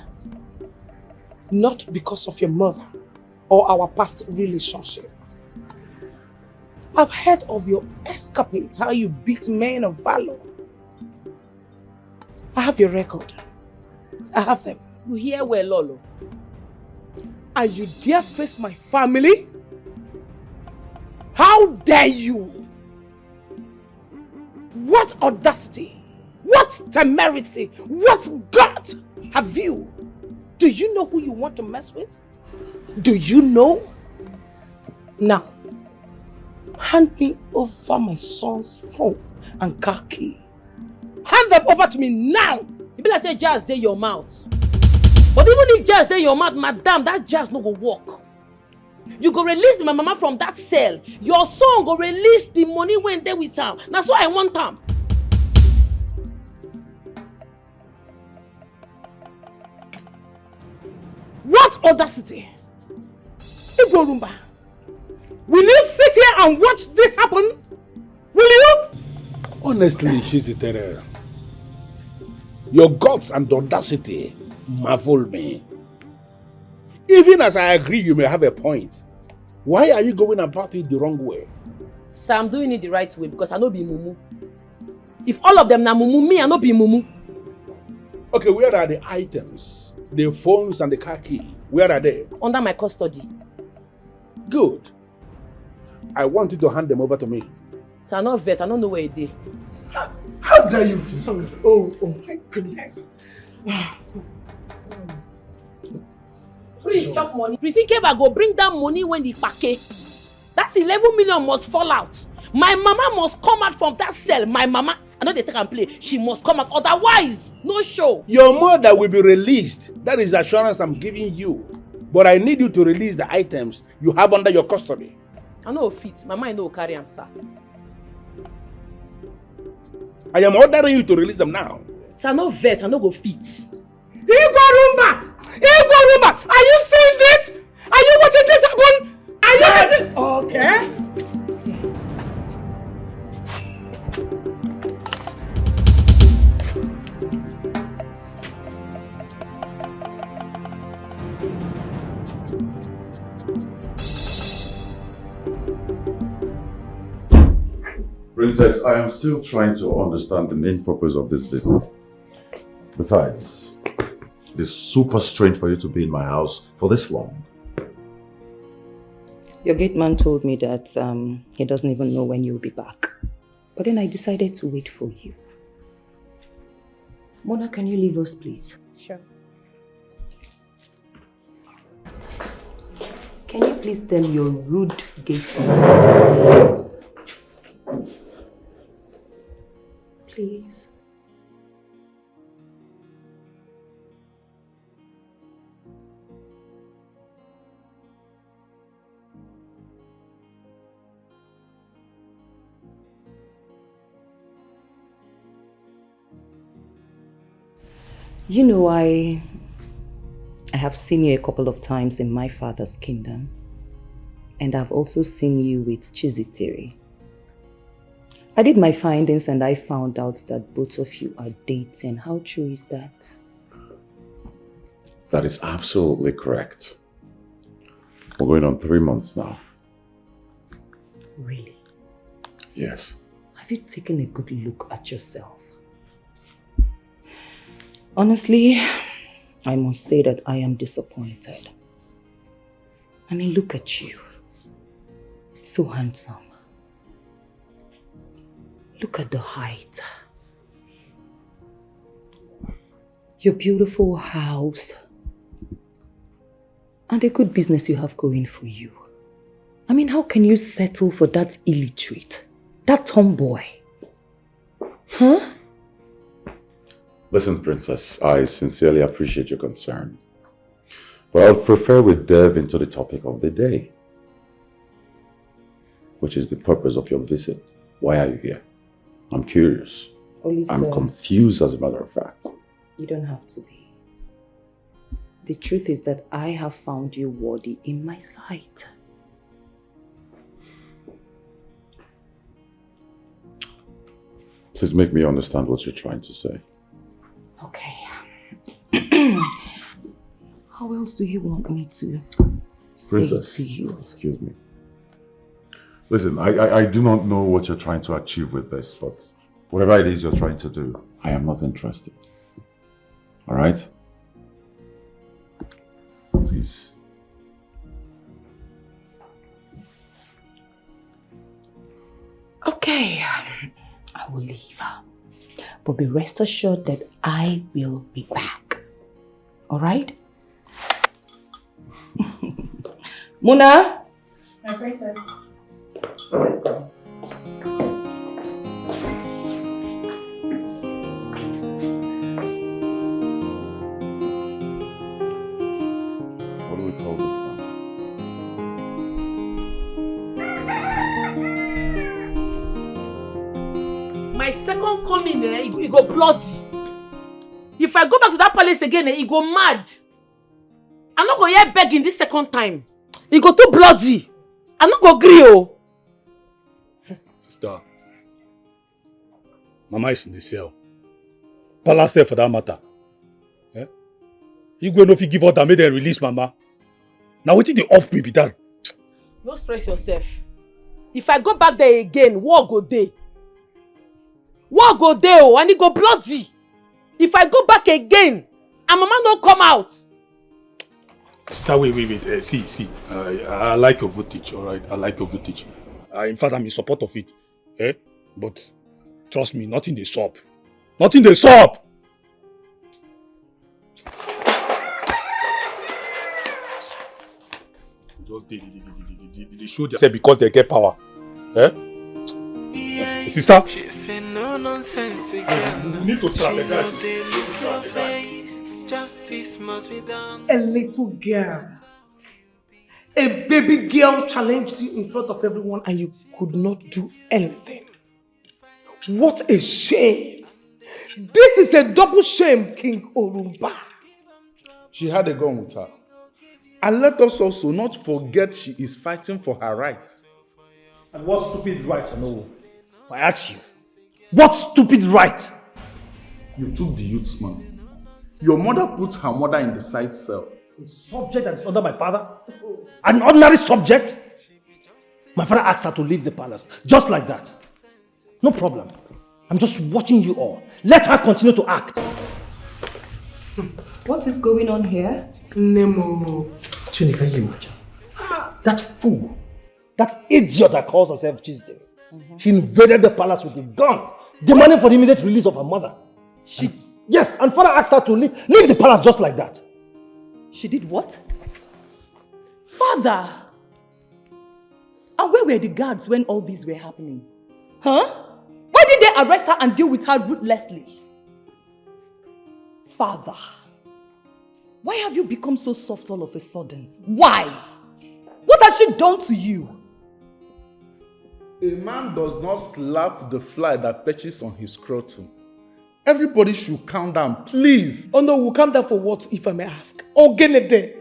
D: Not because of your mother or our past relationship. I've heard of your escapades, how you beat men of valor. I have your record. I have them.
A: You hear well, Lolo.
D: And you dare face my family? How dare you? What audacity? What temerity? What gut have you? Do you know who you want to mess with? Do you know? Now, hand me over my son's phone and car key. Hand them over to me now!
A: You be like say jazz dey your mouth. But even if jazz dey your mouth, madam, that jazz no go work. You go release my mama from that cell. Your son go release the money when they with am. That's why I want am.
D: What audacity? Igorumba, will you sit here and watch this happen? Will you?
E: Honestly, Chizitere, your guts and audacity marvel me. Even as I agree you may have a point, why are you going about it the wrong way?
A: So I'm doing it the right way because I no be mumu. If all of them na mumu, me I no be mumu.
E: Okay, where are the items? The phones and the car key, where are they?
A: Under my custody.
E: Good. I want you to hand them over to me.
A: So I'm not vexed, I don't know where it is.
N: How dare you?
D: Oh my goodness.
A: Please chop money. Prison Keba go bring that money when the pake. That 11 million must fall out. My mama must come out from that cell. My mama, I know they take and play. She must come out. Otherwise, no show.
E: Your mother will be released. That is the assurance I'm giving you. But I need you to release the items you have under your custody.
A: I know fit. My mind no carry am, sir.
E: I am ordering you to release them now.
A: Sir, no vex. I no go fit.
D: Igorumba! Igorumba! Are you seeing this? Are you watching this happen? Are you listening? Okay.
L: Princess, I am still trying to understand the main purpose of this visit. Besides, it is super strange for you to be in my house for this long.
K: Your gate man told me that he doesn't even know when you'll be back. But then I decided to wait for you. Mona, can you leave us, please?
U: Sure.
K: Can you please tell your rude gate man to leave us? Please. You know, I have seen you a couple of times in my father's kingdom. And I've also seen you with Chizitere. I did my findings and I found out that both of you are dating. How true is that?
L: That is absolutely correct. We're going on 3 months now.
K: Really?
L: Yes.
K: Have you taken a good look at yourself? Honestly, I must say that I am disappointed. I mean, look at you. So handsome. Look at the height. Your beautiful house. And the good business you have going for you. I mean, how can you settle for that illiterate? That tomboy? Huh?
L: Listen, Princess, I sincerely appreciate your concern. But I would prefer we delve into the topic of the day, which is the purpose of your visit. Why are you here? I'm curious. I'm confused, as a matter of fact.
K: You don't have to be. The truth is that I have found you worthy in my sight.
L: Please make me understand what you're trying to say.
K: Okay. How else do you want me to say it
L: Princess,
K: to you?
L: excuse me. Listen, I do not know what you're trying to achieve with this, but whatever it is you're trying to do, I am not interested. All right? Please.
K: Okay, I will leave. But be rest assured that I will be back. All right? Muna?
U: My princess.
K: Let's go.
L: What do we call this now?
A: My second coming, he go bloody. If I go back to that palace again, he go mad. I'm not going to hear begging this second time. He go too bloody. I'm not going to agree, oh.
E: Sister, Mama is in the cell. Palace cell for that matter. Eh? You go no fit give order, make them release Mama. Now what did they off me be that?
A: Don't stress yourself. If I go back there again, war go dey. War go dey, oh, and he go bloody. If I go back again, and Mama no come out.
E: Sister, wait. See. I like your voltage, alright? I like your voltage. In fact, I'm in support of it. Eh? But trust me, nothing they stop. Nothing they stop! Just they show themselves because they get power. Eh? Sister?
M: She say no nonsense again.
E: You need to trap
M: She
E: the
M: know
E: guy.
M: they look your face. Justice must be done.
D: A little girl. A baby girl challenged you in front of everyone and you could not do anything. What a shame. This is a double shame, King Orumba.
S: She had a gun with her. And let us also not forget she is fighting for her right.
N: And what stupid right, no? I ask you. What stupid right?
S: You took the youth's money. Your mother put her mother in the side cell.
N: A subject that is under my father? An ordinary subject? My father asked her to leave the palace, just like that. No problem. I'm just watching you all. Let her continue to act.
K: What is going on here?
D: Nemo.
N: Chini, can you imagine? That fool, that idiot that calls herself Tuesday, she invaded the palace with a gun, demanding for the immediate release of her mother. Yes, and father asked her to leave the palace just like that.
K: She did what? Father! And where were the guards when all these were happening? Huh? Why did they arrest her and deal with her ruthlessly? Father, why have you become so soft all of a sudden? Why? What has she done to you?
S: A man does not slap the fly that perches on his scrotum. Everybody should calm down, please.
D: Oh no, we'll calm down for what, if I may ask? Oh, Genede.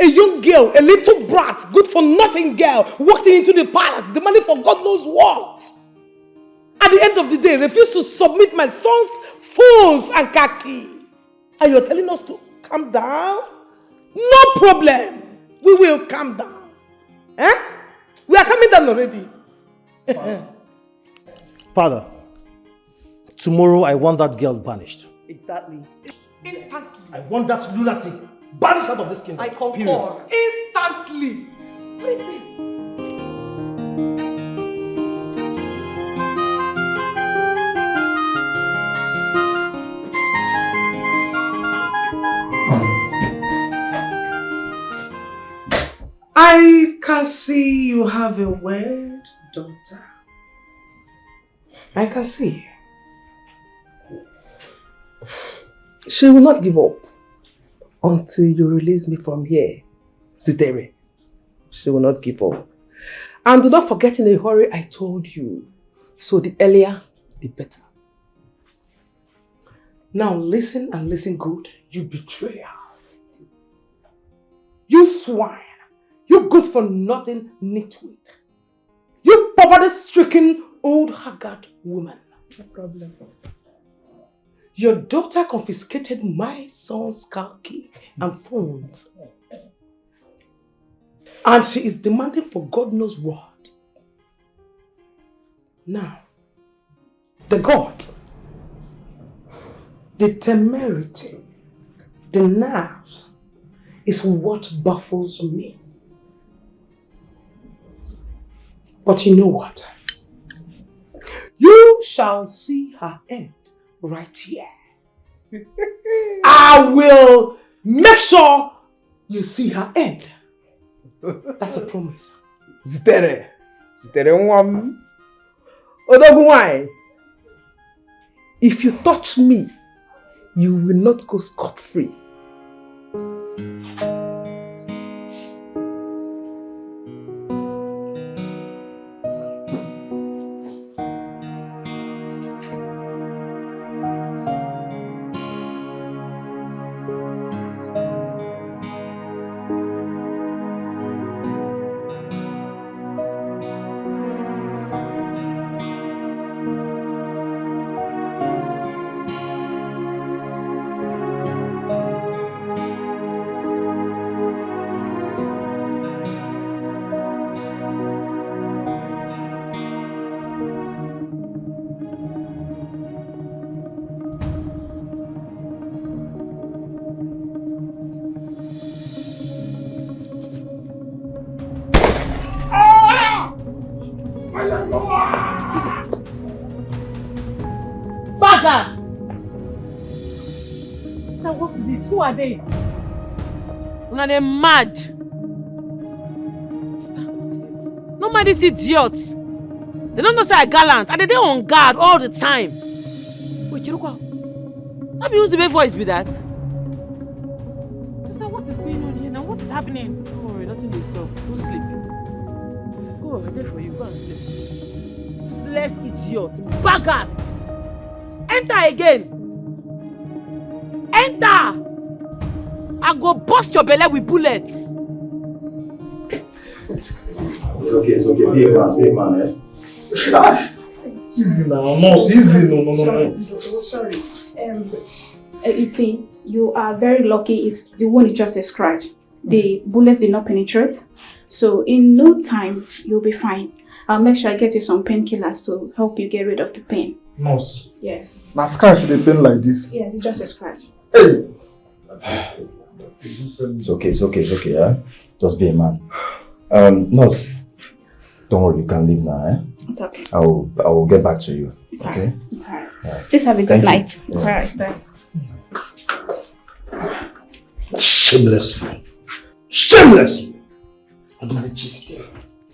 D: A young girl, a little brat, good for nothing girl, walked into the palace, demanding for God knows what. At the end of the day, refused to submit my son's phones and khaki. And you're telling us to calm down? No problem. We will calm down. Eh? We are calming down already.
N: Father, tomorrow I want that girl banished.
K: Exactly.
D: Instantly.
N: I want that lunatic banished out of this kingdom.
K: I concur.
N: Period.
D: Instantly. What is this? I can see you have a word, daughter. I can see. She will not give up until you release me from here, Zitere. She will not give up. And do not forget in a hurry I told you. So the earlier, the better. Now listen and listen good, you betrayer. You swine. You good for nothing nitwit. You poverty-stricken old haggard woman.
A: No problem.
D: Your daughter confiscated my son's car key and phones. And she is demanding for God knows what. Now, the God, the temerity, the nerves is what baffles me. But you know what? You shall see her end right here. I will make sure you see her end. That's a promise.
I: Zitere nwam. Odogu why?
D: If you touch me, you will not go scot-free.
A: Baggers! Sister, what is it? Who are they? Una they mad. Sister, what is it? No mind these idiots. They don't know say I gallant and they dey on guard all the time. Wait, Chirukwa. How be use the voice be that? Sister, what is going on here now? What is happening? Don't worry, nothing will solve. Go sleep. Go, I'm there for you. Go and sleep. Useless idiot. Baggers! Enter again. Enter. I go bust your belly with bullets.
B: It's okay. Be a man, eh?
J: Easy now. No, easy. No.
G: Sorry. You see, you are very lucky if the wound is just a scratch. The bullets did not penetrate. So in no time, you'll be fine. I'll make sure I get you some painkillers to help you get rid of the pain.
J: Nurse.
G: Yes.
J: My scratch dey pain like this.
G: Yes, it's just a scratch.
J: Hey.
B: It's okay, eh? Just be a man. Nurse, don't worry, you can leave now, eh?
G: It's okay.
B: I will get back to you.
G: It's
B: okay?
G: alright. It's alright. Please have a good night. It's alright. Bye.
N: Shameless you. Shameless you. I'm gonna chase them.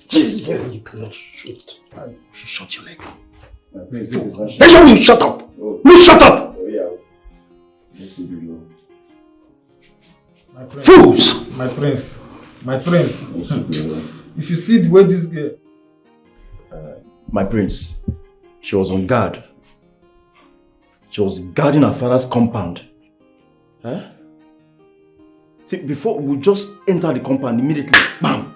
N: Chase them. You cannot shoot. You should shut your leg. Make sure you shut up. You shut up. Fools.
J: My prince. If you see the way this girl.
B: My prince, she was on guard. She was guarding her father's compound. Huh? See, before we just enter the compound immediately, bam,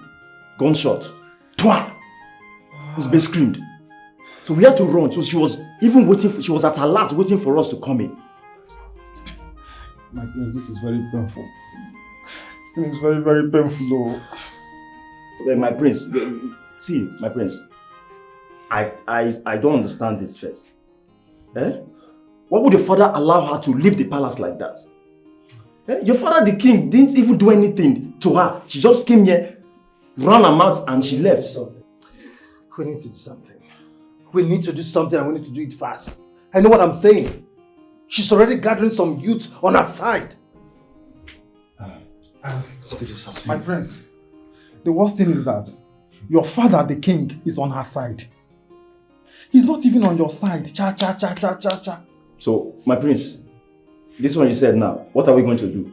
B: gunshot, twah, this baby screamed. So we had to run. So she was even waiting. She was at her last, waiting for us to come in.
J: My prince, this is very painful. This thing is very, very painful, though.
B: My prince, see, my prince, I don't understand this first. Eh? Why would your father allow her to leave the palace like that? Eh? Your father, the king, didn't even do anything to her. She just came here, ran her mouth, and she left.
N: We need to do something. We need to do something and we need to do it fast. I know what I'm saying. She's already gathering some youth on her side.
J: And
N: to do something.
J: My prince, the worst thing is that your father, the king, is on her side. He's not even on your side. Cha.
B: So, my prince, this one you said now, what are we going to do?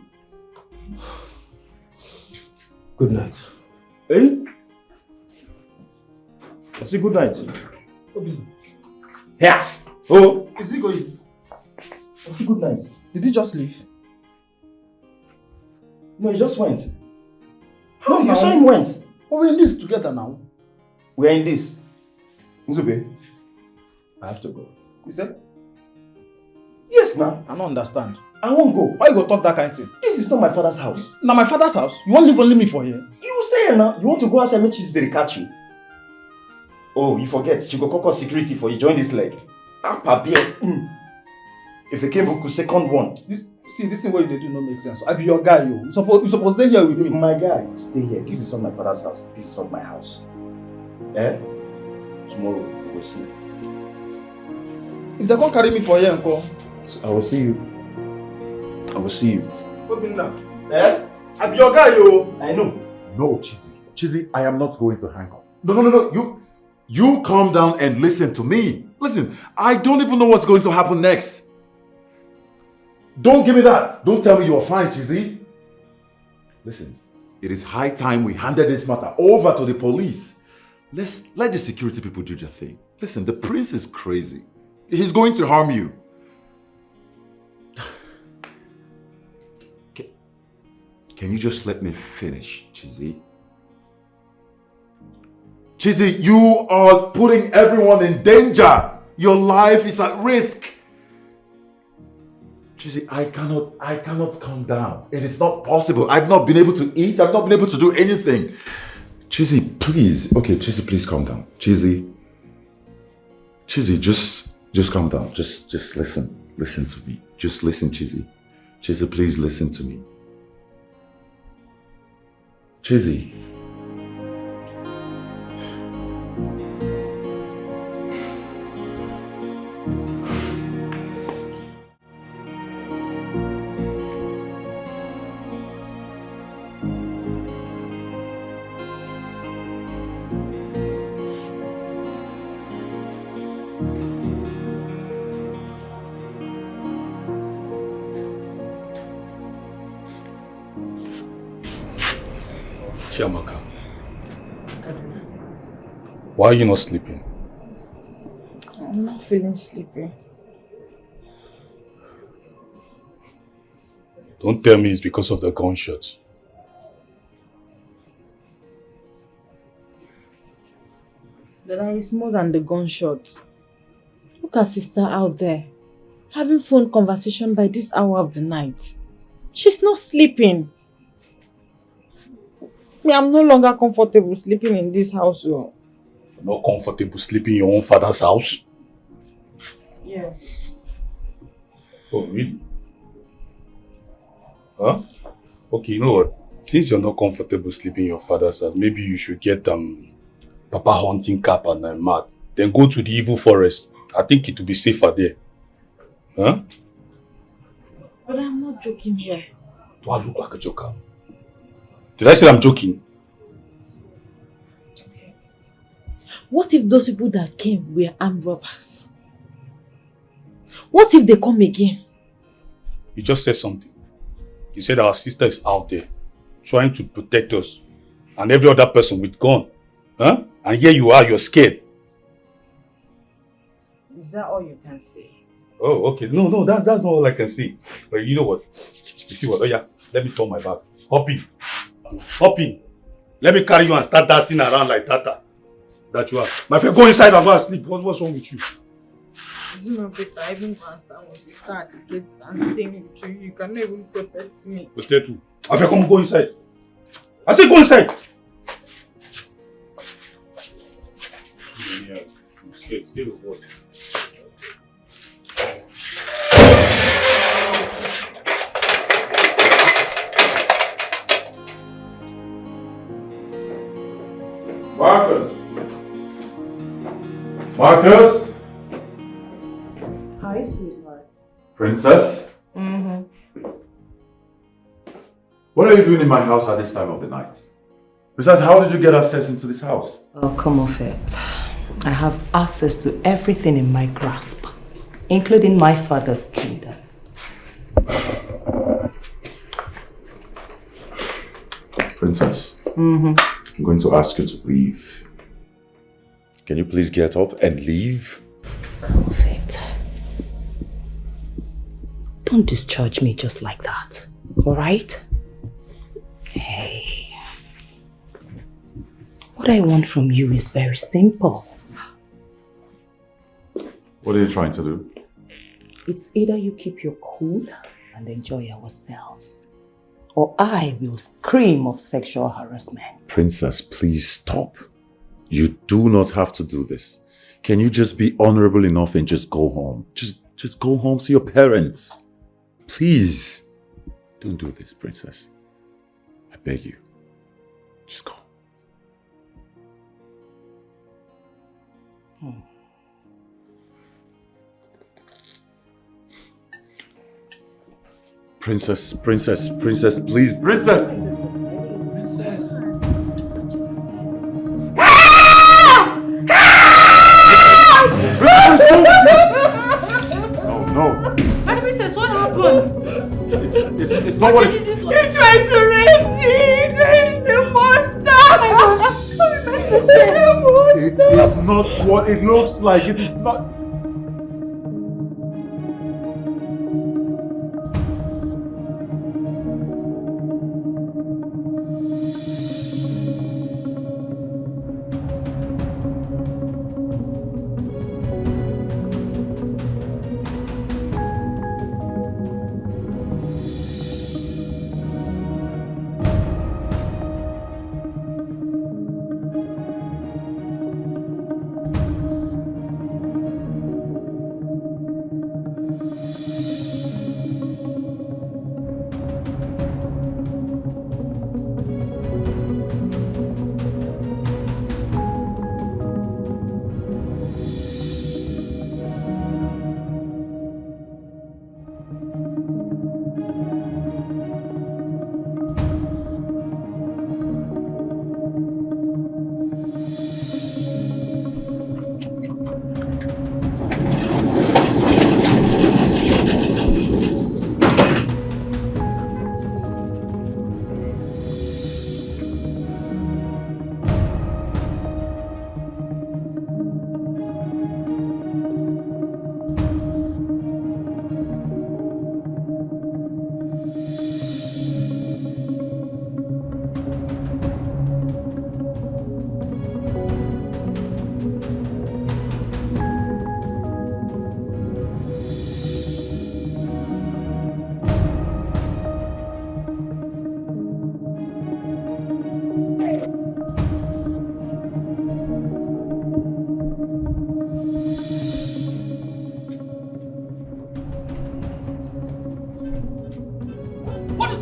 N: Good night.
B: Eh? I say good night. Here. Oh.
J: Is he going?
B: I say good night.
J: Did he just leave?
B: No, he just went. Oh, you saw him went.
J: Oh, we're in this together now.
B: We're in this. Nzube, I have to go.
J: You said?
B: Yes, now.
J: I don't understand.
B: I won't go.
J: Why you go talk that kind of thing?
B: This is not my father's house.
J: Now my father's house? You won't leave only me for here?
B: You say here now. You want to go outside, make cheese they catch you. Oh, you forget. She go call security for you. Join this leg. If they came for second one.
J: This thing what you do not make sense. I be your guy, yo. You supposed stay here with me.
B: My guy, stay here. This is not my father's house. This is not my house. Eh? Tomorrow we will see.
J: If they can't carry me for here, uncle.
B: So I will see you. I will see you.
J: Eh? I be your guy, yo.
B: I know.
L: No, Chizzy. Chizzy, I am not going to hang up. No. You calm down and listen to me. Listen, I don't even know what's going to happen next. Don't give me that. Don't tell me you're fine, Chizzy. Listen, it is high time we handed this matter over to the police. Let the security people do their thing. Listen, the prince is crazy. He's going to harm you. Can you just let me finish, Chizzy? Chizzy, you are putting everyone in danger. Your life is at risk. Chizzy, I cannot calm down. It is not possible. I've not been able to eat. I've not been able to do anything. Chizzy, please. Okay, Chizzy, please calm down. Chizzy, just calm down. Just listen. Listen to me. Just listen, Chizzy. Chizzy, please listen to me. Chizzy.
E: Chiamaka, why are you not sleeping?
U: I'm not feeling sleepy.
E: Don't tell me it's because of the gunshots.
U: That is more than the gunshots. Look at sister out there, having phone conversation by this hour of the night. She's not sleeping. I'm no longer comfortable sleeping in this house.
E: You're not comfortable sleeping in your own father's house?
U: Yes.
E: Oh, really? Huh? Okay, you know what? Since you're not comfortable sleeping in your father's house, maybe you should get Papa hunting cap and a mat. Then go to the evil forest. I think it will be safer there. Huh?
U: But I'm not joking here.
E: Do I look like a joker? Did I say I'm joking?
U: Okay. What if those people that came were armed robbers? What if they come again?
E: You just said something. You said our sister is out there trying to protect us and every other person with gun. Huh? And here you are, you're scared.
U: Is that all you can say?
E: Oh, okay. No, that's not all I can see. But you know what? You see what? Oh yeah, let me turn my back. Hop in. Hop in. Let me carry you and start dancing around like Tata. That you are. My friend, go inside and go and sleep. What's wrong with you?
U: It's not better. I even can't stand my sister at the gate and staying with you. You cannot even protect me.
E: Protect you. My friend, come go inside. I say go inside. Yeah, scared of what?
L: Marcus?
U: Hi, sweetheart.
L: Princess?
U: Mm-hmm.
L: What are you doing in my house at this time of the night? Besides, how did you get access into this house?
K: Oh, come off it. I have access to everything in my grasp, including my father's kingdom.
L: Princess,
K: Mm-hmm.
L: I'm going to ask you to leave. Can you please get up and leave?
K: Come off it. Don't discharge me just like that, alright? Hey, What I want from you is very simple.
L: What are you trying to do?
K: It's either you keep your cool and enjoy ourselves, or I will scream of sexual harassment.
L: Princess, please stop. You do not have to do this. Can you just be honorable enough and just go home? Just go home to your parents. Please. Don't do this, Princess. I beg you. Just go. Princess, please, Princess! Princess! No.
U: My princess, what happened?
L: It's not what it...
U: He tried to rape me! He tried to monster!
L: It is not what it looks like. It is not...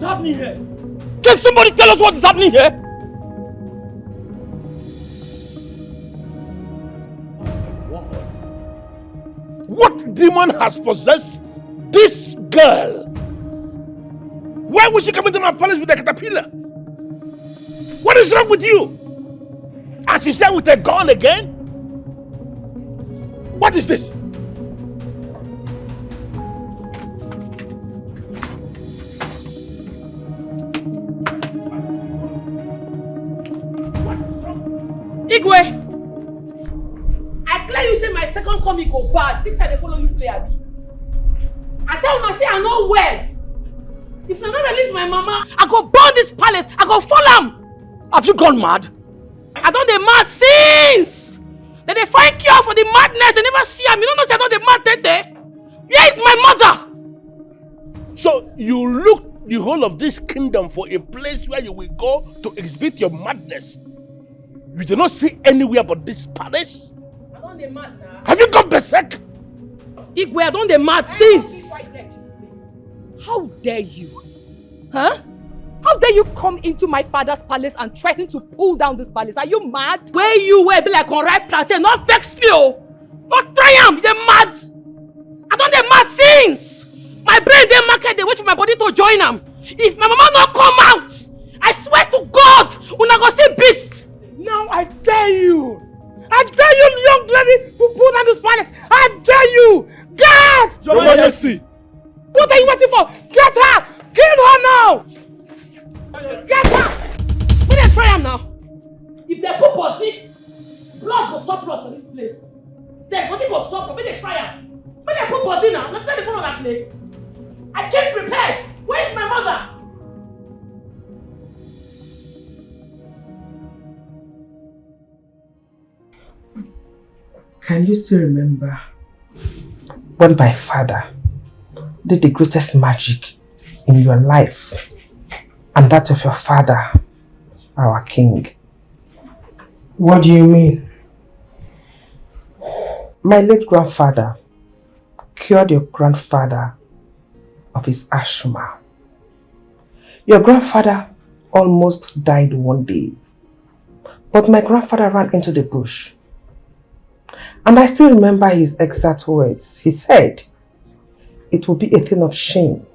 C: happening here? Can somebody tell us what is happening here?
S: What demon has possessed this girl? Why would she come into my palace with a caterpillar? What is wrong with you? And she said with a gun again? What is this?
A: Igwe! I clear you say my second coming go bad. Things I dey follow you play, abi. I tell una say I no well. If I not release my mama, I go burn this palace. I go fall am.
C: Have you gone mad?
A: I don dey mad since. They find cure for the madness. They never see am. You don't know say I don dey mad today. Where is my mother?
S: So you look the whole of this kingdom for a place where you will go to exhibit your madness. You do not see anywhere but this palace?
A: I don dey mad now.
S: Have you gone berserk?
A: Igwe, I don dey mad since.
K: How dare you? Huh? How dare you come into my father's palace and threaten to pull down this palace? Are you mad?
A: Where you were be like unripe plantain, not vex me oh! Not try am, you dey mad! I don dey mad since! My brain dey market, dey wait for my body to join am. If my mama no come out, I swear to God, una go see beast!
C: Now I dare you! I dare you, young lady, to pull down this palace! I dare you! Get!
S: Your Majesty!
C: What are you waiting for? Get her! Kill her now! Get her!
A: We dey try am now. If they put body, blood go surplus for this place. Their body go surplus, we dey try am. When they put body now, let's say the phone on that place. I came prepared. Where is my mother?
K: I
D: Can you still remember when my father did the greatest magic in your life and that of your father, our king?
I: What do you mean?
D: My late grandfather cured your grandfather of his asthma. Your grandfather almost died one day, but my grandfather ran into the bush. And I still remember his exact words. He said, it will be a thing of shame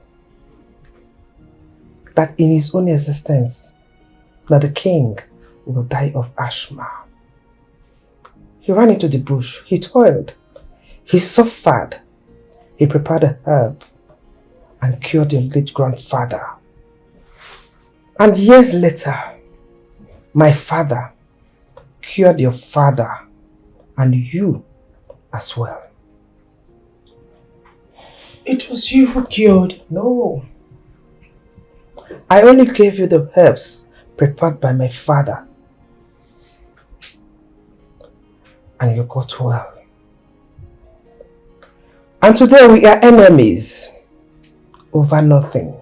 D: that in his own existence, that the king will die of asthma. He ran into the bush, he toiled, he suffered, he prepared a herb and cured your late grandfather. And years later, my father cured your father and you as well.
I: It was you who cured?
D: No. I only gave you the herbs prepared by my father. And you got well. And today we are enemies over nothing.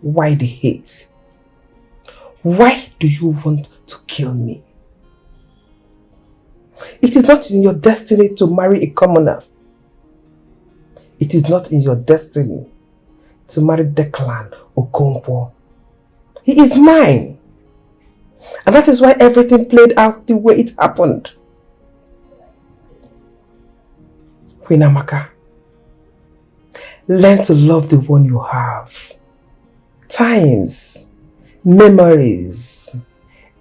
D: Why the hate? Why do you want to kill me? It is not in your destiny to marry a commoner. It is not in your destiny to marry Declan or Okonkwo. He is mine. And that is why everything played out the way it happened. Queen Amaka, learn to love the one you have. Times, memories,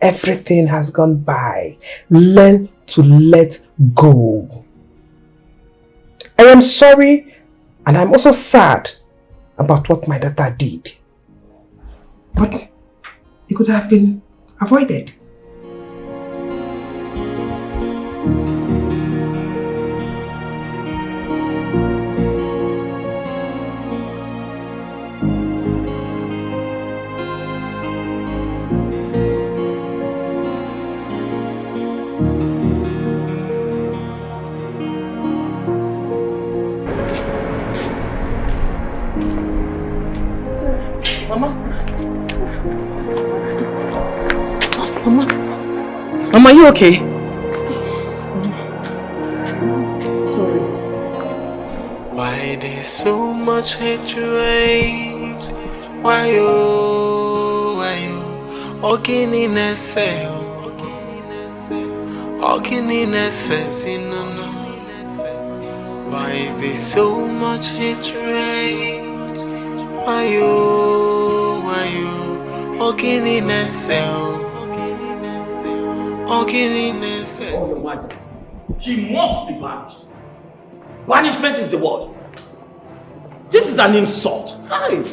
D: everything has gone by. Learn to let go. I am sorry and I'm also sad about what my daughter did. But it could have been avoided.
A: Mama, are you okay?
M: Sorry. Why there's so much hatred? Why you? Ogini nese, no. Why is there so much hatred? Why you? Ogini nese.
H: Oh, Your Majesty, she must be banished. Banishment is the word. This is an insult.
N: Hi!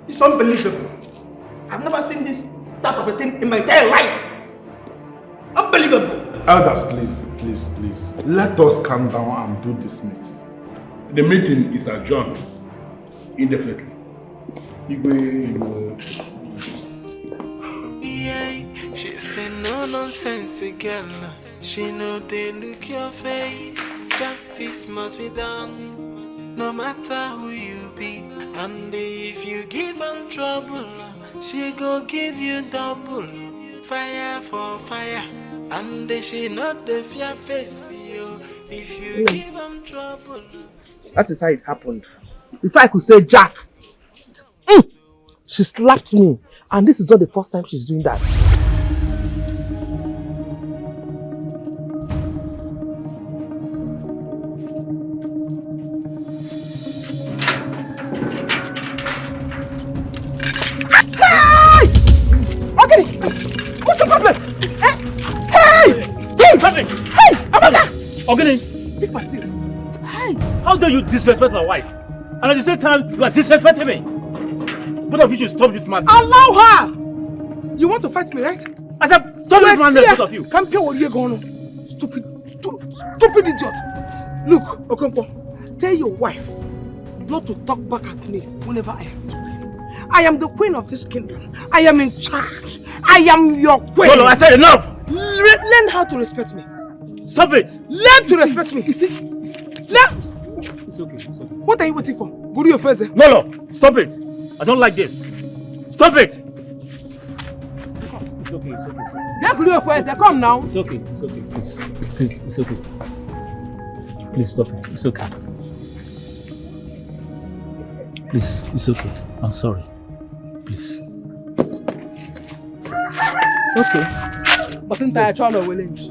N: It's unbelievable. I've never seen this type of a thing in my entire life. Unbelievable.
S: Elders, please. Let us calm down and do this meeting. The meeting is adjourned indefinitely.
M: She say no nonsense girl. She know they look your face. Justice must be done, no matter who you be. And if you give her trouble, she go give you double. Fire for fire, and she not the fear face you. If you give her trouble.
I: That is how it happened. If I could say Jack, she slapped me, and this is not the first time she's doing that. Okay, what's the problem? Hey,
H: Amanda! Ogini,
I: pick my teeth.
H: Hey, how dare you disrespect my wife? And at the same time, you are disrespecting me. Both of you should stop this madness.
I: Allow her! You want to fight me, right?
H: I said, stop this madness, both of you.
I: Come here, what are you going on? Stupid idiot. Look, Okonkwo, tell your wife not to talk back at me whenever I am talking. I am the queen of this kingdom. I am in charge. I am your queen.
H: No, I said enough.
I: Really? Learn how to respect me.
C: Stop it!
I: Learn to respect me. You see? Learn.
C: It's okay, it's okay.
I: What are you waiting for? Go to your face.
C: No, stop it! I don't like this. Stop it! It's okay, it's okay.
I: Get to your face. Come now.
C: It's okay, please. Please, it's okay. Please stop it. It's okay. Please, it's okay. I'm sorry. Please.
I: Okay. Wasn't I trying to challenge?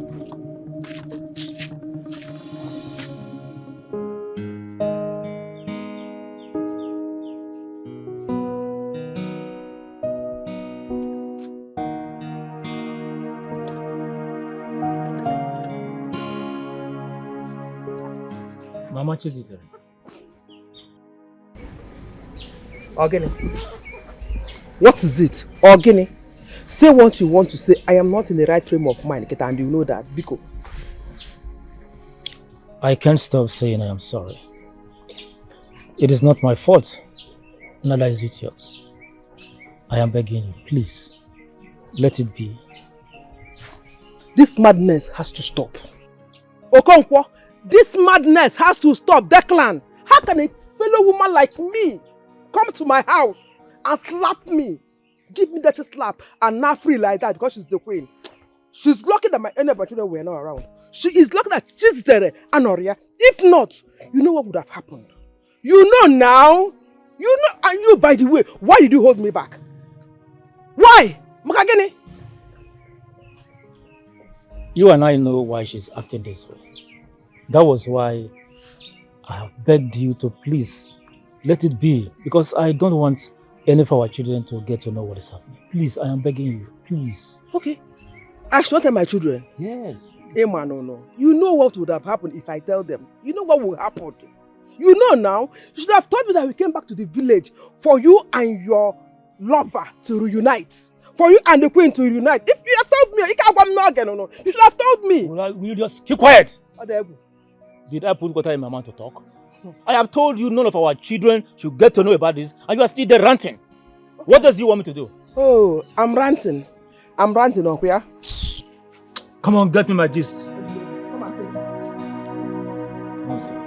C: Mama Chizite.
I: Ogini. What is it? Ogini. Say what you want to say. I am not in the right frame of mind, and you know that. Biko.
H: I can't stop saying I am sorry. It is not my fault, neither is it yours. I am begging you, please, let it be.
I: This madness has to stop. Okonkwo, this madness has to stop. Declan, how can a fellow woman like me come to my house and slap me? Give me that slap and not free like that because she's the queen. She's lucky that my any children were not around. She is lucky that she's there and Oria. If not, you know what would have happened? You know now. You know, and you, by the way, why did you hold me back? Why? Makagene?
H: You and I know why she's acting this way. That was why I have begged you to please let it be, because I don't want any of our children to get to know what is happening. Please, I am begging you, please.
I: Okay. I should not tell my children.
H: Yes.
I: Emma, no. You know what would have happened if I tell them. You know what will happen. You know now. You should have told me that we came back to the village for you and your lover to reunite. For you and the queen to reunite. If you have told me, you should have told me.
C: Will you just keep quiet?
H: Did I put water in my mouth to talk? I have told you none of our children should get to know about this, and you are still there ranting. What does you want me to do?
I: Oh, I'm ranting. I'm ranting, Okuya.
C: Come on, get me my gist.
I: Come on, take it.
H: Nonsense.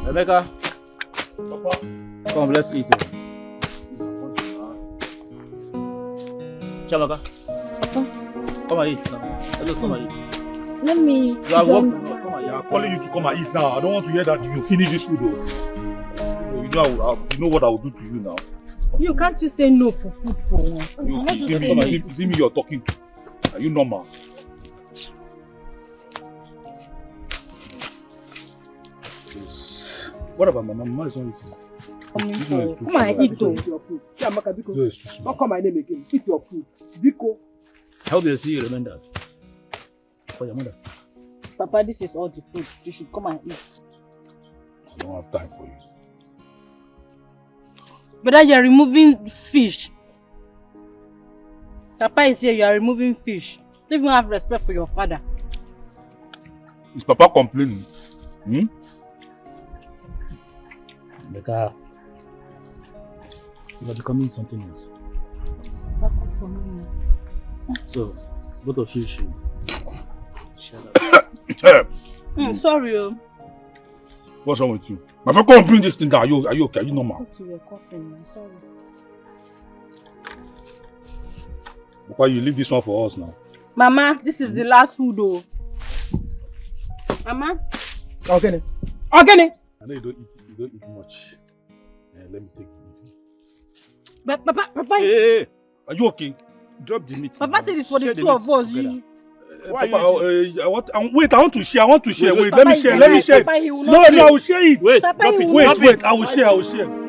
H: Rebecca, Papa, come, let's eat it. Chabaka, Papa, come and eat now. Let us come and eat.
U: Let me.
L: You are calling you to come and eat now. I don't want to hear that you finish this food though. You know what I will do to you now.
U: You can't just say no for food for once.
L: You see me you're talking to. Are you normal? What about Mama? Mama is not eating.
U: Come on, eat though.
I: Don't call my name again. Eat your food. Biko.
H: How do you see you remember that? For your mother.
U: Papa, this is all the food. You should come and eat.
L: I don't have time for you.
U: But you are removing fish. Papa is here, you are removing fish. Don't even have respect for your father.
L: Is Papa complaining?
H: Becca, you are becoming something else.
U: For me.
H: So, both of you should shut
L: up.
U: Sorry.
L: What's wrong with you? My friend, come and bring this thing down. Are you okay? Are you normal?
U: You were coughing. I'm sorry.
L: Why you leave this one for us now?
U: Mama, this is the last food though. Mama?
I: Organic.
L: I know you don't eat much. Let me take it.
U: Papa.
L: Hey, are you okay?
H: Drop the meat.
U: Papa said it's for the two of us.
L: Why Papa, wait, I want to share. Wait,
U: Papa,
L: let me share.
U: Papa, he will
L: No,
U: not
L: I will share it.
U: Wait, Papa, drop it.
L: Wait, I will share.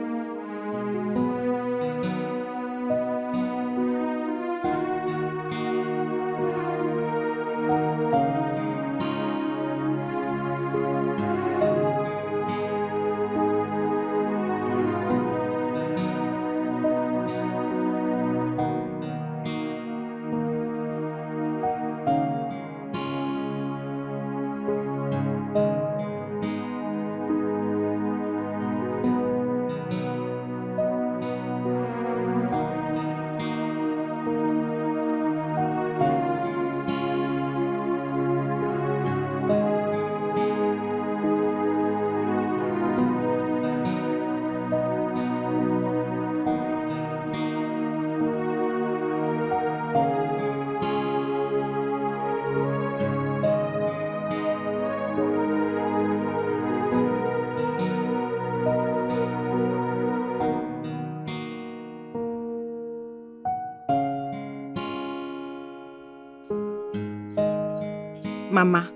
F: Mama,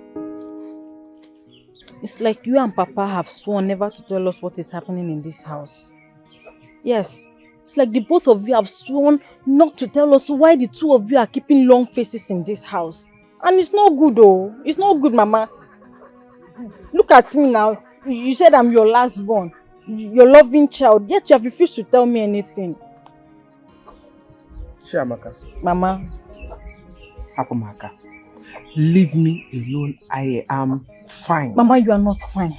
F: it's like you and Papa have sworn never to tell us what is happening in this house. Yes, it's like the both of you have sworn not to tell us why the two of you are keeping long faces in this house. And it's not good, oh. It's not good, Mama. Look at me now. You said I'm your last born, your loving child, yet you have refused to tell me anything.
I: Chiamaka.
F: Mama.
I: Apamaka. Leave me alone. I am fine.
F: Mama, you are not fine.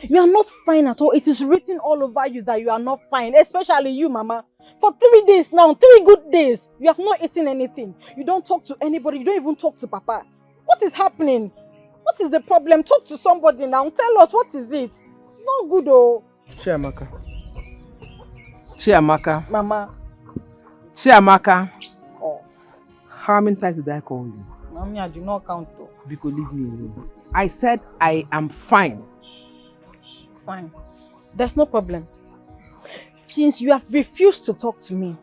F: You are not fine at all. It is written all over you that you are not fine. Especially you, Mama. For 3 days now, 3 good days, you have not eaten anything. You don't talk to anybody. You don't even talk to Papa. What is happening? What is the problem? Talk to somebody now. Tell us, what is it? It's not good, oh.
I: Chiamaka. Chiamaka.
F: Mama.
I: Chiamaka.
F: Oh.
I: How many times did I call you?
F: Mommy, I do not count though.
I: Because leave me alone. I said I am fine.
F: Fine. There's no problem. Since you have refused to talk to me,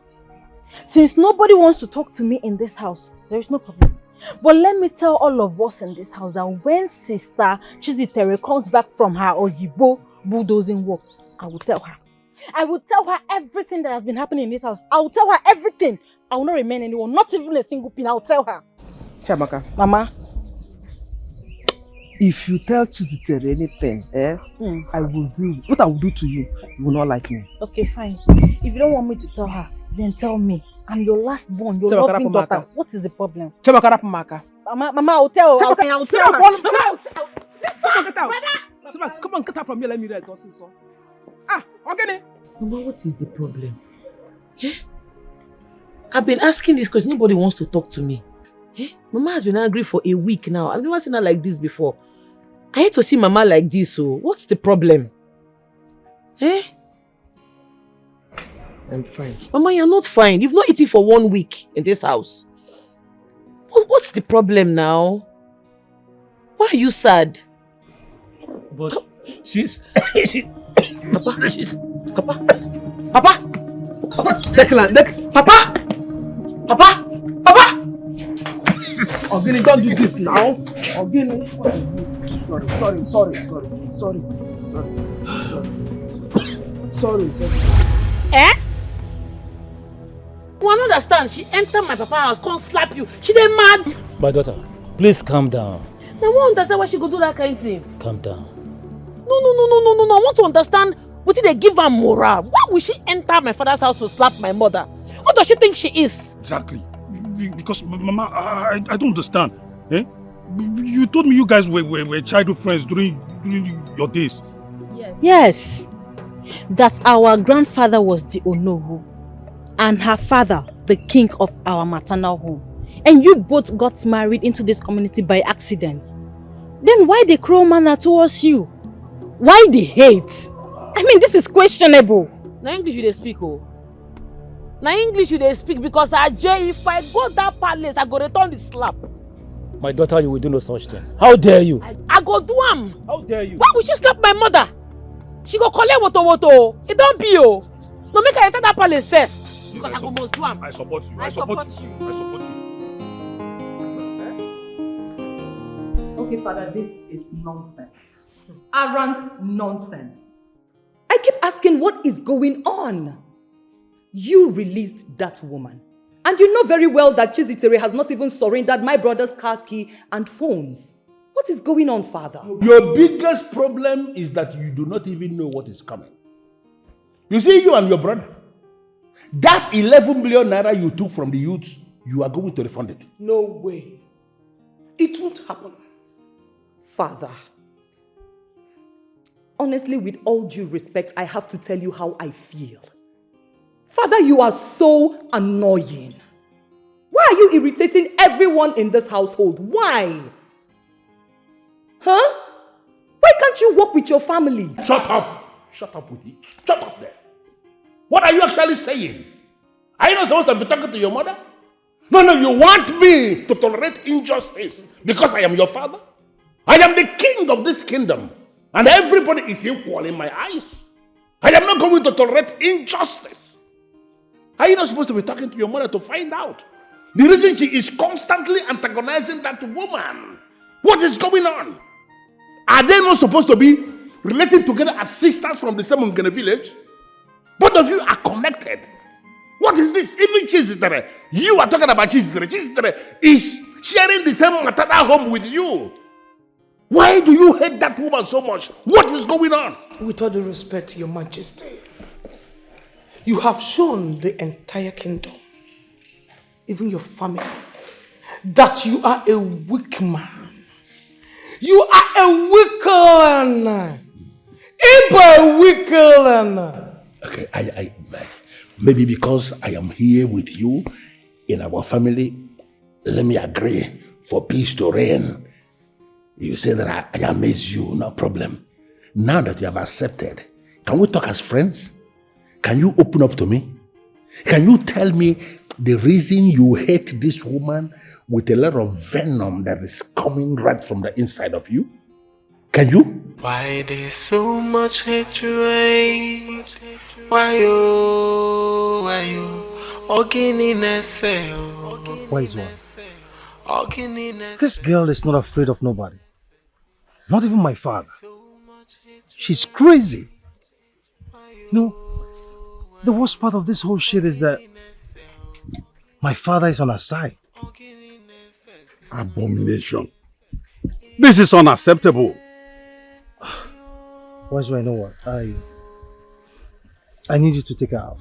F: since nobody wants to talk to me in this house, there is no problem. But let me tell all of us in this house that when Sister Chizitere comes back from her Oyibo bulldozing work, I will tell her. I will tell her everything that has been happening in this house. I will tell her everything. I will not remain anyone, not even a single pin. I will tell her.
I: Chiamaka.
F: Mama.
I: If you tell Chizitere anything, I will do. What I will do to you, you will not like me.
F: Okay, fine. If you don't want me to tell her, then tell me. I'm your last born, your loving daughter. What is the problem?
I: Mama,
F: Mama, I'll tell her. I'll tell her.
I: Come on, get out from here. Let me rest. Okay.
A: Mama, what is the problem? Eh? I've been asking this because nobody wants to talk to me. Eh? Mama has been angry for a week now. I've never seen her like this before. I hate to see Mama like this, so what's the problem? Eh? I'm fine. Mama, you're not fine. You've not eaten for 1 week in this house. What's the problem now? Why are you sad?
H: But she's...
A: Papa, she's... Papa? Papa?
I: Papa! Papa! Papa! Ogini, don't do this now. Ogini, what is it? Sorry.
A: Eh? You don't understand. She entered my papa's house, come slap you. She dey mad.
H: My daughter, please calm down.
A: I won't understand why she go do that kind of thing.
H: Calm down.
A: No. I want to understand what did they give her morale. Why would she enter my father's house to slap my mother? What does she think she is?
O: Exactly. Because, Mama, I don't understand. Eh? You told me you guys were childhood friends during your days.
F: Yes. That our grandfather was the Onowu and her father the king of our maternal home. And you both got married into this community by accident. Then why the cruel manner towards you? Why the hate? I mean, this is questionable.
A: Now English you dey speak, oh. Now English you dey speak because if I go that palace, I go return the slap.
H: My daughter, you will do no such thing. How dare you?
A: I go do am.
H: How dare you?
A: Why would she slap my mother? She go collect woto. It don't be, oh. No, make her enter that palace first. Because I go must do am.
O: I support you.
A: I support you.
K: Okay, Father, this is nonsense. Arrant nonsense. I keep asking what is going on. You released that woman. And you know very well that Chizitere has not even surrendered my brother's car key and phones. What is going on, Father?
S: Your biggest problem is that you do not even know what is coming. You see, you and your brother, that 11 million naira you took from the youths, you are going to refund it.
D: No way. It won't happen.
K: Father, honestly, with all due respect, I have to tell you how I feel. Father, you are so annoying. Why are you irritating everyone in this household? Why? Huh? Why can't you work with your family?
S: Shut up. Shut up with it. Shut up there. What are you actually saying? Are you not supposed to be talking to your mother? No, you want me to tolerate injustice because I am your father? I am the king of this kingdom and everybody is equal in my eyes. I am not going to tolerate injustice. Are you not supposed to be talking to your mother to find out the reason she is constantly antagonizing that woman? What is going on? Are they not supposed to be related together as sisters from the same Ungene village? Both of you are connected. What is this? Even Chizitere, you are talking about Chizitere. Chizitere is sharing the same maternal home with you. Why do you hate that woman so much? What is going on?
D: With all due respect, Your Majesty, you have shown the entire kingdom, even your family, that you are a weak man. You are a weak man. A weak man.
S: Okay, I maybe because I am here with you in our family, let me agree for peace to reign. You say that I amaze you, no problem. Now that you have accepted, can we talk as friends? Can you open up to me? Can you tell me the reason you hate this woman with a lot of venom that is coming right from the inside of you? Can you?
M: Why there's so much hatred? Why you?
N: Wise one. This girl is not afraid of nobody. Not even my father. She's crazy. No, the worst part of this whole shit is that my father is on her side.
E: Abomination. This is unacceptable.
N: Wise one, you know what? I need you to take her out.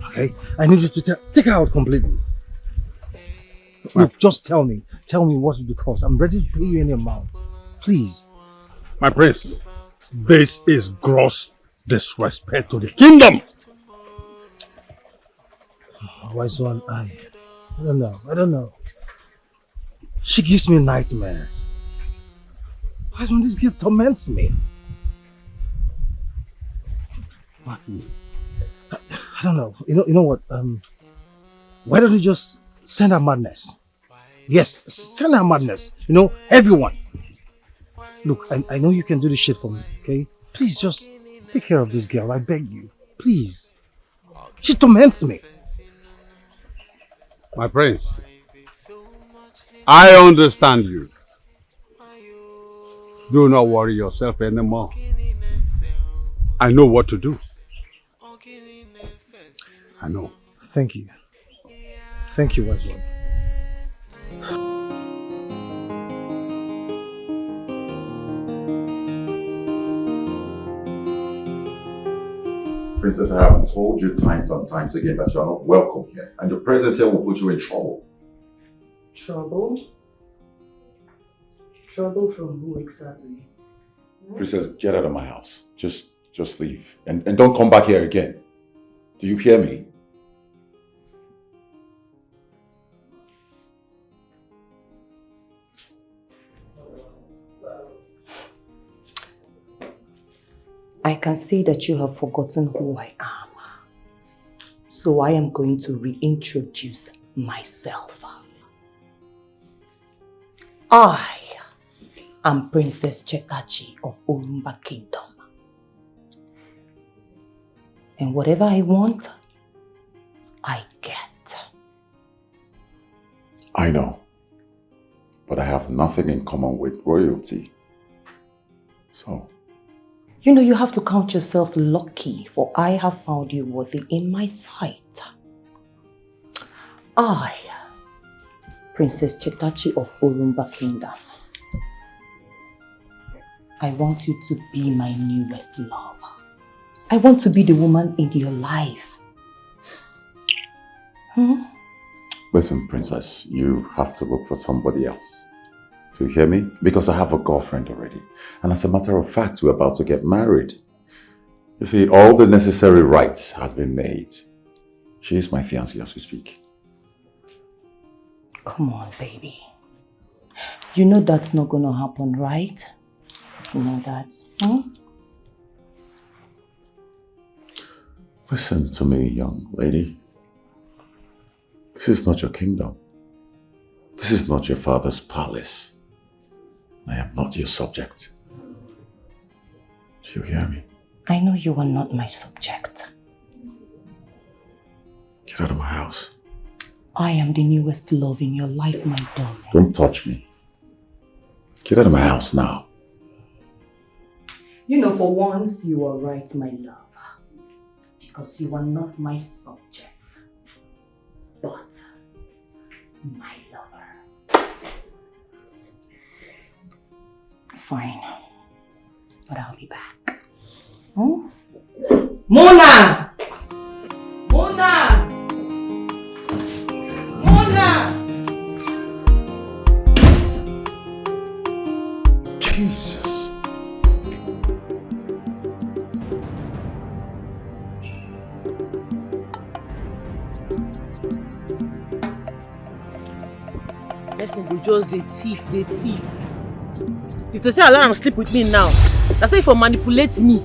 N: Okay? I need you to take her out completely. Look, just tell me what it will cost. I'm ready to pay you any amount. Please.
E: My prince, this is gross disrespect to the kingdom.
N: Wise one, I don't know. She gives me nightmares. Wise one, this girl torments me. I don't know. You know what? Why don't you just send her madness? Yes, send her madness. You know, everyone. Look, I know you can do this shit for me, okay? Please just take care of this girl. I beg you. Please. She torments me.
E: My prince, I understand you. Do not worry yourself anymore. I know what to do. I know.
N: Thank you. Thank you, wise one.
L: Princess, I have told you times and times again that you are not welcome here, and your presence here will put you in trouble.
U: Trouble? Trouble from who exactly?
L: Princess, get out of my house. Just leave. And don't come back here again. Do you hear me?
K: I can see that you have forgotten who I am. So I am going to reintroduce myself. I am Princess Chetachi of Orumba Kingdom. And whatever I want, I get.
L: I know. But I have nothing in common with royalty. So...
K: You know, you have to count yourself lucky, for I have found you worthy in my sight. I, Princess Chetachi of Orumba Kingdom, I want you to be my newest love. I want to be the woman in your life.
L: Listen, Princess, you have to look for somebody else. Do you hear me? Because I have a girlfriend already. And as a matter of fact, we're about to get married. You see, all the necessary rites have been made. She is my fiancée as we speak.
K: Come on, baby. You know that's not gonna happen, right? You know that,
L: Listen to me, young lady. This is not your kingdom. This is not your father's palace. I am not your subject. Do you hear me?
K: I know you are not my subject.
L: Get out of my house.
K: I am the newest love in your life, my darling.
L: Don't touch me. Get out of my house now.
K: You know, for once you are right, my love. Because you are not my subject, but my lover. Fine, but I'll be back. Hmm? Mona! Mona! Mona!
L: Jesus.
A: Person go just the thief. If to say allow am sleep with me now, that's why if you manipulate me.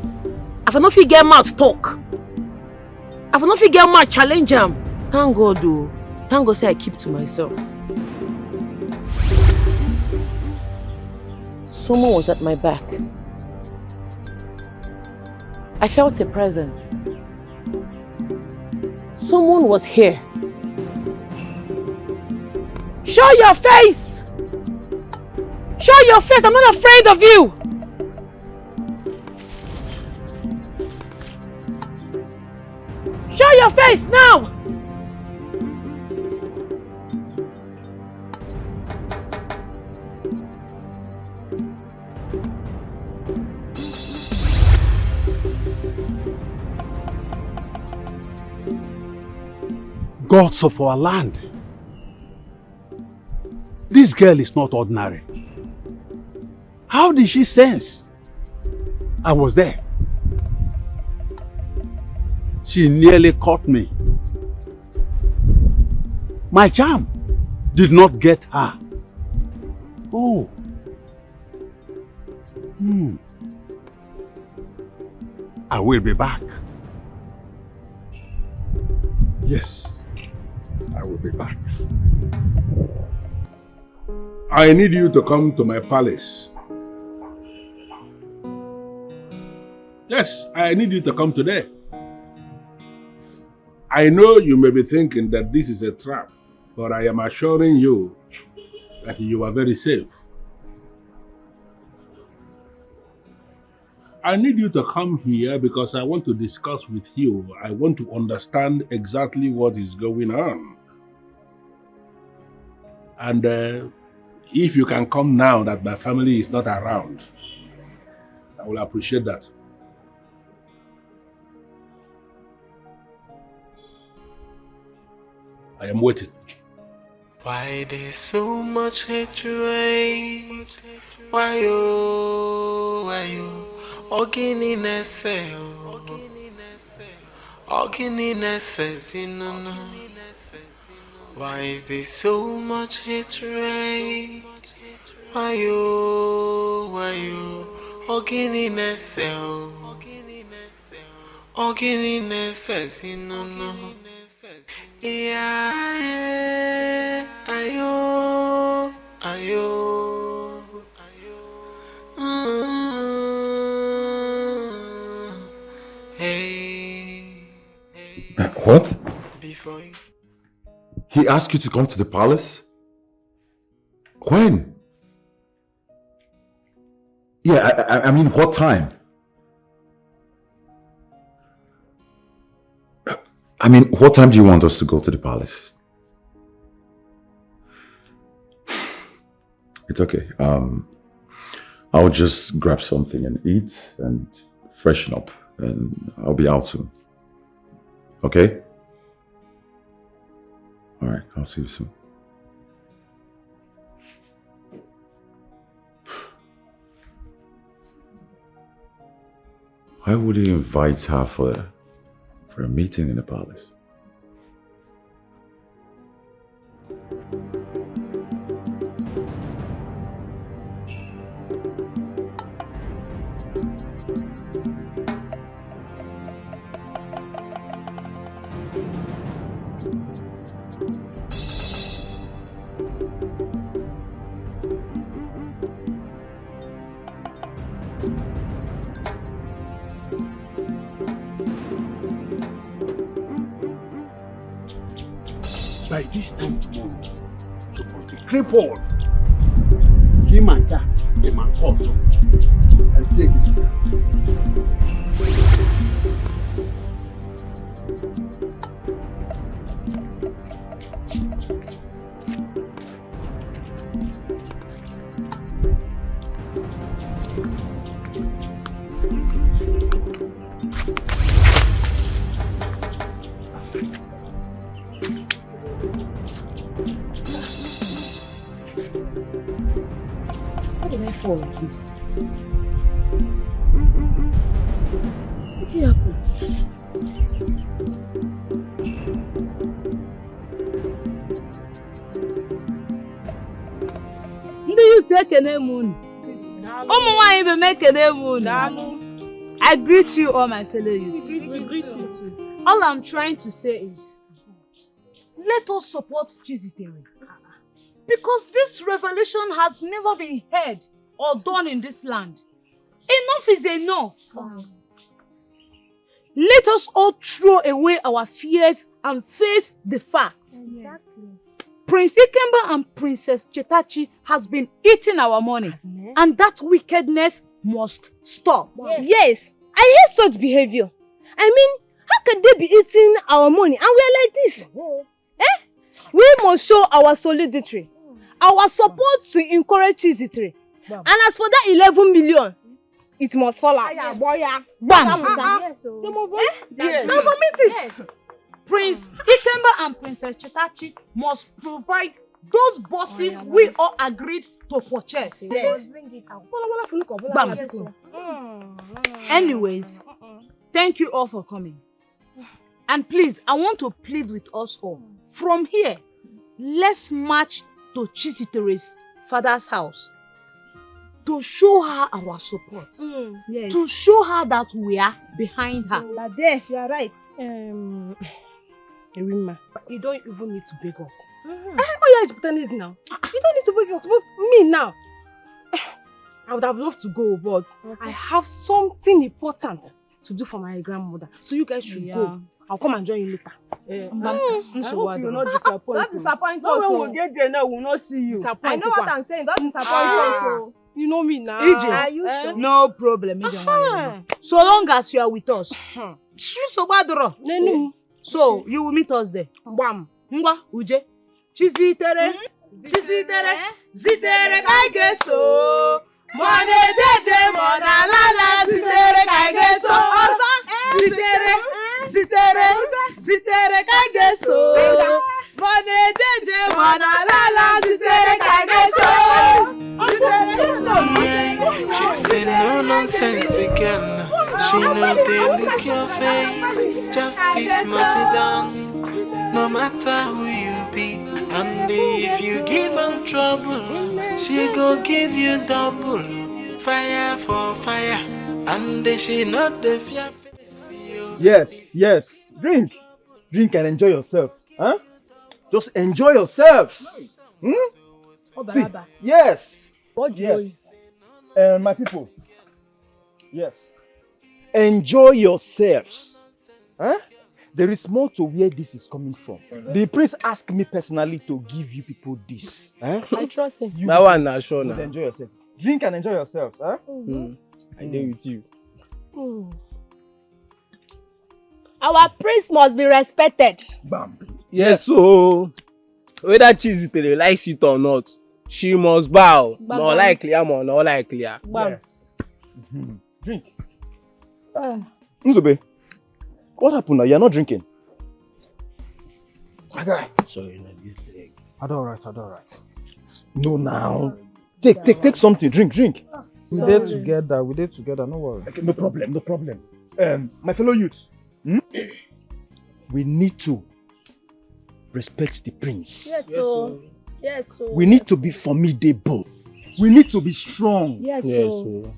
A: If I no fit get mouth talk. If I no fit get mouth challenge am. Thank God though. Thank God say I keep to myself. Someone was at my back. I felt a presence. Someone was here. Show your face! Show your face! I'm not afraid of you! Show your face now!
E: Gods of our land. This girl is not ordinary. How did she sense I was there? She nearly caught me. My charm did not get her. Oh. I will be back. Yes, I will be back.
S: I need you to come to my palace. Yes, I need you to come today. I know you may be thinking that this is a trap, but I am assuring you that you are very safe. I need you to come here because I want to discuss with you. I want to understand exactly what is going on. And if you can come now that my family is not around, I will appreciate that. I am waiting.
M: Why there's so much hatred? Why you? Ogininess, why is there so much hatred? Why you? Ogininess, yeah, ayo.
L: What? He asked you to come to the palace? When? Yeah, I mean, what time? I mean, what time do you want us to go to the palace? It's okay. I'll just grab something and eat and freshen up, and I'll be out soon. Okay? All right, I'll see you soon. Why would he invite her for a meeting in the palace?
E: By this time tomorrow, the crayford,
C: Kimanda,
Q: The man calls up and take it.
U: How did I fall like this? What did happen?
P: Ndị youth ekene m unu. Ụmụ nwaanyị be m ekene m unu. I greet you all my fellow youths.
D: We greet you too.
P: All I'm trying to say is, let us support Chizitere. Because this revelation has never been heard or done in this land. Enough is enough. Let us all throw away our fears and face the facts.
U: Exactly.
P: Prince Ikemba and Princess Chetachi has been eating our money, and that wickedness must stop.
R: Yes, I hate such behavior. I mean, how can they be eating our money and we are like this? We must show our solidarity, our support to encourage Chizitere. And as for that 11 million, it must fall out. Bam!
P: Yes. Now vomit it. Prince Ikemba and Princess Chetachi must provide those buses we all agreed to purchase.
U: Yes. Bring it out.
P: Bam. Anyways, thank you all for coming. And please, I want to plead with us all. From here, let's march to Chizitere's father's house to show her our support.
R: Yes.
P: To show her that we are behind her.
R: There, you are right.
D: Erima, you don't even need to beg us.
R: Oh
D: yeah, it's now. You don't need to beg us. But me now, I would have loved to go, but I have something important to do for my grandmother. So you guys should go. I'll come and join you later.
R: I hope you will not disappoint. Don't disappoint us. When we get there now, we will not see you. I know what I'm saying. Don't disappoint us.
D: You know me now.
P: EJ,
R: Are you sure?
P: no problem. So long as you are with us. So you will meet us there. Bam. Ngwa, Uje. Chizitere. Chizitere. Zitere kaigeso. Mone jeje mona lala. Zitere kaigeso. Zitere. Zitere. Zitere kaigeso. Mone jeje mona lala. Zitere kaigeso.
M: She say no nonsense again. She know they look your face. Justice must be done, no matter who you be. And if you give her trouble, she go give you double. Fire for fire, and she not the fear face you.
B: Yes. Drink and enjoy yourself. Huh? Just enjoy yourselves. See, yes. My people. Yes. Enjoy yourselves. Huh? There is more to where this is coming from. The prince asked me personally to give you people this. Huh?
R: I trust him.
B: That one now, sure now. Enjoy yourself. Drink and enjoy yourselves. Huh? I deal with you.
R: Our prince must be respected.
B: Bam.
T: Yes, so whether Chizitere likes it or not, she must bow. More likely, not likely.
B: Yes. Drink. Nzube, what happened now? You're not drinking. My guy.
T: Sorry, not this leg.
J: I don't right.
B: No, now. Take something. Drink.
J: We did together, no worry.
B: Okay, no problem. My fellow youths, we need to respect the prince.
R: Yes, so.
B: We need to be formidable.
J: We need to be strong.
R: Yes,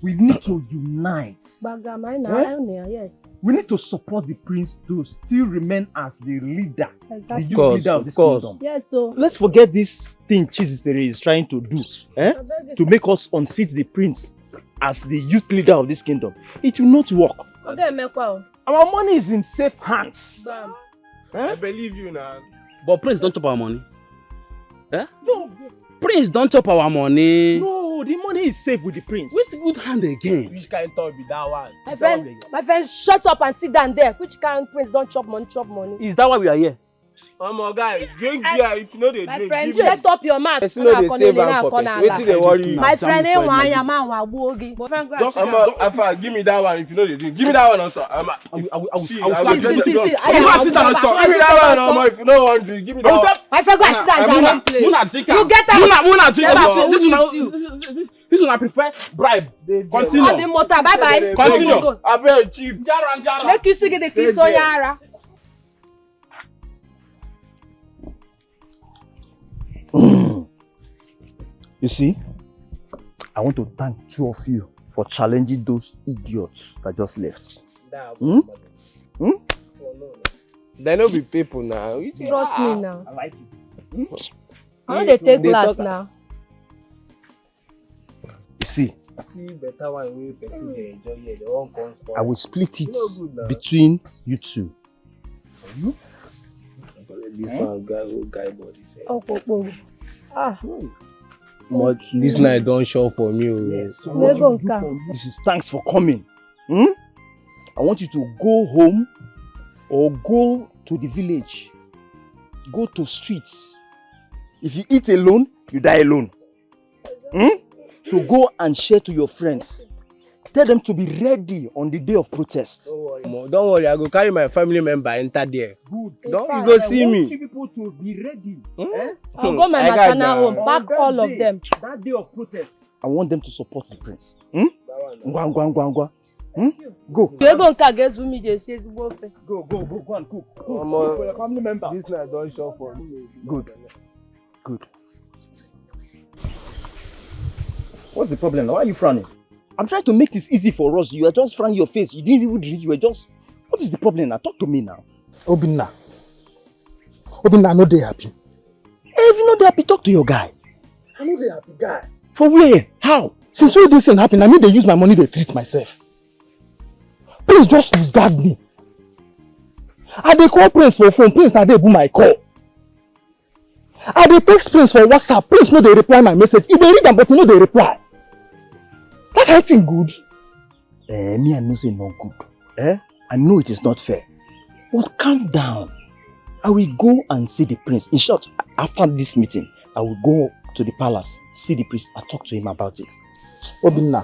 J: we need to unite.
R: Yes.
J: We need to support the prince to still remain as the leader, the youth leader of this kingdom.
R: Yes, so.
B: Let's forget this thing Chizitere is trying to do, to make us unseat the prince as the youth leader of this kingdom. It will not work. Our money is in safe hands.
T: I believe you now. But prince don't chop our money. Eh?
N: No, yes.
T: Prince don't chop our money.
N: No, the money is safe with the prince.
T: Which good hand again?
N: Which kind of talk be that one?
G: My friend, shut up and sit down there. Which kind of prince don't chop money, chop money?
T: Is that why we are here?
N: Guys, drink beer if you know they
G: My
N: drink.
G: friend, shut up your mouth.
T: Person know they save am for person. Wetin dey worry you?
G: My friend, ain't one ya man wa gbogi.
N: Just Afa, give me that one if you know they drink. Give me that one also.
T: I will
G: see.
T: Give me that one also if you no wan drink. Give me that one.
G: My friend, go and sit down in that place. You get out.
T: Muna drink. This one I prefer bribe. Continue.
G: All the motor, bye bye.
T: Continue. Abeg chief.
G: Make you see the kiss on yara.
B: You see, I want to thank two of you for challenging those idiots that just left.
T: They no be people now.
G: Trust me now.
T: I like it.
G: How they take class now?
B: You see,
T: better one wey person dey enjoy here. They won't come.
B: I will split it between you two.
T: This one guy body say.
G: Oh.
T: But this night don't show for me.
B: Yes. So what you do for me? This is thanks for coming. I want you to go home or go to the village. Go to streets. If you eat alone, you die alone. So go and share to your friends. Tell them to be ready on the day of protest.
T: Don't worry, I go carry my family member enter there.
B: Good.
T: You go see me.
B: I want you people to be ready.
G: I'll go my maternal home, pack all of them.
B: That day of protest. I want them to support the prince. Go.
G: You go get me dey say go
B: and cook.
T: For
B: your family member.
T: This night don't show for me.
B: Good. What's the problem now? Why are you frowning? I'm trying to make this easy for us. You are just frowning your face. You didn't even drink. You were just... What is the problem now? Talk to me now.
J: Obinna, I know they happy.
B: If you know they happy, talk to your guy.
J: I know they happy, guy.
B: For where? How?
J: Since when this thing happen, I mean they use my money to treat myself. Please just discard me. I dey call Prince for phone. Prince na dey boom my call. I dey text Prince for WhatsApp. Prince no dey reply my message. He dey read am but he no dey reply. That kind of thing good?
B: Me I know say not good. I know it is not fair. But calm down. I will go and see the prince. In short, after this meeting, I will go to the palace, see the priest, and talk to him about it.
J: Obinna,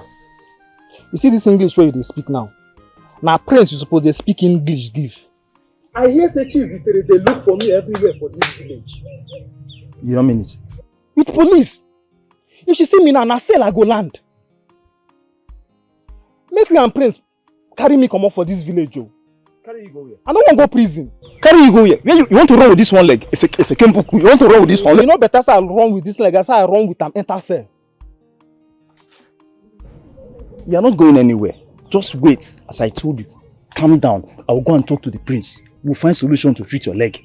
J: you see this English where they speak now? Now prince, you suppose they speak English give. I hear say they look for me everywhere for this village.
B: You don't mean it?
J: With police. If she see me now, cell I go land. Make me and Prince carry me come up for this village, Joe.
B: Carry you go where?
J: I don't want to go prison.
B: Carry you go where? You want to run with this one leg? If I came book, you want to run with this one leg?
J: You know better say I run with this leg, as I run with them enter cell.
B: You are not going anywhere. Just wait, as I told you. Calm down. I will go and talk to the prince. We'll find solution to treat your leg.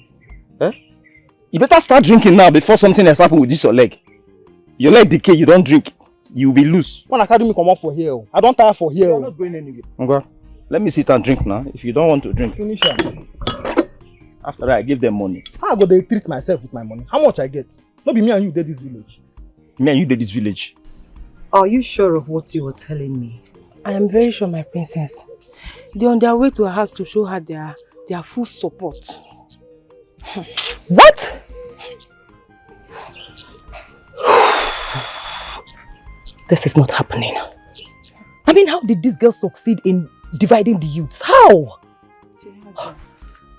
B: You better start drinking now before something else happens with this your leg. Your leg decay, you don't drink. You will be loose.
J: When I carry me come up for here, I don't tire for here.
B: You are not going anywhere. Okay. Let me sit and drink now. If you don't want to drink.
J: Finish it.
B: After that, I give them money.
J: How I go dey treat myself with my money? How much I get? Not be me and you did this village.
B: Me and you did this village.
K: Are you sure of what you were telling me?
D: I am very sure, my princess. They're on their way to her house to show her their full support.
K: What? This is not happening. I mean, how did this girl succeed in dividing the youths? How?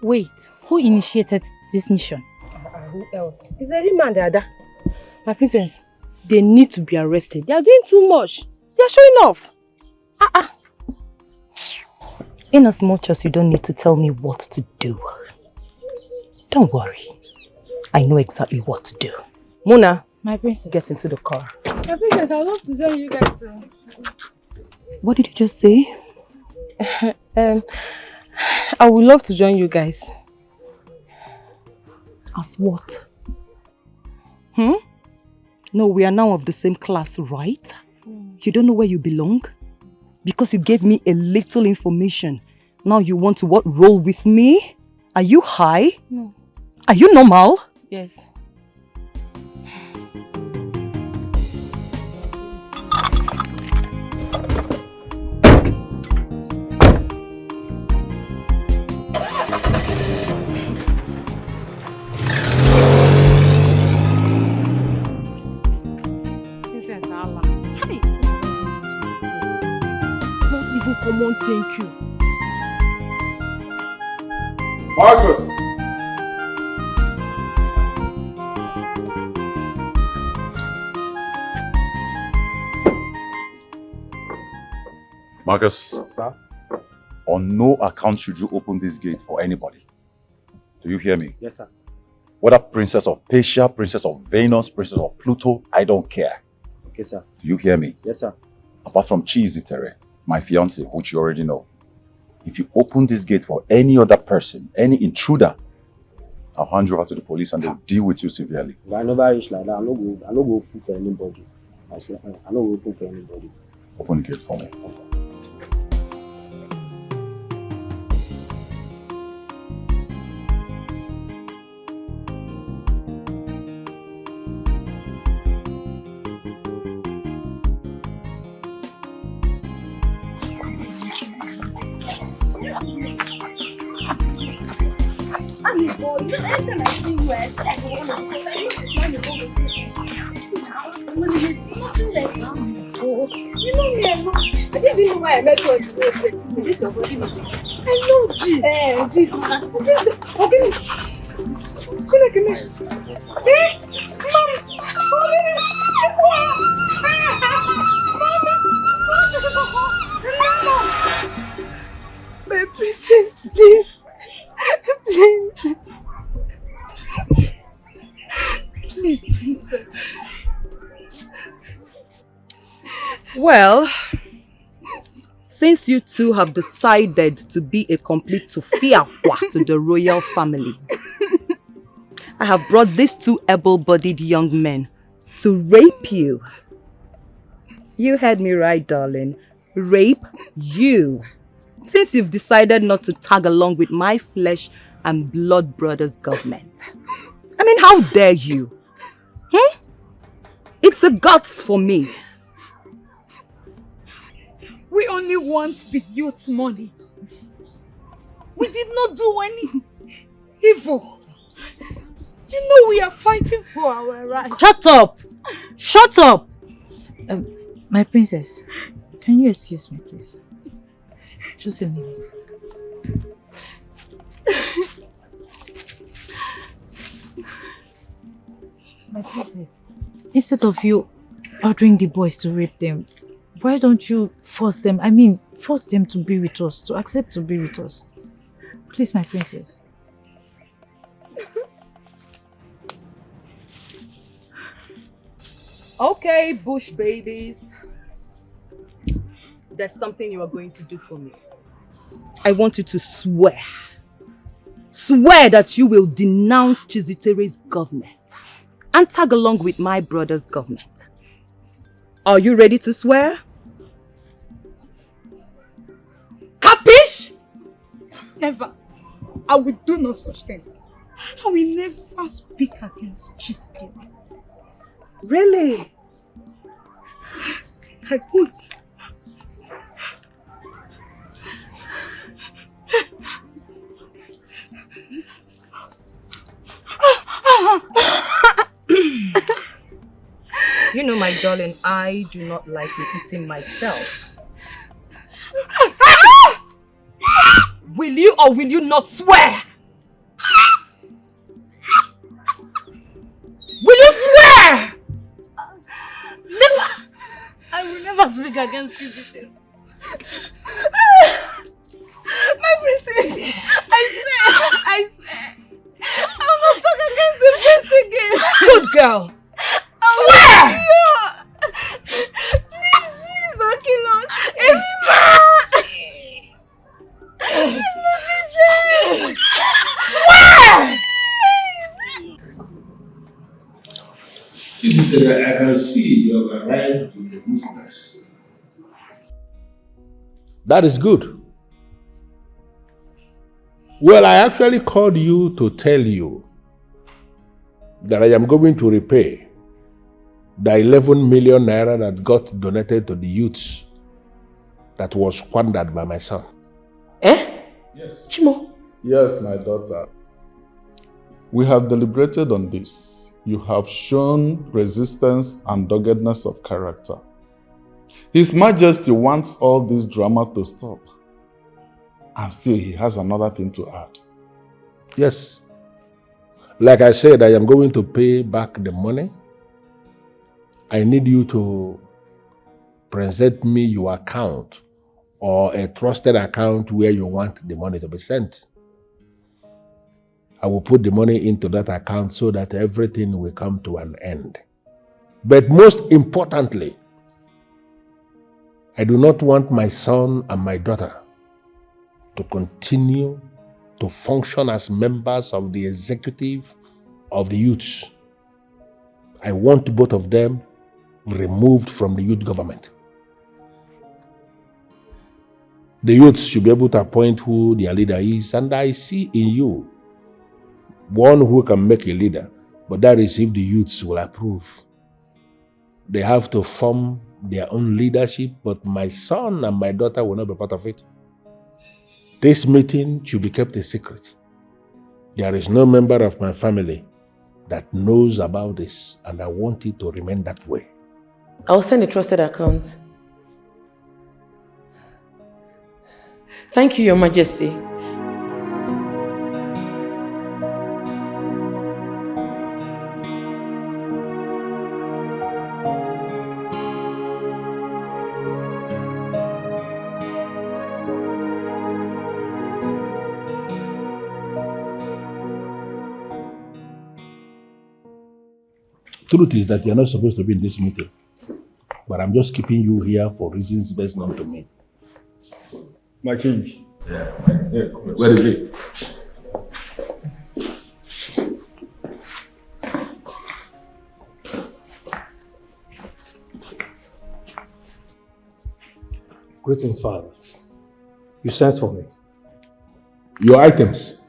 F: Wait, who initiated this mission?
D: Who else? It's a remand, Dada. My princess, they need to be arrested. They are doing too much. They are showing off.
K: In as much as you don't need to tell me what to do. Don't worry. I know exactly what to do. Mona,
F: my princess,
K: get into the car.
F: My princess, I would love to join you guys.
K: What did you just say?
D: I would love to join you guys.
K: As what? No, we are now of the same class, right? You don't know where you belong? Because you gave me a little information. Now you want to what? Roll with me? Are you high?
D: No.
K: Are you normal?
D: Yes.
P: common thank you.
L: Marcus! Marcus, sir? On no account should you open this gate for anybody. Do you hear me?
I: Yes, sir.
L: Whether Princess of Persia, Princess of Venus, Princess of Pluto, I don't care.
I: Okay, sir.
L: Do you hear me?
I: Yes, sir.
L: Apart from Chizitere, my fiance, which you already know. If you open this gate for any other person, any intruder, I'll hand you over to the police and they'll deal with you severely.
I: If I never reach like that, I no go open for anybody. I swear, I no go open for anybody.
L: Open the gate for me.
G: I met you on the road. This your body. I know this. Okay. Come here. My princess, please. Please. Please, princess.
K: Well, since you two have decided to be a complete tufiakwa to the royal family, I have brought these two able-bodied young men to rape you. You heard me right, darling. Rape you. Since you've decided not to tag along with my flesh and blood brothers' government. I mean, how dare you? It's the guts for me.
P: We only want the youth's money. We did not do any evil. You know we are fighting for our rights.
U: Shut up! Shut up! My princess, can you excuse me, please? Just a minute. My princess, instead of you ordering the boys to rape them, why don't you force them? I mean, force them to be with us, to accept to be with us. Please, my princess.
K: Okay, bush babies. There's something you are going to do for me. I want you to swear. Swear that you will denounce Chizitere's government and tag along with my brother's government. Are you ready to swear? Capish?
P: Never. I will do no such thing. I will never speak against Chizitere.
K: Really?
P: I won't.
K: You know, my darling, I do not like repeating myself. Will you or will you not swear? Will you swear?
P: Never! I will never speak against Chizitere. My princess, I swear. I will not talk against the prince again.
K: Good girl.
P: Swear! Please don't kill us. Please, my princess. Swear!
E: Chizitere, I can see you have arrived with a weakness. That is good. Well, I actually called you to tell you that I am going to repay the 11 million naira that got donated to the youths that was squandered by my son.
D: Eh?
E: Yes.
D: Chimo?
V: Yes, my daughter. We have deliberated on this. You have shown resistance and doggedness of character. His Majesty wants all this drama to stop. And still he has another thing to add.
E: Yes. Like I said, I am going to pay back the money. I need you to present me your account or a trusted account where you want the money to be sent. I will put the money into that account so that everything will come to an end. But most importantly, I do not want my son and my daughter to continue to function as members of the executive of the youths. I want both of them removed from the youth government. The youths should be able to appoint who their leader is, and I see in you one who can make a leader, but that is if the youths will approve. They have to form their own leadership, but my son and my daughter will not be part of it. This meeting should be kept a secret. There is no member of my family that knows about this, and I want it to remain that way.
A: I'll send a trusted account. Thank you, Your Majesty.
E: Truth is that you're not supposed to be in this meeting, but I'm just keeping you here for reasons best known to me.
L: My king.
E: Yeah. Where is he?
N: Greetings, Father. You sent for me.
E: Your items.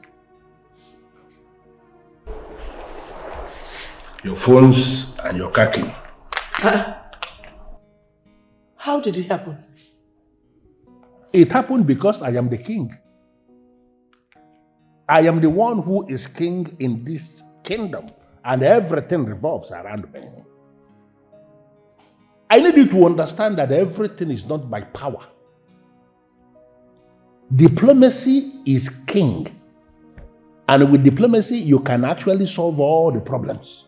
E: Your phones and your car key.
D: How did it happen?
E: It happened because I am the king. I am the one who is king in this kingdom, and everything revolves around me. I need you to understand that everything is not by power. Diplomacy is king. And with diplomacy, you can actually solve all the problems.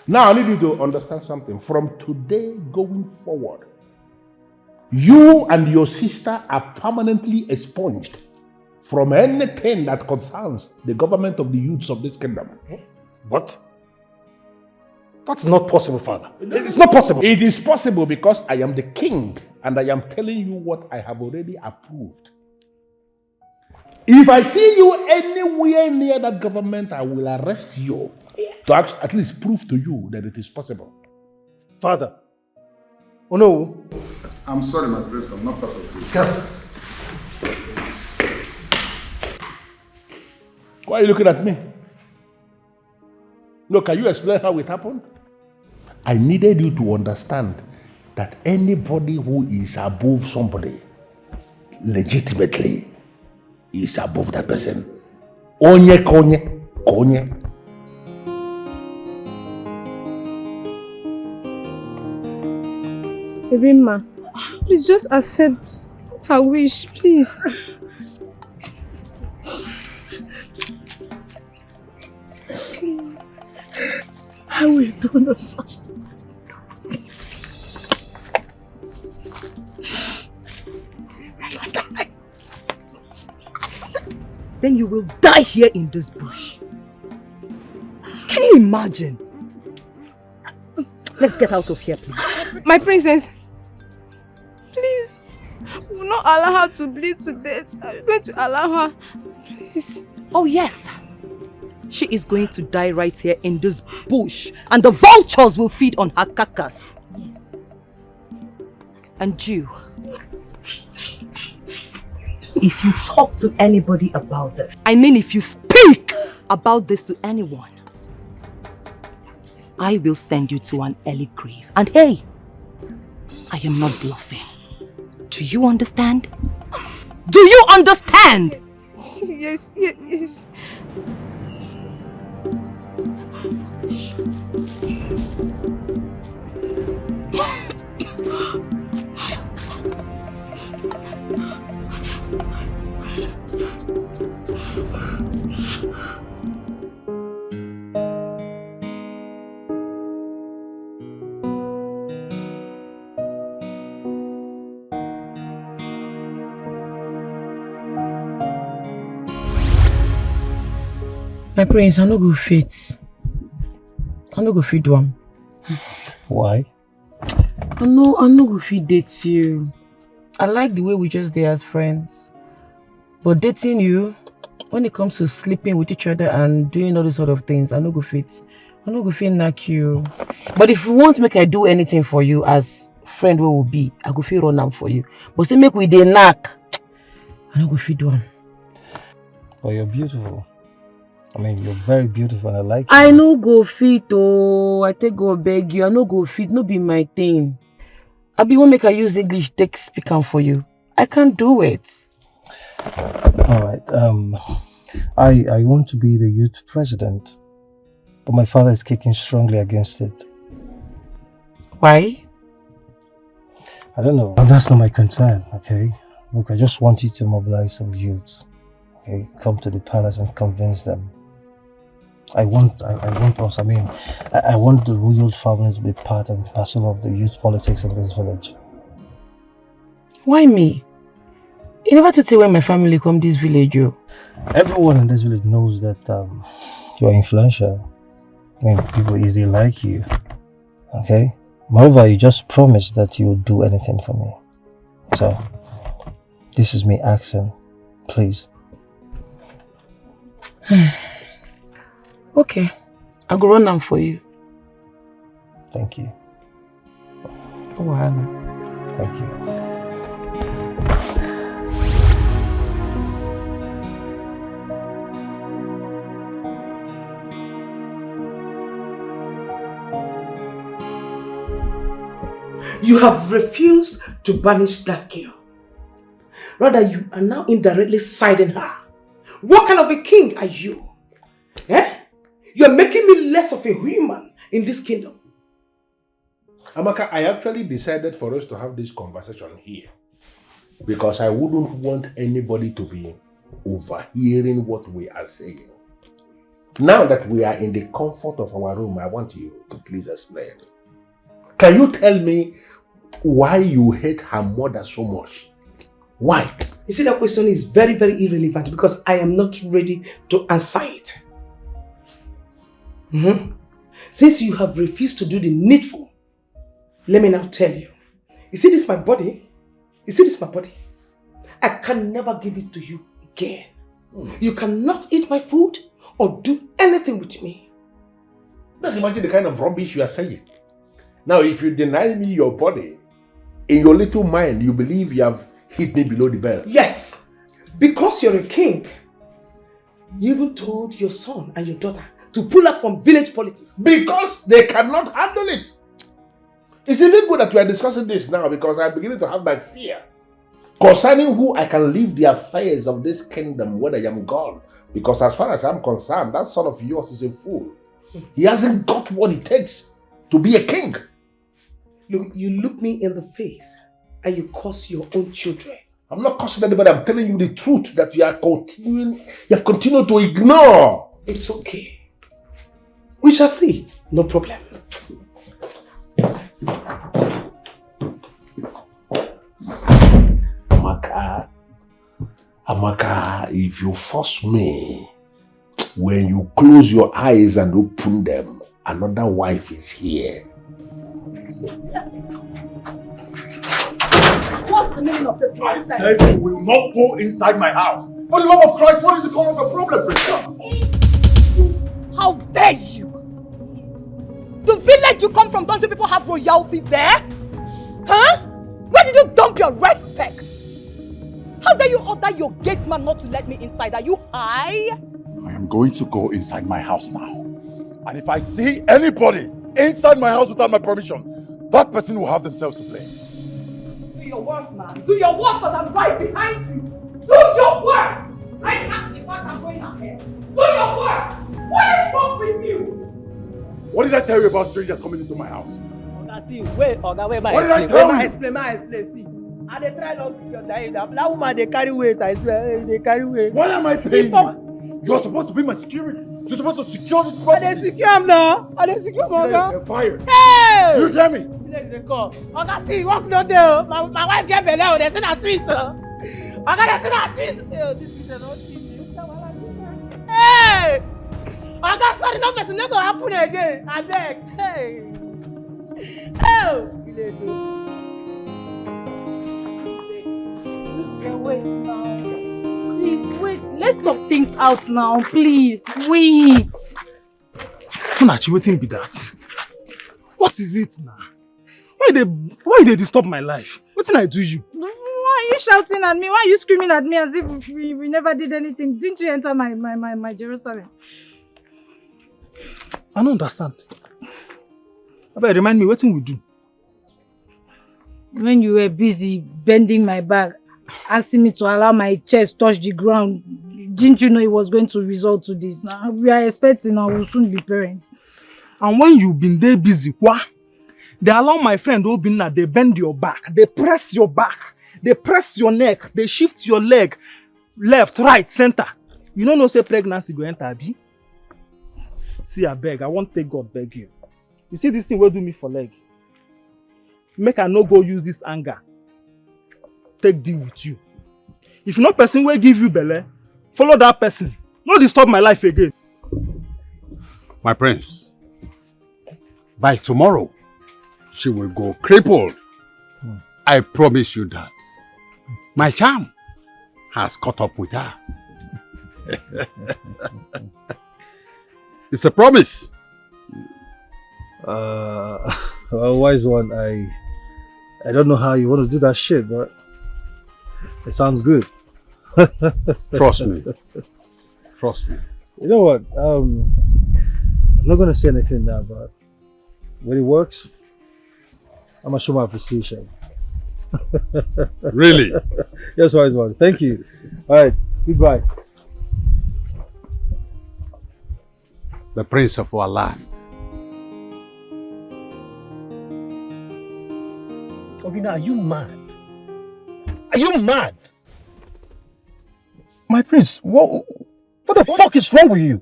E: Now, I need you to understand something. From today going forward, you and your sister are permanently expunged from anything that concerns the government of the youths of this kingdom.
N: What? That's not possible, Father. It's not possible.
E: It is possible because I am the king and I am telling you what I have already approved. If I see you anywhere near that government, I will arrest you to at least prove to you that it is possible.
N: Father. Oh no.
V: I'm sorry, my prince. I'm not part of this.
E: Why are you looking at me? No, can you explain how it happened? I needed you to understand that anybody who is above somebody legitimately is above that person. Onye konye, konye.
G: Rima, please just accept her wish, please.
F: I will do no such thing.
K: Then you will die here in this bush. Can you imagine? Let's get out of here, please.
G: My princess, please, we will not allow her to bleed to death. I'm going to allow her. Please.
K: Oh yes. She is going to die right here in this bush, and the vultures will feed on her carcass. Yes. And you, if you talk to anybody about this, I mean if you speak about this to anyone, I will send you to an early grave. And hey, I am not bluffing. Do you understand? Do you understand?
G: Yes, yes, yes.
A: My prince, I no go fit. I no go fit do am.
N: Why?
A: I no go fit date you. I like the way we just dey as friends. But dating you, when it comes to sleeping with each other and doing all these sort of things, I no go fit. I no go fit knack you. But if you want make I do anything for you as friend we will be, I go fit run am for you. But say make we dey knack, I no go fit do am.
N: But you're beautiful. I mean, you're very beautiful and I like you.
A: I no go fit oh. I take go beg you. I no go fit. No be my thing. I be won't make I use English take speak am for you. I can't do it.
N: Alright. I want to be the youth president. But my father is kicking strongly against it.
A: Why?
N: I don't know. But that's not my concern, okay? Look, I just want you to mobilize some youths. Okay? Come to the palace and convince them. I want us, I want the royal family to be part and parcel of the youth politics in this village.
A: Why me? You never to tell when my family come this village, you.
N: Everyone in this village knows that you're influential. I mean, people easily like you. Okay? Moreover, you just promised that you would do anything for me. So, this is me asking, please.
A: Okay, I'll go run them for you.
N: Thank you.
A: Oh, wow.
N: Thank you.
D: You have refused to banish that girl. Rather, you are now indirectly siding her. What kind of a king are you? Eh? You are making me less of a human in this kingdom.
S: Amaka, I actually decided for us to have this conversation here because I wouldn't want anybody to be overhearing what we are saying. Now that we are in the comfort of our room, I want you to please explain. Can you tell me why you hate her mother so much? Why?
D: You see, that question is very, very irrelevant because I am not ready to answer it. Since you have refused to do the needful, let me now tell you. You see this my body? You see this my body? I can never give it to you again. You cannot eat my food or do anything with me.
S: Just imagine the kind of rubbish you are saying. Now, if you deny me your body, in your little mind, you believe you have hit me below the belt.
D: Yes, because you're a king. You even told your son and your daughter to pull out from village politics.
S: Because they cannot handle it. It's even good that we are discussing this now because I'm beginning to have my fear concerning who I can leave the affairs of this kingdom when I am gone. Because as far as I'm concerned, that son of yours is a fool. He hasn't got what it takes to be a king.
D: Look, you look me in the face and you curse your own children.
S: I'm not cursing anybody. I'm telling you the truth that you have continued to ignore.
D: It's okay. We shall see. No problem.
S: Amaka, if you force me, when you close your eyes and open them, another wife is here.
G: What's the meaning of this nonsense?
L: I said you will not go inside my house. For the love of Christ, what is the cause of the problem,
K: How dare you? The village you come from, don't you people have royalty there? Huh? Where did you dump your respect? How dare you order your gateman not to let me inside? Are you high?
L: I am going to go inside my house now. And if I see anybody inside my house without my permission, that person will have themselves to blame.
K: Do your worst, man. Do your worst, because I'm right behind you. Do your worst. I asked if I'm going ahead. Do your worst. What is wrong with you?
L: What did I tell you about strangers coming into my house?
T: Oga, see, wait, Oga, wait,
L: what did I tell you?
T: Explain, see. And they try not to your die. That woman, they carry weight, I swear, they carry weight.
L: Why am I paying you? You're supposed to be my security. You're supposed to secure this property.
T: I didn't secure him now. I didn't secure him, Oga.
L: You're fired.
T: Hey!
L: You hear me?
T: They call. Oga, see, walk no there. My wife get belly. They send her twist. Oga, they send her twist. This is not twist. Hey!
C: Oga, sorry, no person, no go happen again. I beg. Hey. Oh.
U: Wait now. Please, wait. Let's talk things out now, please. Wait.
J: Munachi, waiting be that. What is it now? Why they disturb my life? What did I do you?
U: Why are you shouting at me? Why are you screaming at me as if we never did anything? Didn't you enter my Jerusalem?
J: I don't understand. Abeg, remind me, what thing we do?
U: When you were busy bending my back, asking me to allow my chest touch the ground, didn't you know it was going to result to this? Now, we are expecting and we'll soon be parents.
J: And when you been there busy, what? They allow my friend Obinna, they bend your back, they press your back, they press your neck, they shift your leg, left, right, center. You don't know say pregnancy go enter, abi? See, I beg, I won't take God beg you. You see this thing will do me for leg. Make I no go use this anger. Take deal with you. If no person will give you belle, follow that person. No disturb my life again.
E: My prince, by tomorrow, she will go crippled. I promise you that. My charm has caught up with her. It's a promise.
N: Well, wise one, I don't know how you want to do that shit, but it sounds good.
E: Trust me. Trust me.
N: You know what? I'm not gonna say anything now, but when it works, I'm gonna show my appreciation.
E: Really?
N: Yes, wise one. Thank you. All right. Goodbye.
E: The prince of our land.
N: Obinna, are you mad? Are you mad?
Q: My prince, what the fuck is wrong with you?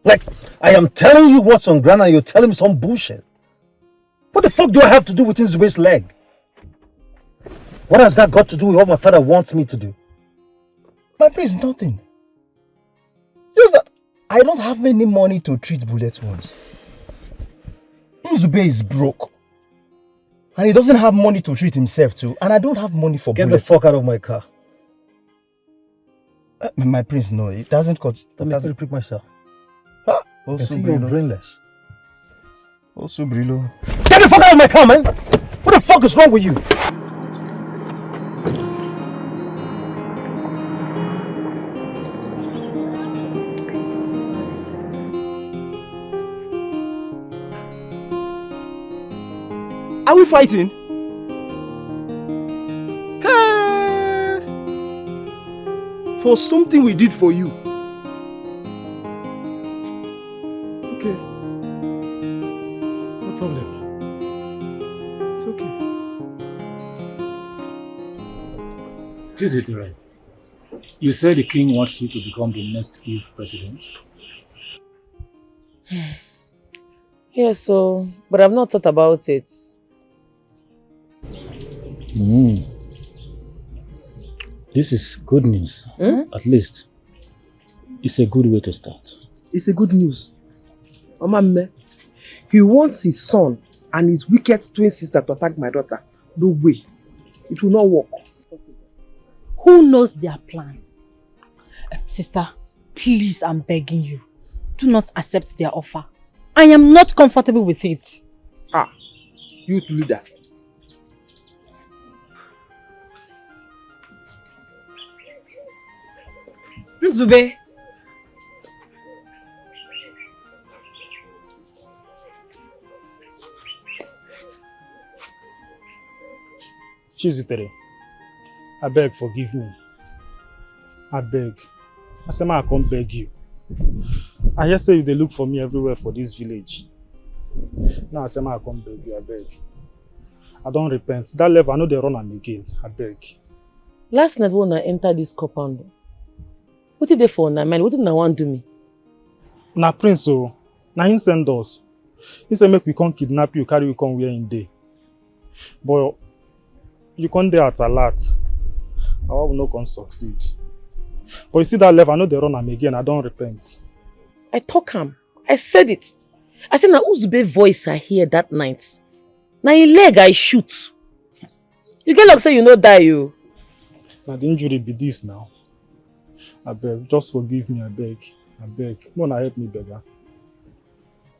Q: Like, I am telling you what's on ground and you're telling me some bullshit. What the fuck do I have to do with his waist leg? What has that got to do with what my father wants me to do? My prince, nothing. Just that I don't have any money to treat bullet wounds. Nzube is broke. And he doesn't have money to treat himself too. And I don't have money for bullets.
N: Get the fuck out of my car.
Q: My prince, no, it doesn't cut.
N: Let me repeat myself.
Q: Ah,
N: I see you're brainless.
Q: Also, Brillo. Get the fuck out of my car, man! What the fuck is wrong with you?
J: Are we fighting? For something we did for you. Okay. No problem. It's okay.
H: Tuesday, you said the king wants you to become the next youth president.
A: Yes, so, but I've not thought about it.
H: This is good news. At least, it's a good way to start.
D: It's a good news. Mama, he wants his son and his wicked twin sister to attack my daughter. No way. It will not work.
F: Who knows their plan? Sister, please, I'm begging you. Do not accept their offer. I am not comfortable with it.
D: Ah, youth leader.
A: Nzube.
J: Chizitere, I beg, forgive me. I beg. I say, I can't beg you. I hear say they look for me everywhere for this village. Now I say, I can't beg you, I beg. I don't repent. That level, I know they run am again. I beg.
A: Last night when I entered this compound, what did they for na man? What did I want to do me?
J: Na prince, so na him send us. He said make we come kidnap you, carry you come where in day. But you come there at a lot. Our will not come succeed. But you see that level, I know they run am again. I don't repent.
A: I talk him. I said it. I said, now Uzube voice I hear that night. Now in leg I shoot. You get like say you no die you.
J: Now the injury be this now. I beg, just forgive me, I beg. I beg. Mona help me, beggar.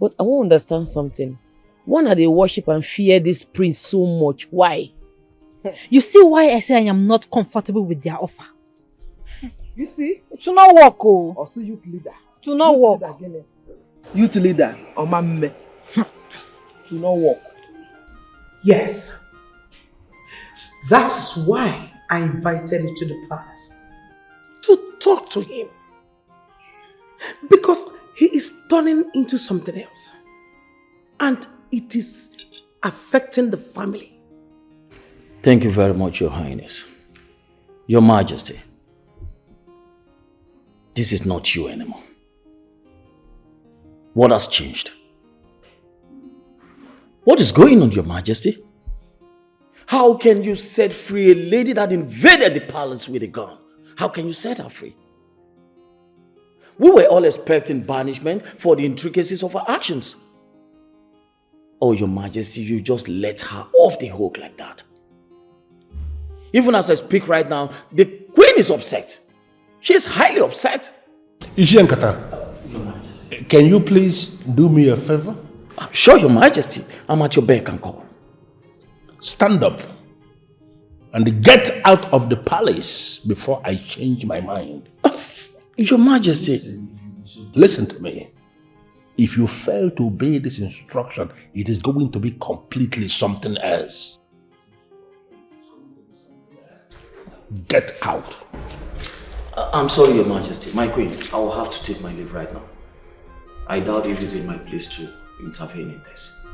A: But I won't understand something. Why are they worship and fear this prince so much? Why?
F: You see why I say I am not comfortable with their offer?
D: You see? It should not work, oh.
N: Or see youth leader.
D: It should not work.
N: Youth leader, or mamme. It should not work.
D: Yes. That's why I invited you to the palace. To talk to him. Because he is turning into something else. And it is affecting the family.
H: Thank you very much, Your Highness. Your Majesty. This is not you anymore. What has changed? What is going on, Your Majesty? How can you set free a lady that invaded the palace with a gun? How can you set her free? We were all expecting banishment for the intricacies of her actions. Oh, Your Majesty, you just let her off the hook like that. Even as I speak right now, the Queen is upset. She is highly upset.
E: Ishiankata, can you please do me a favor?
H: Sure, Your Majesty. I'm at your beck and call.
E: Stand up and get out of the palace before I change my mind.
H: Your Majesty.
E: Listen to me. If you fail to obey this instruction, it is going to be completely something else. Get out.
H: I'm sorry, Your Majesty. My Queen, I will have to take my leave right now. I doubt it is in my place to intervene in this.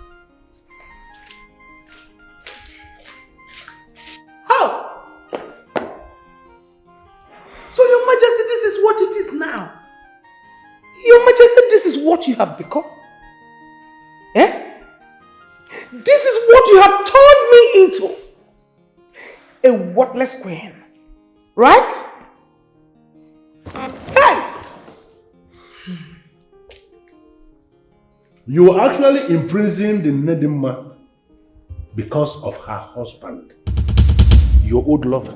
D: How? So, Your Majesty, this is what it is now. Your Majesty, this is what you have become. Eh? This is what you have turned me into. A worthless queen. Right? Hey!
E: You actually imprisoned the Nedima because of her husband, your old lover.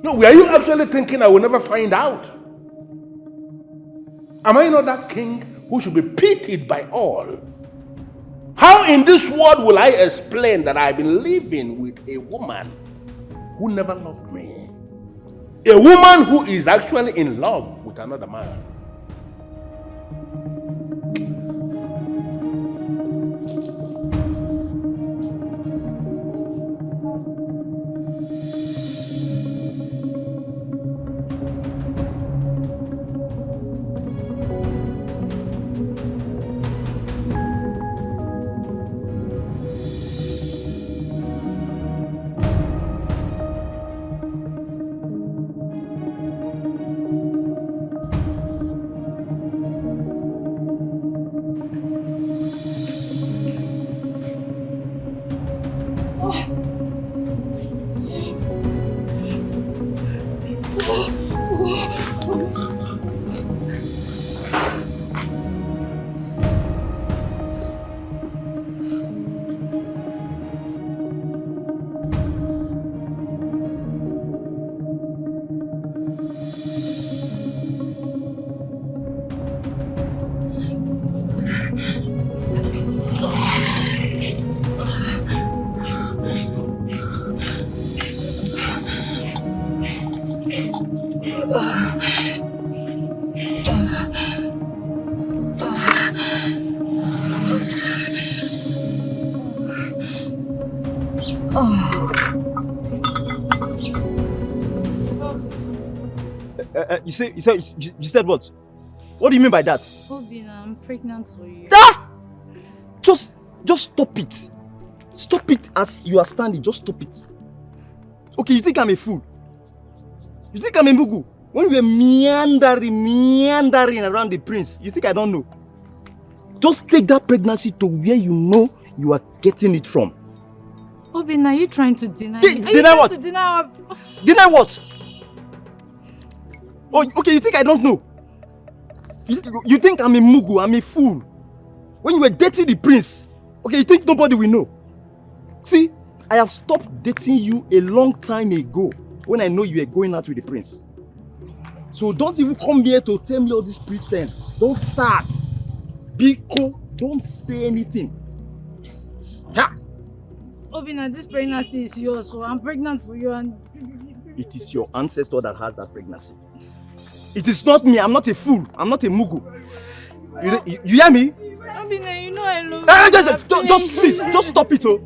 E: No, were you actually thinking I will never find out? Am I not that king who should be pitied by all? How in this world will I explain that I've been living with a woman who never loved me? A woman who is actually in love with another man.
B: You said what? What do you mean by that?
U: Obina, I'm pregnant for you.
B: Ah! Just stop it. Stop it as you are standing. Just stop it. Okay, you think I'm a fool? You think I'm a mugu? When we were meandering around the prince, you think I don't know? Just take that pregnancy to where you know you are getting it from.
U: Obina, are you trying to deny me?
B: Deny what?
U: To deny
B: Deny what? Oh, okay, you think I don't know? You think I'm a mugu, I'm a fool. When you were dating the prince, okay, you think nobody will know. See, I have stopped dating you a long time ago when I know you were going out with the prince. So don't even come here to tell me all this pretense. Don't start. Biko, don't say anything. Ha!
U: Obina, this pregnancy is yours, so I'm pregnant for you and...
B: It is your ancestor that has that pregnancy. It is not me. I'm not a fool. I'm not a mugu. You hear me?
U: Obina, you know I love you.
B: Just cease. Just stop it, oh.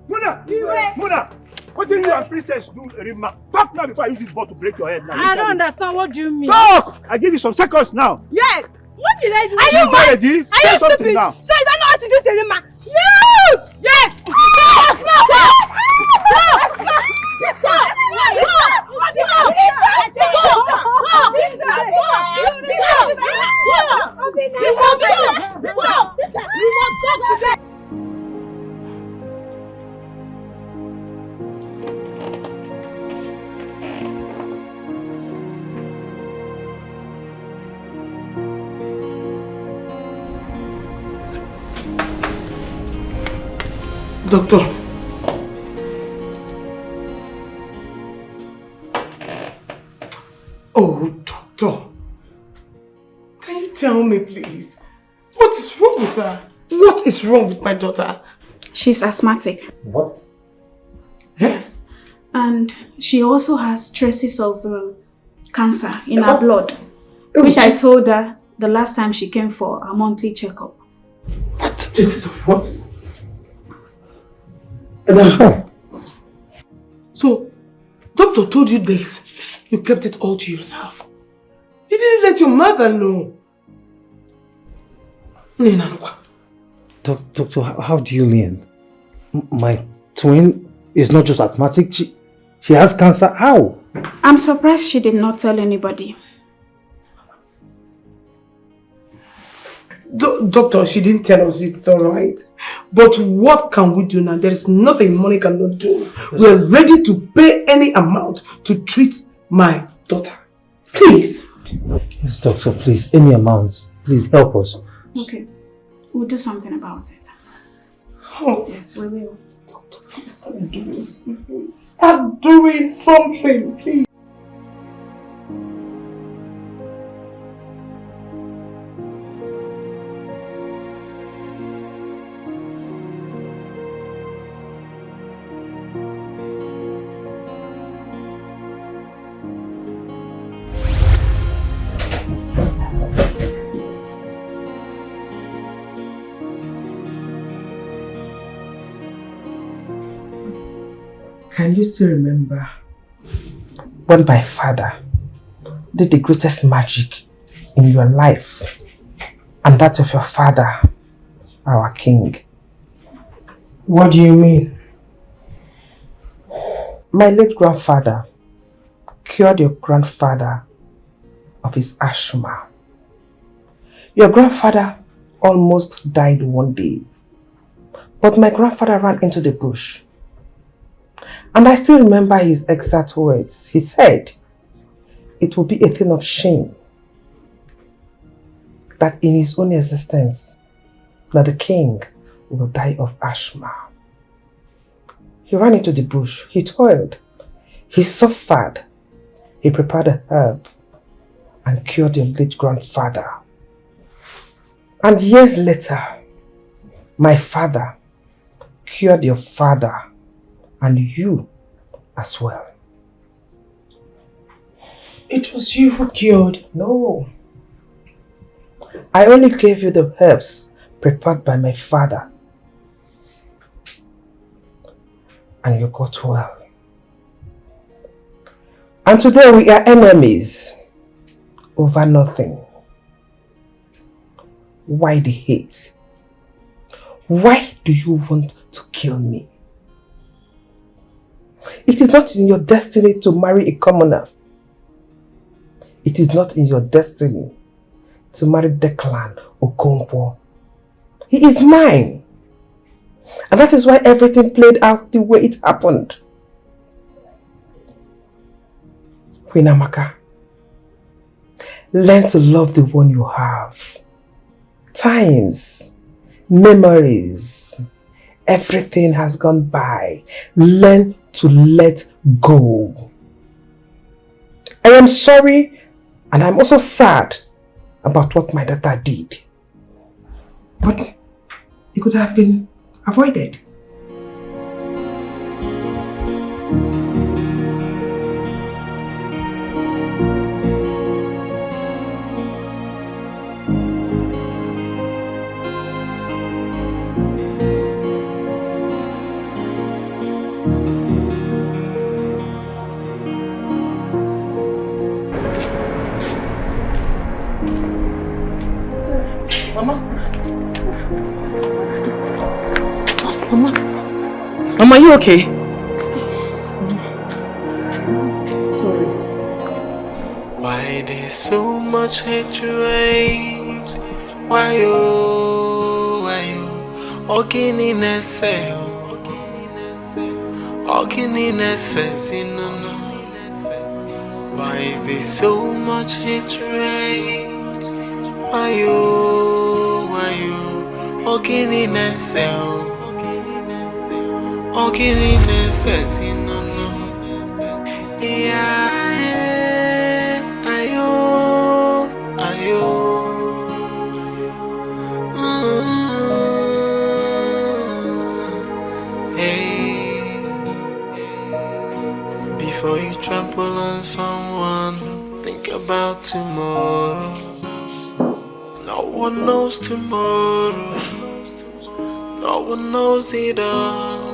C: Muna! What did you and princess do, Rima? Talk now before I use this ball to break your head now.
U: I don't understand. What do you mean?
C: Talk! I give you some seconds now.
R: Yes!
U: What did I do?
R: Are you mad?
C: Are you stupid now?
R: So you don't know how to do Terima? Yes! Yes!
D: Doctor. Oh, doctor. Can you tell me, please? What is wrong with her? What is wrong with my daughter?
M: She's asthmatic.
N: What?
M: Yes. And she also has traces of cancer in her blood, which I told her the last time she came for a monthly checkup.
D: What? Traces of what? So, doctor told you this. You kept it all to yourself. You didn't let your mother know.
N: Doctor, how do you mean? My twin is not just asthmatic, she has cancer. How?
M: I'm surprised she did not tell anybody.
D: Doctor, she didn't tell us, it's alright. But what can we do now? There is nothing money cannot do. We are ready to pay any amount to treat my daughter. Please.
N: Yes, doctor, please, any amounts. Please help us.
M: Okay, we'll do something about it.
D: Oh,
M: yes, we will.
D: Start doing something. Start doing something, please. Can you still remember when my father did the greatest magic in your life and that of your father, our king? What do you mean? My late grandfather cured your grandfather of his asthma. Your grandfather almost died one day, but my grandfather ran into the bush. And I still remember his exact words. He said, it will be a thing of shame that in his own existence, that the king will die of asthma. He ran into the bush. He toiled. He suffered. He prepared a herb and cured your late grandfather. And years later, my father cured your father and you as well. It was you who cured? No. I only gave you the herbs prepared by my father. And you got well. And today we are enemies over nothing. Why the hate? Why do you want to kill me? It is not in your destiny to marry a commoner. It is not in your destiny to marry Declan or Okonkwo. He is mine. And that is why everything played out the way it happened. Queen Amaka, Learn to love the one you have. Times, memories, everything has gone by. Learn to let go. I am sorry and I'm also sad about what my daughter did. But it could have been avoided.
A: Mama, are you okay?
D: Sorry.
I: Why there's so much hatred? Why you? Ogini nese, ogini nese, no. Why is there so much hatred? Why you? Ogini nese, ogini nese, no. Yeah, ayo. Hey. Before you trample on someone, think about tomorrow. No one knows tomorrow. No one knows it all.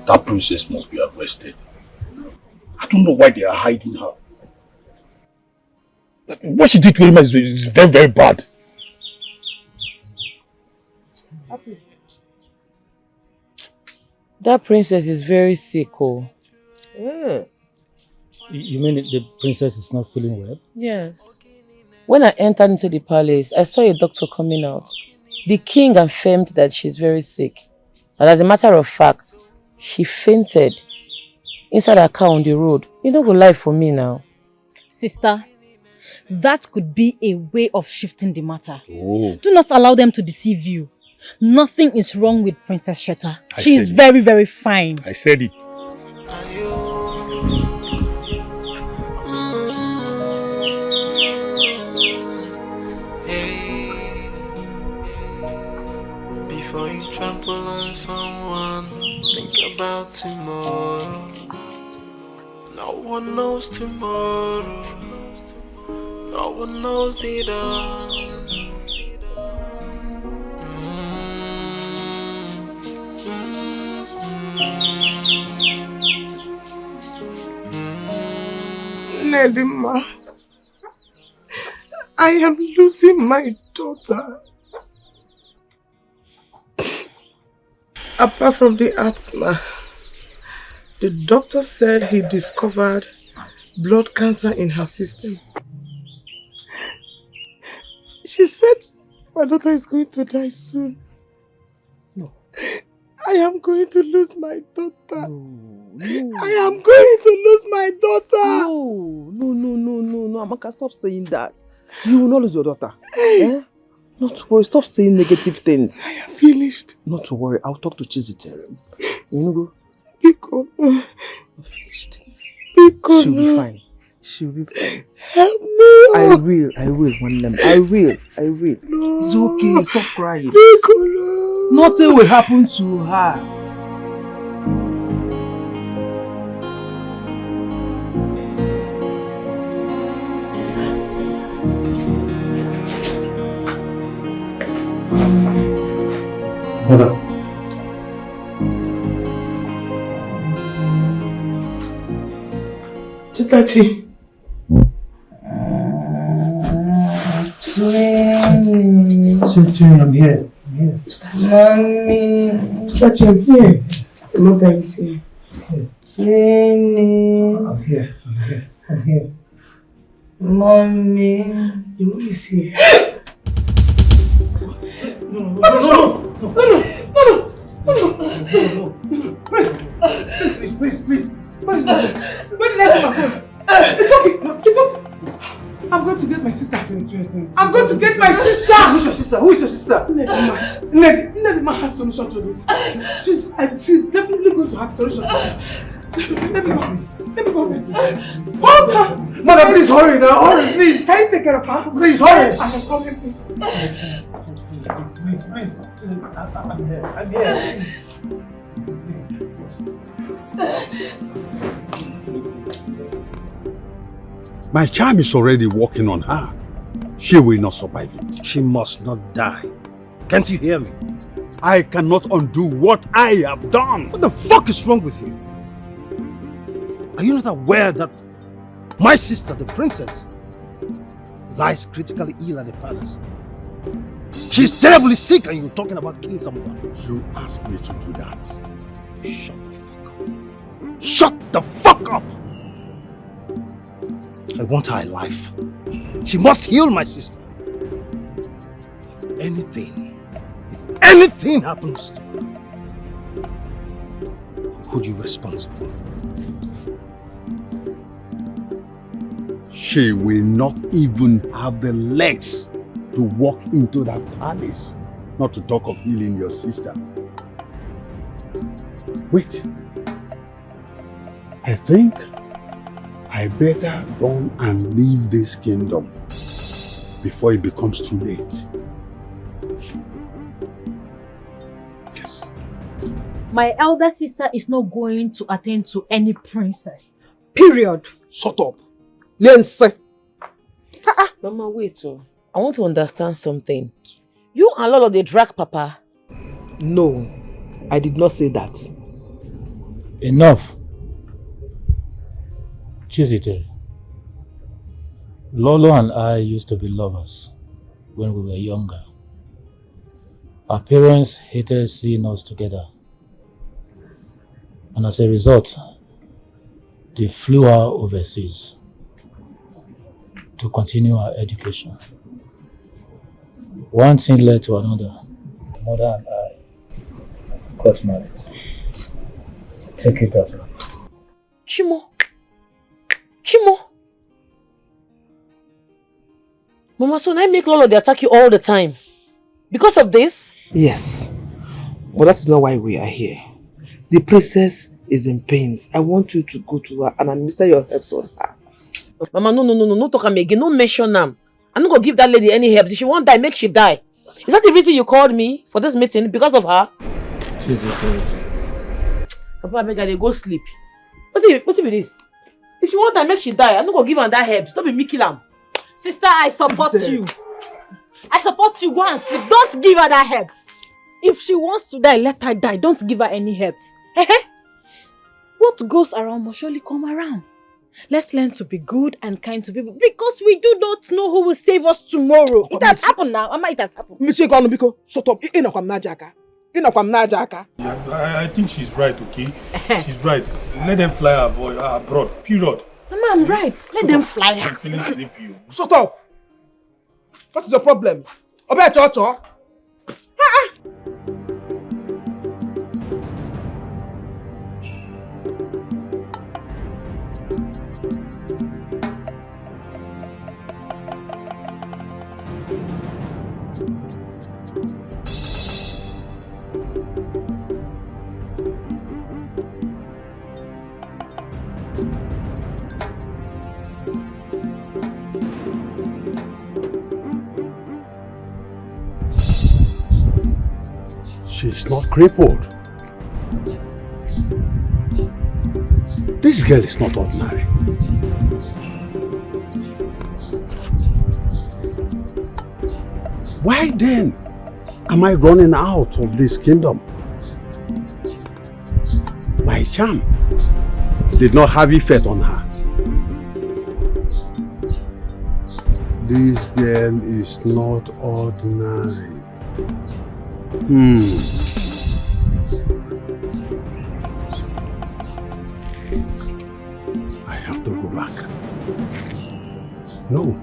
E: That princess must be arrested. I don't know why they are hiding her. What she did to him is very, very bad.
A: That princess is very sick, oh.
C: Yeah. You mean the princess is not feeling well?
A: Yes. When I entered into the palace, I saw a doctor coming out. The king affirmed that she's very sick. And as a matter of fact, she fainted inside her car on the road. You don't go lie for me now.
F: Sister, that could be a way of shifting the matter.
E: Oh.
F: Do not allow them to deceive you. Nothing is wrong with Princess Shetta. She is very, very fine.
E: I said it.
I: Before you trample on someone, think about tomorrow. No one knows tomorrow. No one knows it all.
D: Nedima, I am losing my daughter. Apart from the asthma, the doctor said he discovered blood cancer in her system. She said my daughter is going to die soon. No. I am going to lose my daughter. No. I am going to lose my daughter.
N: No, Amaka, stop saying that. You will not lose your daughter. Eh? Not to worry, stop saying negative things.
D: I am finished.
N: Not to worry, I'll talk to Chizitere. You know, go?
D: Because
N: I'm finished.
D: Because
N: she'll be fine. She'll be fine.
D: Help me.
N: I will, one lemon. I will.
D: No.
N: It's okay, stop crying.
D: Because
N: nothing will happen to her.
C: Mother.
D: Chitachi.
C: Chitachi, I'm here.
D: Mommy. Chitachi, I'm here. I'm not very sick.
C: I'm here.
D: Mommy. Your mom is here. No. Please. Where did I put my phone? It's okay. I'm going to get my sister. I'm going to get my sister.
N: Who's your sister? Who is your sister?
D: Nedima has solution to this. She's definitely going to have solution to this. Let me go. Hold her.
N: Mother, please hurry now. Hurry, please.
D: Can you take care of her?
N: Please hurry.
D: I can come in, please.
N: Please. I'm here. Please.
E: My charm is already working on her. She will not survive it.
N: She must not die. Can't you hear me?
E: I cannot undo what I have done.
N: What the fuck is wrong with you? Are you not aware that my sister, the princess, lies critically ill at the palace? She's terribly sick and you're talking about killing someone.
E: You asked me to do that.
N: Shut the fuck up! I want her alive. She must heal my sister. If anything happens to her, I'll hold you responsible.
E: She will not even have the legs to walk into that palace. Not to talk of healing your sister. Wait. I think I better run and leave this kingdom before it becomes too late. Yes.
F: My elder sister is not going to attend to any princess. Period.
D: Shut up. Listen.
A: Mama, wait. I want to understand something. You and Lolo, they drag Papa.
D: No, I did not say that.
O: Enough. Chizite. Lolo and I used to be lovers when we were younger. Our parents hated seeing us together. And as a result, they flew her overseas to continue our education. One thing led to another. Mother and I got married. Take it up.
A: Chimo. Mama, so I make Lolo they attack you all the time. Because of this?
D: Yes. But that is not why we are here. The princess is in pains. I want you to go to her and administer your herbs on her.
A: Mama, no talk am again. No mention them. I'm not going to give that lady any help. If she won't die, make she die. Is that the reason you called me for this meeting? Because of her? Papa, I beg her, go sleep. What is this? If she won't die, make she die. I'm not going to give her that help. Stop me kill her.
F: Sister, I support you. I support you. Go and sleep. Don't give her that herbs. If she wants to die, let her die. Don't give her any herbs. What goes around must surely come around. Let's learn to be good and kind to people because we do not know who will save us tomorrow. It has happened now. Mama, it has happened.
D: Monsieur Gwanubiko, shut up.
P: I think she's right, okay? She's right. Let them fly her boy abroad. Period.
A: Mama, I'm right. Let them fly her.
P: I'm feeling sleepy.
D: Shut up. What is your problem? Obe.
E: She's not crippled. This girl is not ordinary. Why then am I running out of this kingdom? My charm did not have effect on her. This girl is not ordinary. I have to go back.
N: No.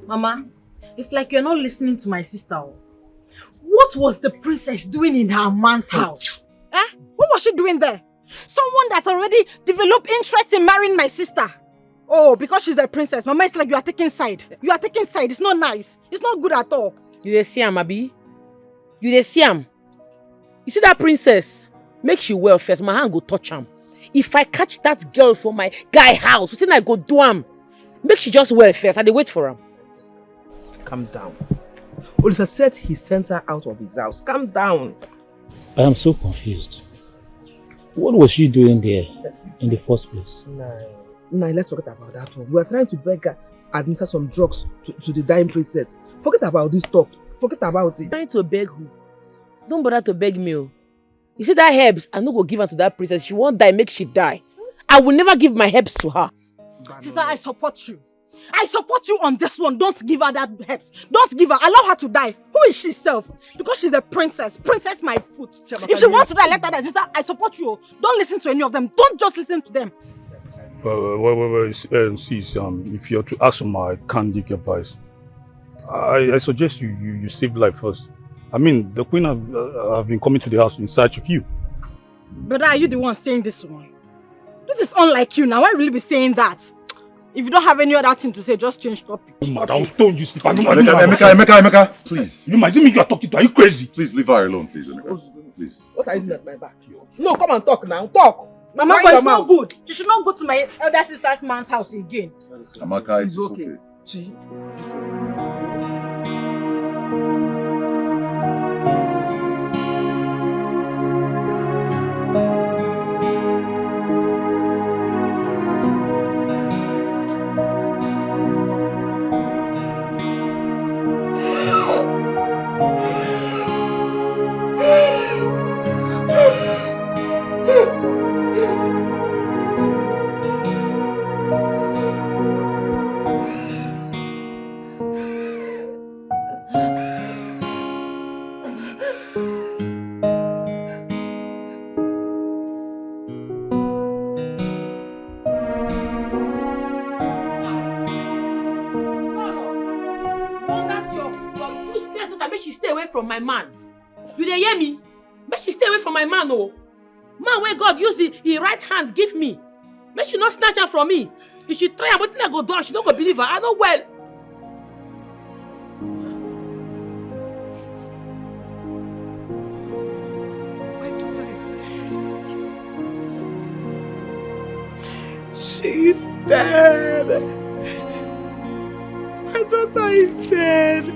F: Mama, it's like you're not listening to my sister. What was the princess doing in her man's house? What was she doing there? Someone that's already developed interest in marrying my sister. Oh, because she's a princess. Mama, it's like you are taking side. You are taking side. It's not nice. It's not good at all.
A: You dey see am, Abi? You dey see am? You see that princess? Make she well first. My hand go touch am. If I catch that girl for my guy house, wetin I go do am? Make she just well first. I dey wait for am.
T: Calm down. Olisa said he sent her out of his house. Calm down.
O: I am so confused. What was she doing there in the first place?
T: Nah, let's forget about that one. We are trying to beg her administer some drugs to the dying princess. Forget about this talk. Forget about it.
A: Trying to beg who? Don't bother to beg me. Oh. You see that herbs? I no go give her to that princess. She won't die, make she die. I will never give my herbs to her.
F: Sister, I support you. I support you on this one. Don't give her that herbs. Don't give her. Allow her to die. Who is she self? Because she's a princess. Princess my foot. If she wants to die, let her die. Sister, I support you. Don't listen to any of them. Don't just listen to them.
P: Sis, if you're to ask for my candid advice, I suggest you save life first. I mean, the queen have been coming to the house in search of you.
F: Brother, are you the one saying this one? This is unlike you now. Why will you be saying that? If you don't have any other thing to say, just change topic.
P: Mad, I'll stone you, Steve.
L: Emeka, please.
P: You might me you are talking to. Are you crazy?
L: Please leave her alone, please, Emeka. Please.
T: What are you doing at my back? No, come and talk now. Talk.
F: Mama, but it's not good. You should not go to my elder sister's man's house again.
L: Amaka, it's okay.
T: See?
A: From my man. You dey hear me? Make she stay away from my man, oh. Man where God use his right hand give me. Make she not snatch her from me. If she try, but I go do, she don't go believe her. I know well.
T: My daughter is dead. She's dead. My daughter is dead.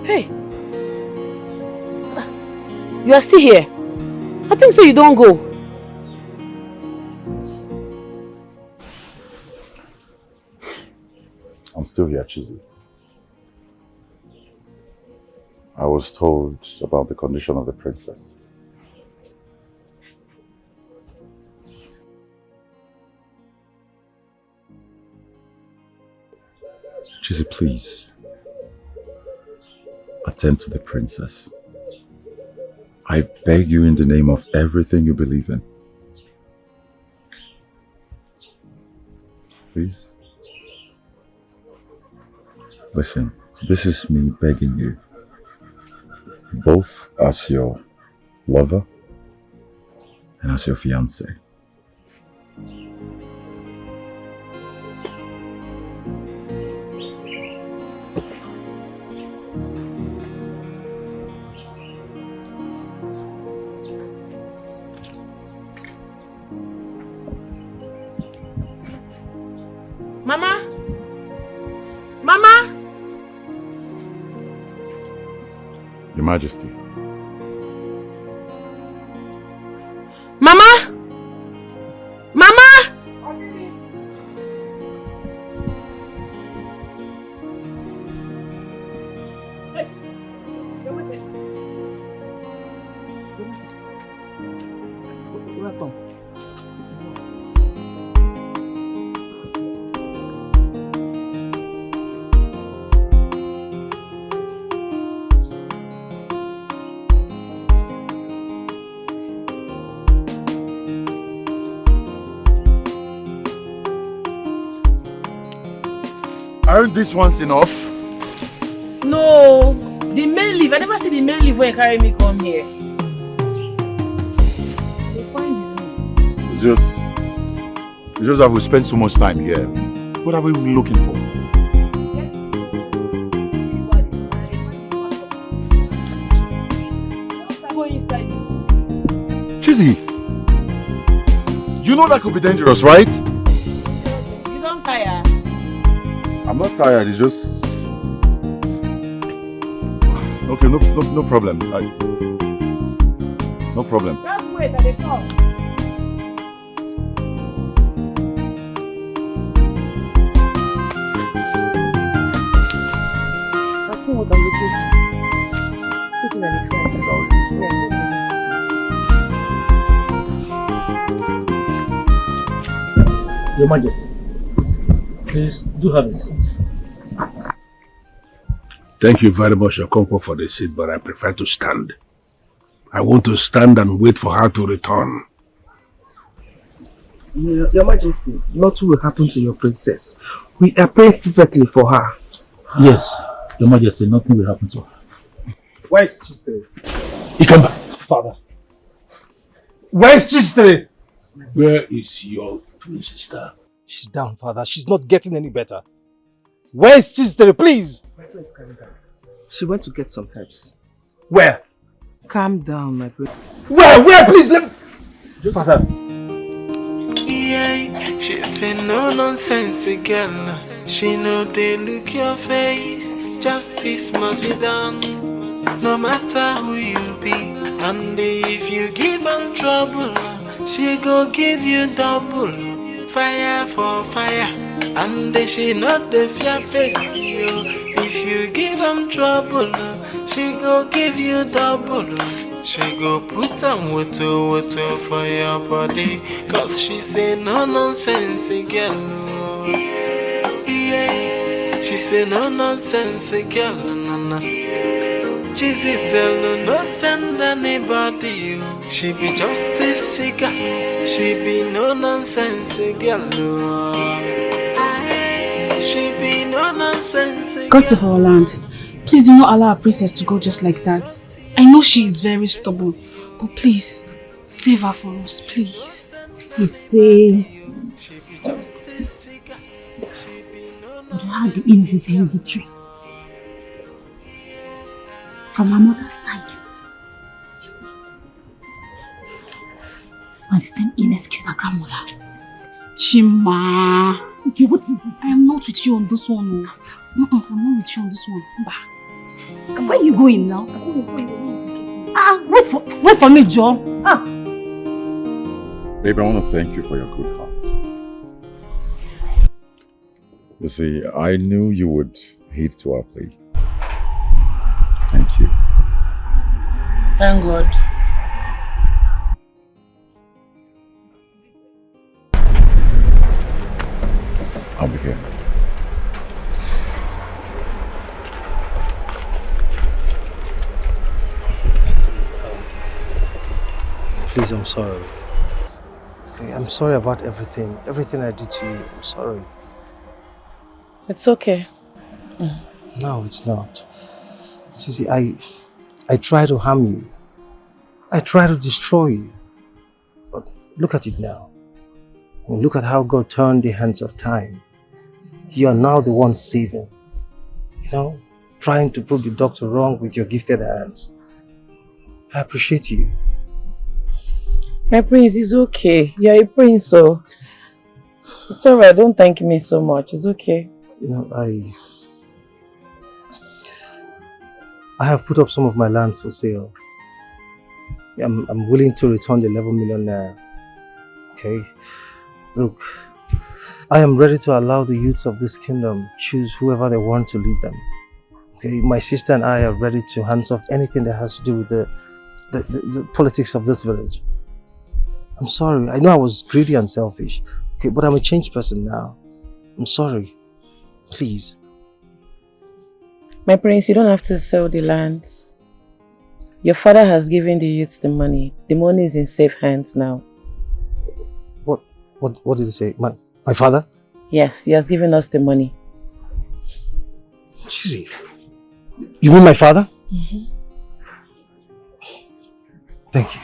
A: Hey, you are still here. I think so. You don't go.
L: I'm still here, Chizzy. I was told about the condition of the princess. Chizzy, please. Attend to the princess. I beg you in the name of everything you believe in. Please. Listen, this is me begging you. Both as your lover and as your fiancé.
A: Mama? Mama?
L: Your Majesty.
A: Mama? Mama?
T: Welcome.
L: Aren't these ones enough?
A: No, the main leave. I never see the main leave when you carry me come here.
L: It's just that we spend so much time here. What are we looking for? Chizzy, you know that could be dangerous, right?
A: You don't tire.
L: I'm not tired, it's just... Okay, no problem. No problem.
A: Just wait, I come. That's what I'm looking for. Looking at the front.
O: Your Majesty, please do have a seat.
E: Thank you very much, Okonkwo, for the seat, but I prefer to stand. I want to stand and wait for her to return.
D: Your Majesty, nothing will happen to your princess. We are praying fervently for her.
O: Yes, Your Majesty, nothing will happen to her.
J: Where is Chistere?
E: He come back.
J: Father. Where is Chistere?
E: Where is your twin sister?
N: She's down, Father. She's not getting any better. Where is Chistere, please?
D: She went to get some herbs.
J: Where?
D: Calm down, my prince.
J: Where? Please, let me... Father.
I: Yeah, she say no nonsense girl. She know they look your face. Justice must be done, no matter who you be. And if you give her trouble, she go give you double. Fire for fire, and she not the fear face you. If you give her trouble, she go give you double. She go put on water for your body, cause she say no nonsense girl. Yeah. She say no nonsense girl. Chizzy tell her no send anybody. She be justice seeker. She be no nonsense girl. She be no nonsense girl.
M: Go to her land. Please do not allow our princess to go just like that. I know she is very stubborn, but please, save her for us, please.
G: You say... You have the innocence hereditary. From her mother's side. And the same inexcused her grandmother.
M: Chima.
G: Okay, what is it?
M: I am not with you on this one. I'm not with you on this one. Bah.
G: Where are you going now? Wait for me, John.
L: Baby, I want to thank you for your good heart. You see, I knew you would heed to our plea. Thank you.
A: Thank God.
L: I'll be here.
N: Please, I'm sorry. Okay, I'm sorry about everything. Everything I did to you, I'm sorry.
A: It's okay.
N: No, it's not. See, I try to harm you. I try to destroy you. But look at it now. I mean, look at how God turned the hands of time. You are now the one saving. You know, trying to prove the doctor wrong with your gifted hands. I appreciate you.
A: My prince, it's okay. You're a prince, so it's alright. Don't thank me so much. It's okay.
N: You know, I have put up some of my lands for sale. I'm willing to return the 11 million naira. Okay? Look, I am ready to allow the youths of this kingdom choose whoever they want to lead them. Okay? My sister and I are ready to hands off anything that has to do with the politics of this village. I'm sorry. I know I was greedy and selfish. Okay, but I'm a changed person now. I'm sorry. Please.
A: My prince, you don't have to sell the lands. Your father has given the youths the money. The money is in safe hands now.
N: What did he say? My father?
A: Yes, he has given us the money.
N: Lizzy, you mean my father?
A: Mm-hmm.
N: Thank you.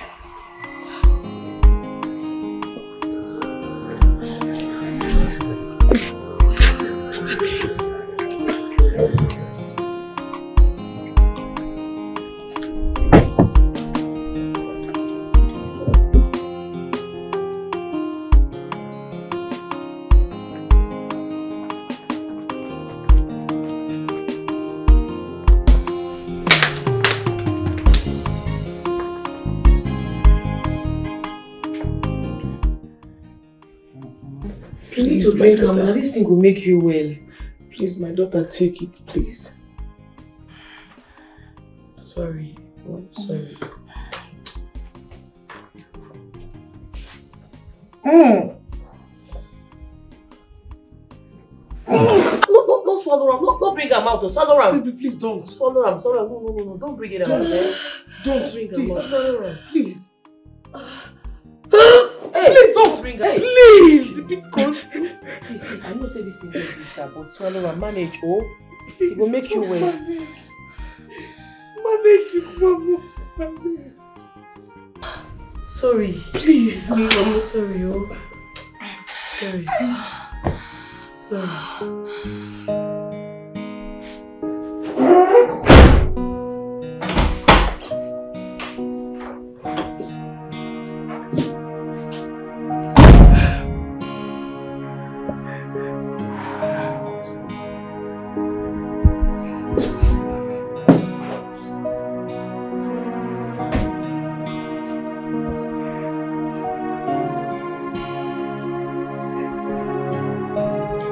A: Please, drink am. This thing will make you well.
D: Please, my daughter, take it, please.
A: Sorry. Oh, sorry. No, swallow am. No, bring am out. Swallow am.
D: Baby, please don't.
A: Swallow am. No. Don't bring it out.
D: Don't
A: bring
D: please.
A: am out. Swallow am.
D: Please.
A: Hey,
D: please don't
A: bring
D: am.
A: am.
D: Please, because
A: See, I know say this thing is bitter, but swallow am. Manage, oh. It will make you well.
D: Manage it, Mama. Manage.
A: Sorry.
D: Please.
A: I'm sorry, oh. Sorry.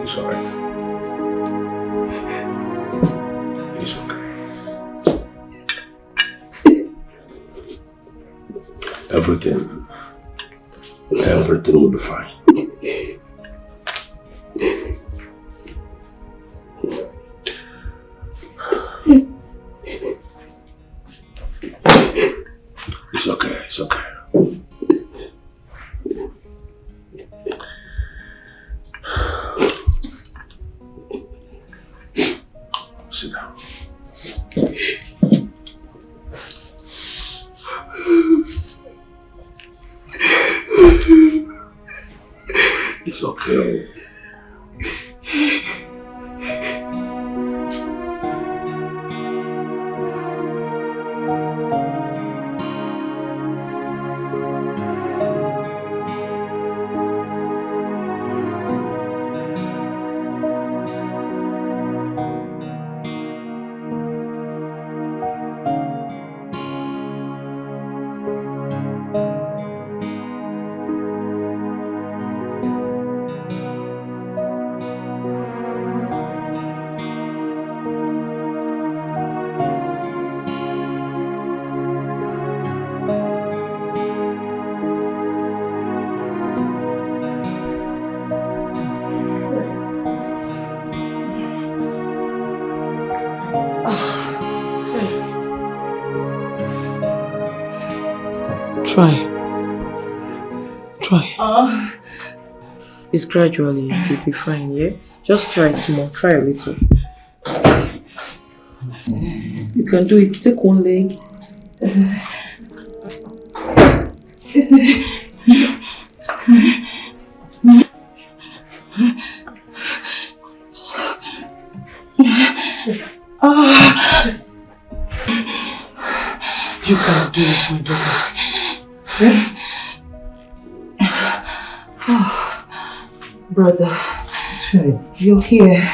E: It's alright. It's okay. Everything will be fine. It's okay, it's okay. Sit down. It's okay.
A: Try. It's gradually. You'll be fine, yeah? Just try small. Try a little. You can do it. Take one leg.
D: You can do it, my daughter. Eh?
A: Brother,
N: you're here.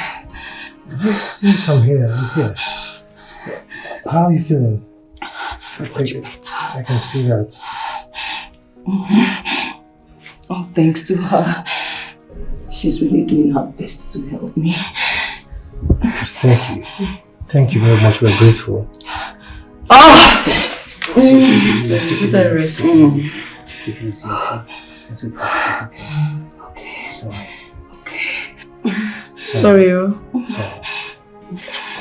N: Yes, I'm here. How are you feeling? I can see that.
K: Oh, thanks to her. She's really doing her best to help me.
N: Yes, thank you. Thank you very much. We're grateful.
A: Take that rest.
N: Take it easy, okay? It's okay. Okay.
A: Sorry, oh.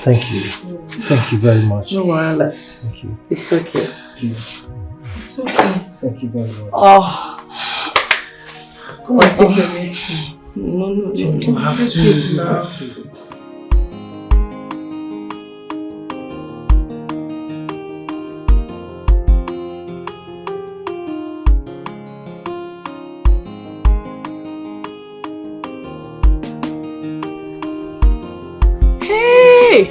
N: Thank you. Thank you very much.
A: No worry.
N: Thank you.
A: It's okay.
N: It's okay. Thank you very much.
A: Come on, take your medicine.
K: No.
N: You have
A: to. Hey!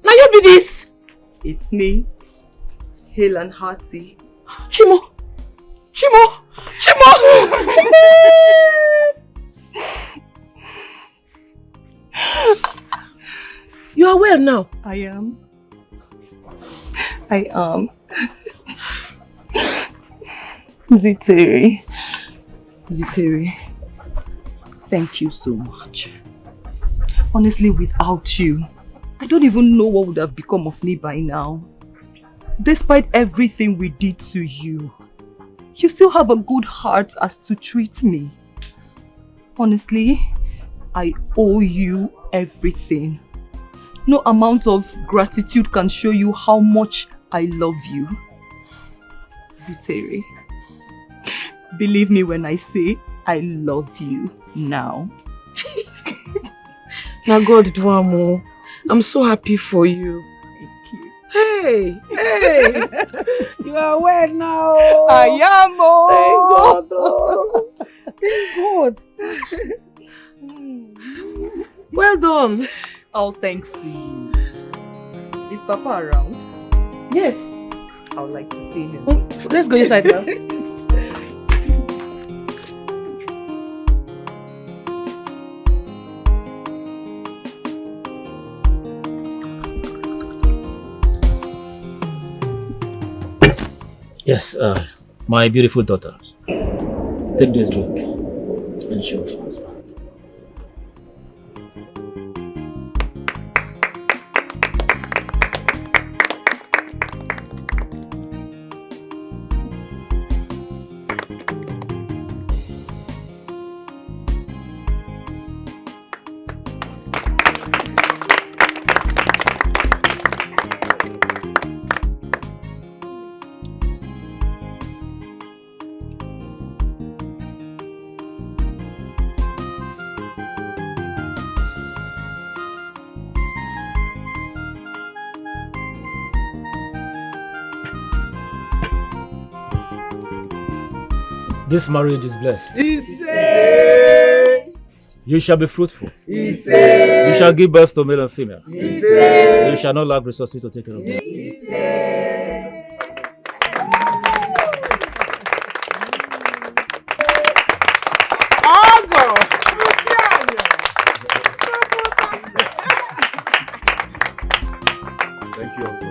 A: Now you be this?
K: It's me, hale and hearty.
A: Chimo! You are well now?
K: I am. Ziteri, thank you so much. Honestly, without you, I don't even know what would have become of me by now. Despite everything we did to you, you still have a good heart as to treat me. Honestly, I owe you everything. No amount of gratitude can show you how much I love you. Ziteri, believe me when I say I love you now.
A: Now God do amo. I'm so happy for you.
K: Thank you.
A: Hey! You are well now.
K: I am.
A: Oh. Thank God. Well done.
K: All thanks to you. Is Papa around?
A: Yes.
K: I would like to see him.
A: Let's go inside now.
O: Yes, my beautiful daughter. Take this drink and show your husband. This marriage is blessed. You shall be fruitful. You shall give birth to male and female. You shall not lack resources to take care of them.
L: Thank you also.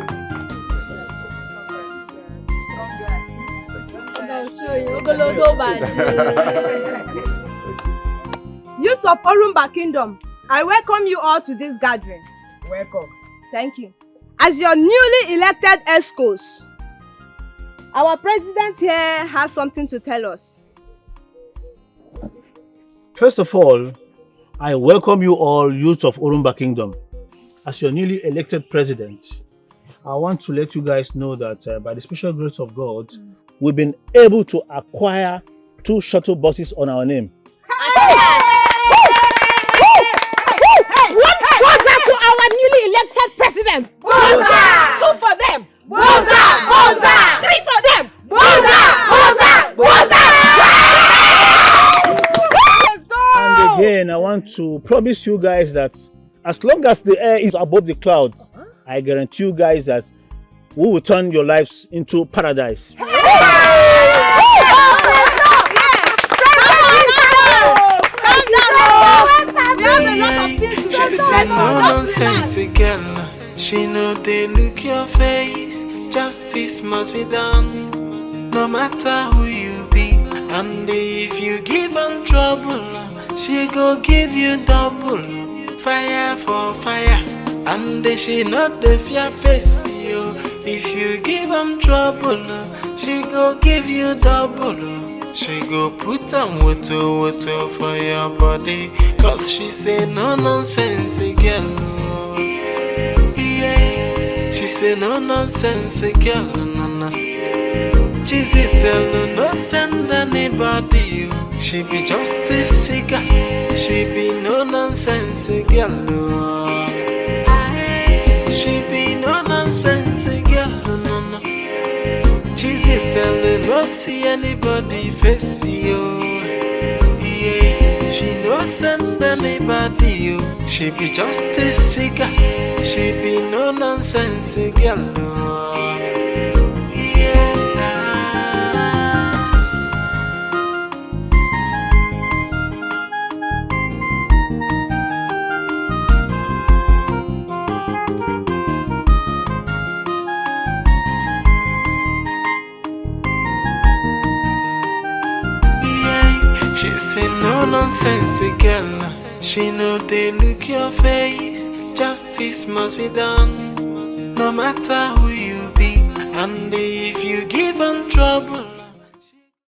R: Youths of Orumba Kingdom, I welcome you all to this gathering.
A: Welcome.
R: Thank you. As your newly elected escorts, our president here has something to tell us.
S: First of all, I welcome you all, youths of Orumba Kingdom. As your newly elected president, I want to let you guys know that by the special grace of God, we've been able to acquire 2 shuttle buses on our name.
R: What's that to our newly elected president? Boza! 2 for them. Boza! 3 for them. Boza!
S: And again, I want to promise you guys that as long as the air is above the clouds, I guarantee you guys that we will turn your lives into paradise.
I: She say no nonsense again. She know they look your face. Justice must be done, no matter who you be. And if you give them trouble, she go give you double. Fire for fire, and she not the fear face you. If you give them trouble, she go give you double. She go put on water for your body, cause she say no nonsense girl. She say no nonsense girl, no. Cheesy tell no send anybody. She be just a cigar. She be no nonsense girl. She be no nonsense girl, no. Cheesy tell no see anybody face you. Yeah, she no go send anybody you. She be justice seeker. She be no nonsense girl. She say no nonsense girl. She know they look your face. Justice must be done, no matter who you be. And if you give them trouble,